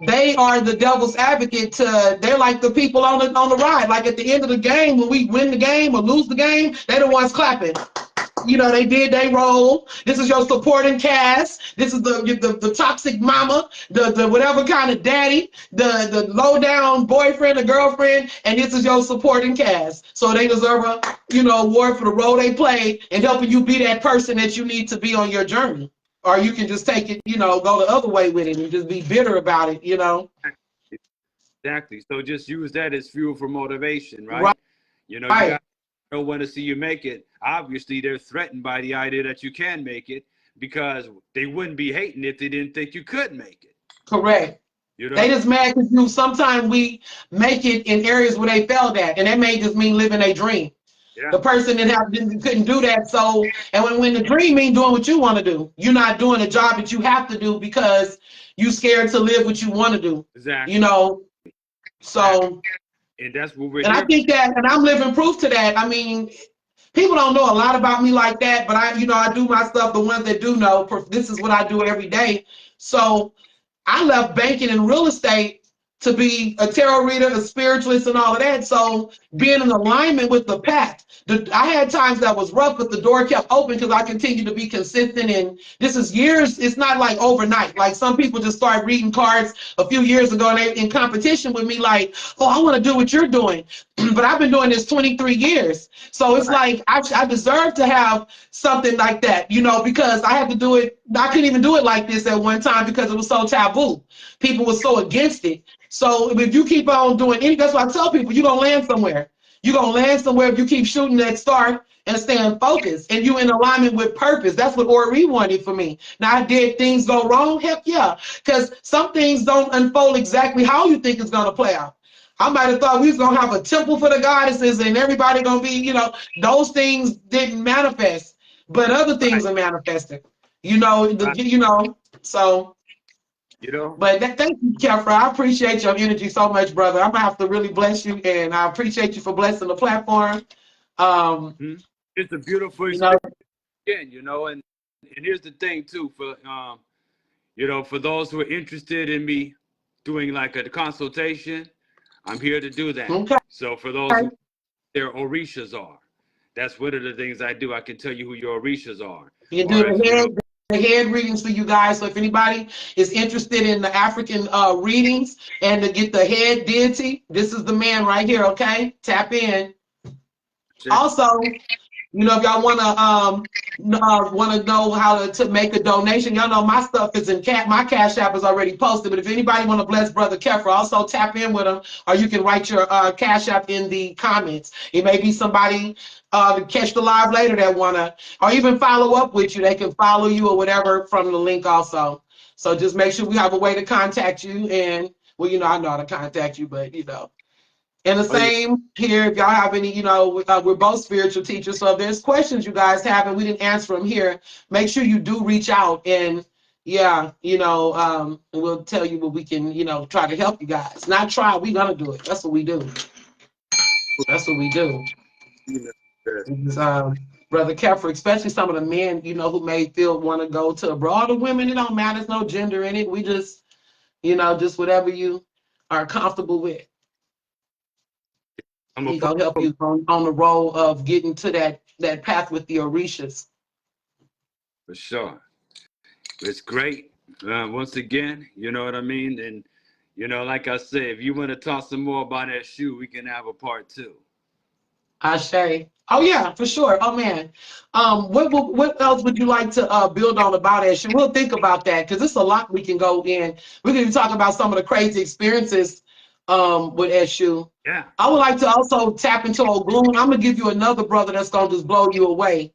they are the devil's advocate they're like the people on the ride. Like at the end of the game, when we win the game or lose the game, they're the ones clapping. You know, they did their role. This is your supporting cast. This is the toxic mama, the whatever kind of daddy, the low down boyfriend or girlfriend, and this is your supporting cast. So they deserve a award for the role they played in helping you be that person that you need to be on your journey. Or you can just take it, go the other way with it and just be bitter about it, Exactly. So just use that as fuel for motivation, right? Right. You got don't want to see you make it. Obviously, they're threatened by the idea that you can make it because they wouldn't be hating if they didn't think you could make it. Correct. They just mad because sometimes we make it in areas where they failed at, and that may just mean living a dream. Yeah. The person that couldn't do that. So, and when the dream means doing what you want to do, you're not doing a job that you have to do because you're scared to live what you want to do. Exactly. So. And that's what we're And I think that, and I'm living proof to that. I mean, people don't know a lot about me like that, but I do my stuff. The ones that do know, this is what I do every day. So I left banking and real estate to be a tarot reader, a spiritualist, and all of that. So being in alignment with the path. I had times that was rough, but the door kept open because I continued to be consistent. And this is years. It's not like overnight. Like some people just start reading cards a few years ago and they in competition with me like, oh, I want to do what you're doing. But I've been doing this 23 years. So it's like I deserve to have something like that, because I had to do it. I couldn't even do it like this at one time because it was so taboo. People were so against it. So if you keep on doing anything, that's why I tell people, you're going to land somewhere. You're going to land somewhere if you keep shooting that star and staying focused and you in alignment with purpose. That's what Ori wanted for me. Now, did things go wrong? Heck yeah. Because some things don't unfold exactly how you think it's going to play out. I might have thought we was going to have a temple for the goddesses and everybody going to be, those things didn't manifest, but other things are manifested, so. But thank you, Kephra. I appreciate your energy so much, brother. I'm gonna have to really bless you, and I appreciate you for blessing the platform. It's a beautiful experience, and here's the thing too, for those who are interested in me doing like a consultation, I'm here to do that. Okay. So for those who their orishas are, that's one of the things I do. I can tell you who your orishas are. You can do the head readings for you guys. So if anybody is interested in the African readings and to get the head deity, this is the man right here. Okay, tap in. Sure. Also, if y'all wanna know how to make a donation, y'all know my stuff is in my Cash App is already posted. But if anybody want to bless Brother Kephra, also tap in with him, or you can write your Cash App in the comments. It may be somebody to catch the live later that wanna, or even follow up with you. They can follow you or whatever from the link also. So just make sure we have a way to contact you. And well, I know how to contact you, but And the same here, if y'all have any, we're both spiritual teachers. So if there's questions you guys have and we didn't answer them here, make sure you do reach out and and we'll tell you what we can, try to help you guys. Not try, we're gonna do it. That's what we do. That's what we do. Brother Kephra, especially some of the men, who may want to go to abroad. The women, it don't matter, there's no gender in it. We just, just whatever you are comfortable with. He's gonna help you on the road of getting to that path with the orishas. For sure. It's great. Once again, you know what I mean? And, like I said, if you want to talk some more about that shoe, we can have a part 2. Ashe. Oh, yeah, for sure. Oh, man. What else would you like to build on about Esu? We'll think about that because it's a lot we can go in. We can talk about some of the crazy experiences with Esu. Yeah. I would like to also tap into Ogun. I'm going to give you another brother that's going to just blow you away.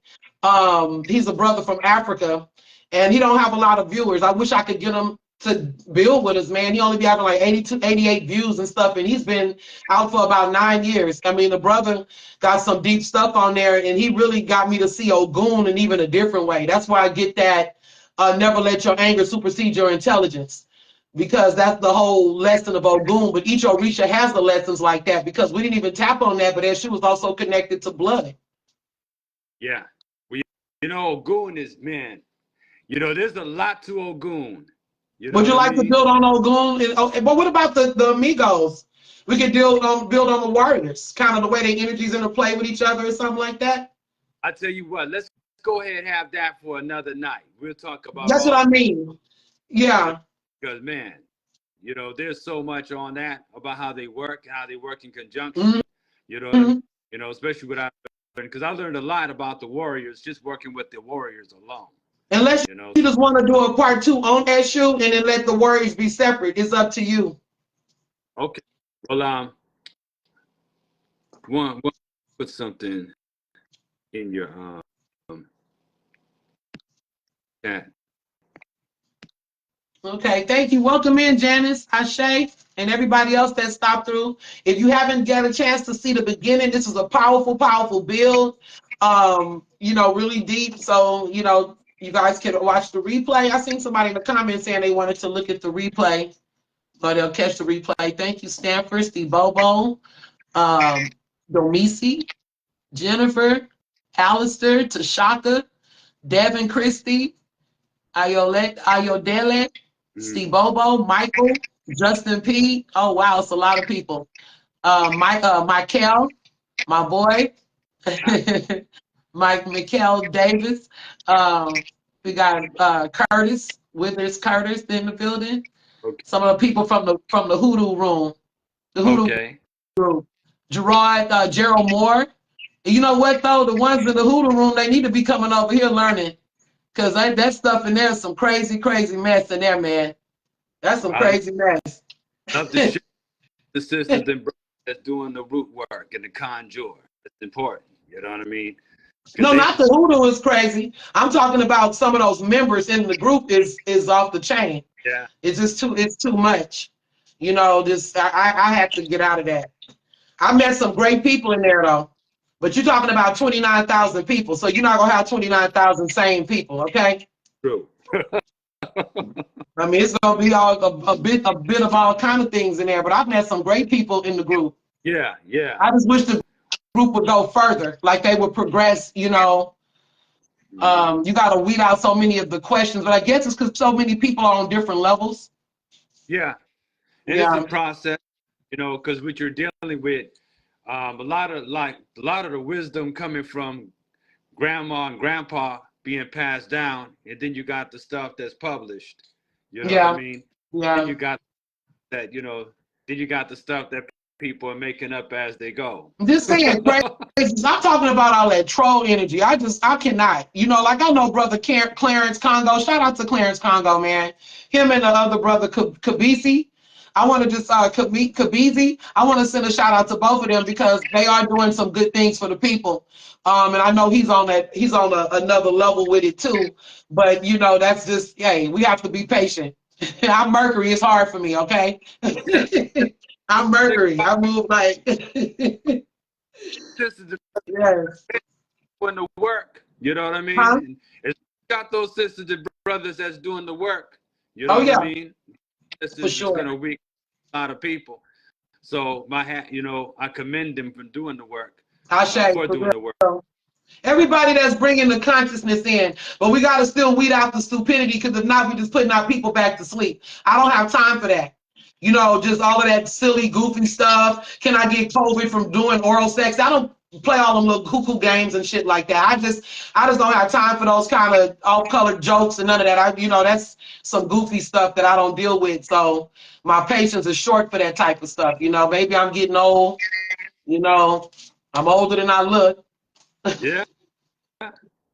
He's a brother from Africa, and he don't have a lot of viewers. I wish I could get him to build with us, man. He only be having like 88 views and stuff, and he's been out for about 9 years. I mean, the brother got some deep stuff on there, and he really got me to see Ogun in even a different way. That's why I get that never let your anger supersede your intelligence, because that's the whole lesson of Ogun. But each Orisha has the lessons like that, because we didn't even tap on that, but Esu was also connected to blood. Yeah. Well, Ogun is, man, there's a lot to Ogun. You know Would what you I like to mean? build on Ogun? But what about the amigos? We could build on the warriors, kind of the way their energies interplay with each other or something like that. I tell you what, let's go ahead and have that for another night. We'll talk about That's what all I of mean. Yeah. because man, you know, there's so much on that about how they work in conjunction. Mm-hmm. You know what I mean? You know, especially with because I learned a lot about the warriors just working with the warriors alone. Unless You know. you just want to do a part 2 on Esu and then let the warriors be separate. It's up to you. Okay. Well, one put something in your chat. Okay, thank you. Welcome in, Janice, Ashe, and everybody else that stopped through. If you haven't got a chance to see the beginning, this is a powerful, powerful build. You know, really deep. So, you know, you guys can watch the replay. I seen somebody in the comments saying they wanted to look at the replay, so they'll catch the replay. Thank you, Stanford, Steve Bobo, Domisi, Jennifer, Alistair, Tashaka, Devin Christie, Ayodele, Steve Bobo, Michael, Justin P. Oh wow, it's a lot of people. Michael, my boy, Michael Davis. We got Curtis Withers Curtis in the building. Okay. Some of the people from the Hoodoo room, the Hoodoo Okay. room. Gerald Moore. And you know what though? The ones in the Hoodoo room, they need to be coming over here learning. Cause that stuff in there is some crazy, crazy mess in there, man. That's some I crazy mess. love to share the sisters and brothers that's doing the root work and the conjure. It's important. You know what I mean? No, They, not the hoodoo is crazy. I'm talking about some of those members in the group is off the chain. yeah. It's too much. You know, I had to get out of that. I met some great people in there though. But you're talking about 29,000 people, so you're not gonna have 29,000 same people, okay? True. I mean, it's gonna be all a bit of all kind of things in there. But I've met some great people in the group. Yeah. Yeah. I just wish the group would go further, like they would progress. You know, you got to weed out so many of the questions, but I guess it's because so many people are on different levels. Yeah. And it's a Yeah, process, you know, because what you're dealing with, a lot of the wisdom coming from grandma and grandpa being passed down, and then you got the stuff that's published. You know what I yeah, mean? Then yeah. you got that, you know, then you got the stuff that people are making up as they go. I'm just saying, crazy. I'm talking about all that troll energy. I cannot. You know, like I know brother Clarence Congo. Shout out to Clarence Congo, man. Him and the other brother Kabisi. I want to just Kabizi. I want to send a shout out to both of them because they are doing some good things for the people. And I know he's on another level with it too. But you know, that's just hey, we have to be patient. I'm Mercury. It's hard for me. Okay. Yeah. I'm Mercury. I move like This is the yes. doing the work. You know what I mean? Huh? And it's got those sisters and brothers that's doing the work. You know Oh what I yeah, mean? This for is just sure. gonna reach a lot of people. So my hat, you know, I commend them for doing the work. Ashe, For for doing the work. real. Everybody that's bringing the consciousness in, but we got to still weed out the stupidity because if not, we just putting our people back to sleep. I don't have time for that. You know, just all of that silly, goofy stuff. Can I get COVID from doing oral sex? I don't play all them little cuckoo games and shit like that. I just don't have time for those kind of off-colored jokes and none of that. You know, that's some goofy stuff that I don't deal with. So my patience is short for that type of stuff. You know, maybe I'm getting old. You know, I'm older than I look. Yeah.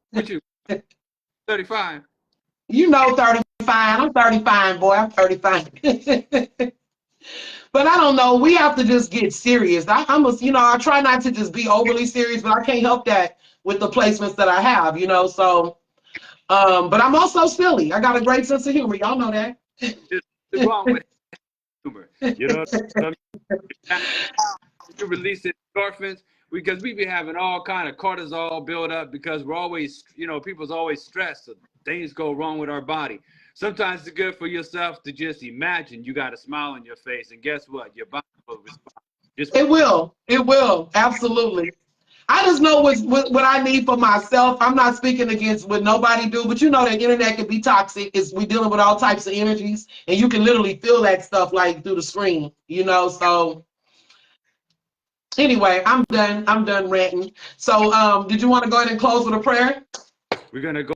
What you 35? You know, 35. I'm 35, boy. I'm 35. But I don't know. We have to just get serious. I try not to just be overly serious, but I can't help that with the placements that I have, you know. So, but I'm also silly. I got a great sense of humor. Y'all know that. What's wrong with humor? You know what I mean? You release endorphins because we be having all kind of cortisol build up because we're always, you know, people's always stressed. So things go wrong with our body. Sometimes it's good for yourself to just imagine you got a smile on your face, and guess what? Your body will respond. Just It will. It will. Absolutely. I just know what I need for myself. I'm not speaking against what nobody do, but you know that internet can be toxic. We dealing with all types of energies, and you can literally feel that stuff like through the screen, you know. So anyway, I'm done ranting. So did you want to go ahead and close with a prayer? We're gonna go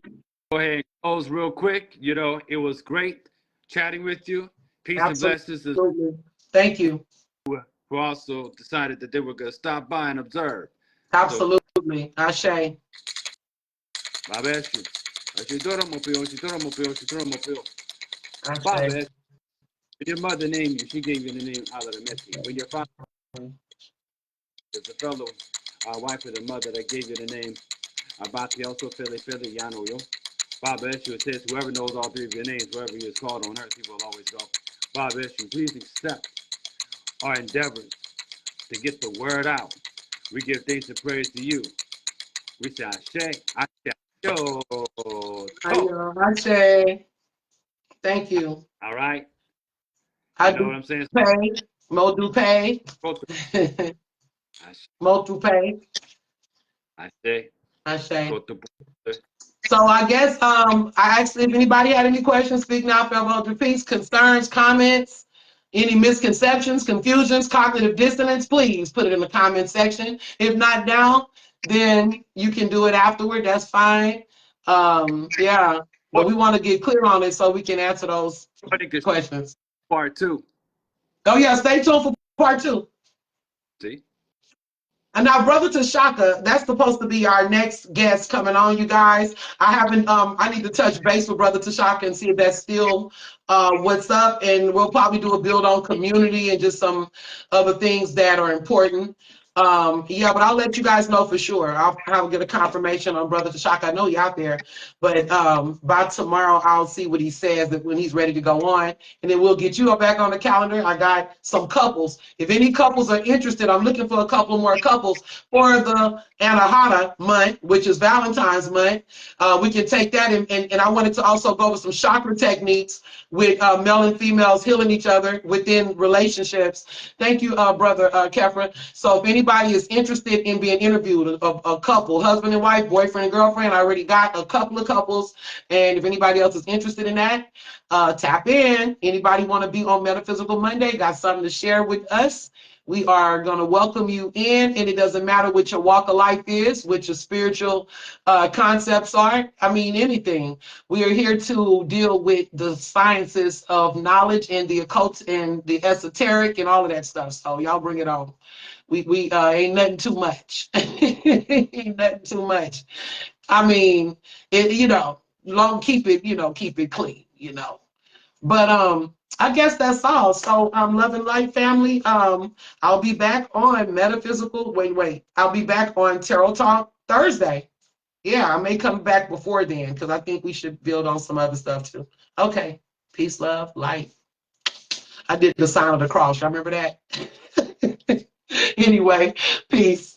ahead and close real quick. You know, it was great chatting with you. Peace Absolutely. and blessings to Thank you. who also decided that they were gonna stop by and observe. Absolutely. Ashe. Babeshu. Ashe. When your mother named you, she gave you the name Alarameti. When your father was a fellow wife of the mother that gave you the name Abati also Philly Yanoyo. Bob Eshu says, whoever knows all three of your names, wherever he is called on earth, he will always go. Bob Eshu, please accept our endeavors to get the word out. We give thanks and praise to you. We say Ashe, Ashe, Yo. Ashe. Thank you. All right. I You know do what I'm saying? pay. Mo do pay. Mo do pay. Ashe. Ashe. So I guess I asked if anybody had any questions, speak now, farewell to peace, concerns, comments, any misconceptions, confusions, cognitive dissonance, please put it in the comment section. If not now, then you can do it afterward. That's fine. Yeah, but we want to get clear on it so we can answer those questions. Part 2. Oh yeah, stay tuned for part 2. See? And now, Brother Tashaka, that's supposed to be our next guest coming on, you guys. I need to touch base with Brother Tashaka and see if that's still what's up. And we'll probably do a build on community and just some other things that are important. Yeah, but I'll let you guys know for sure. I'll get a confirmation on Brother Tashaka. I know you're out there, but by tomorrow, I'll see what he says when he's ready to go on. And then we'll get you up back on the calendar. I got some couples. If any couples are interested, I'm looking for a couple more couples for the Anahata month, which is Valentine's month. We can take that and I wanted to also go over some chakra techniques with male and females healing each other within relationships. Thank you, Brother Kephra. So if anybody is interested in being interviewed, a couple, husband and wife, boyfriend and girlfriend, I already got a couple of couples. And if anybody else is interested in that, tap in. Anybody want to be on Metaphysical Monday? Got something to share with us? We are going to welcome you in, and it doesn't matter what your walk of life is, what your spiritual concepts are. I mean, anything. We are here to deal with the sciences of knowledge and the occult and the esoteric and all of that stuff. So y'all bring it on. We ain't nothing too much. Ain't nothing too much. I mean, keep it clean, But I guess that's all. So love and light family. I'll be back on Metaphysical. Wait. I'll be back on Tarot Talk Thursday. Yeah, I may come back before then because I think we should build on some other stuff too. Okay. Peace, love, light. I did the sign of the cross. Y'all remember that? Anyway, peace.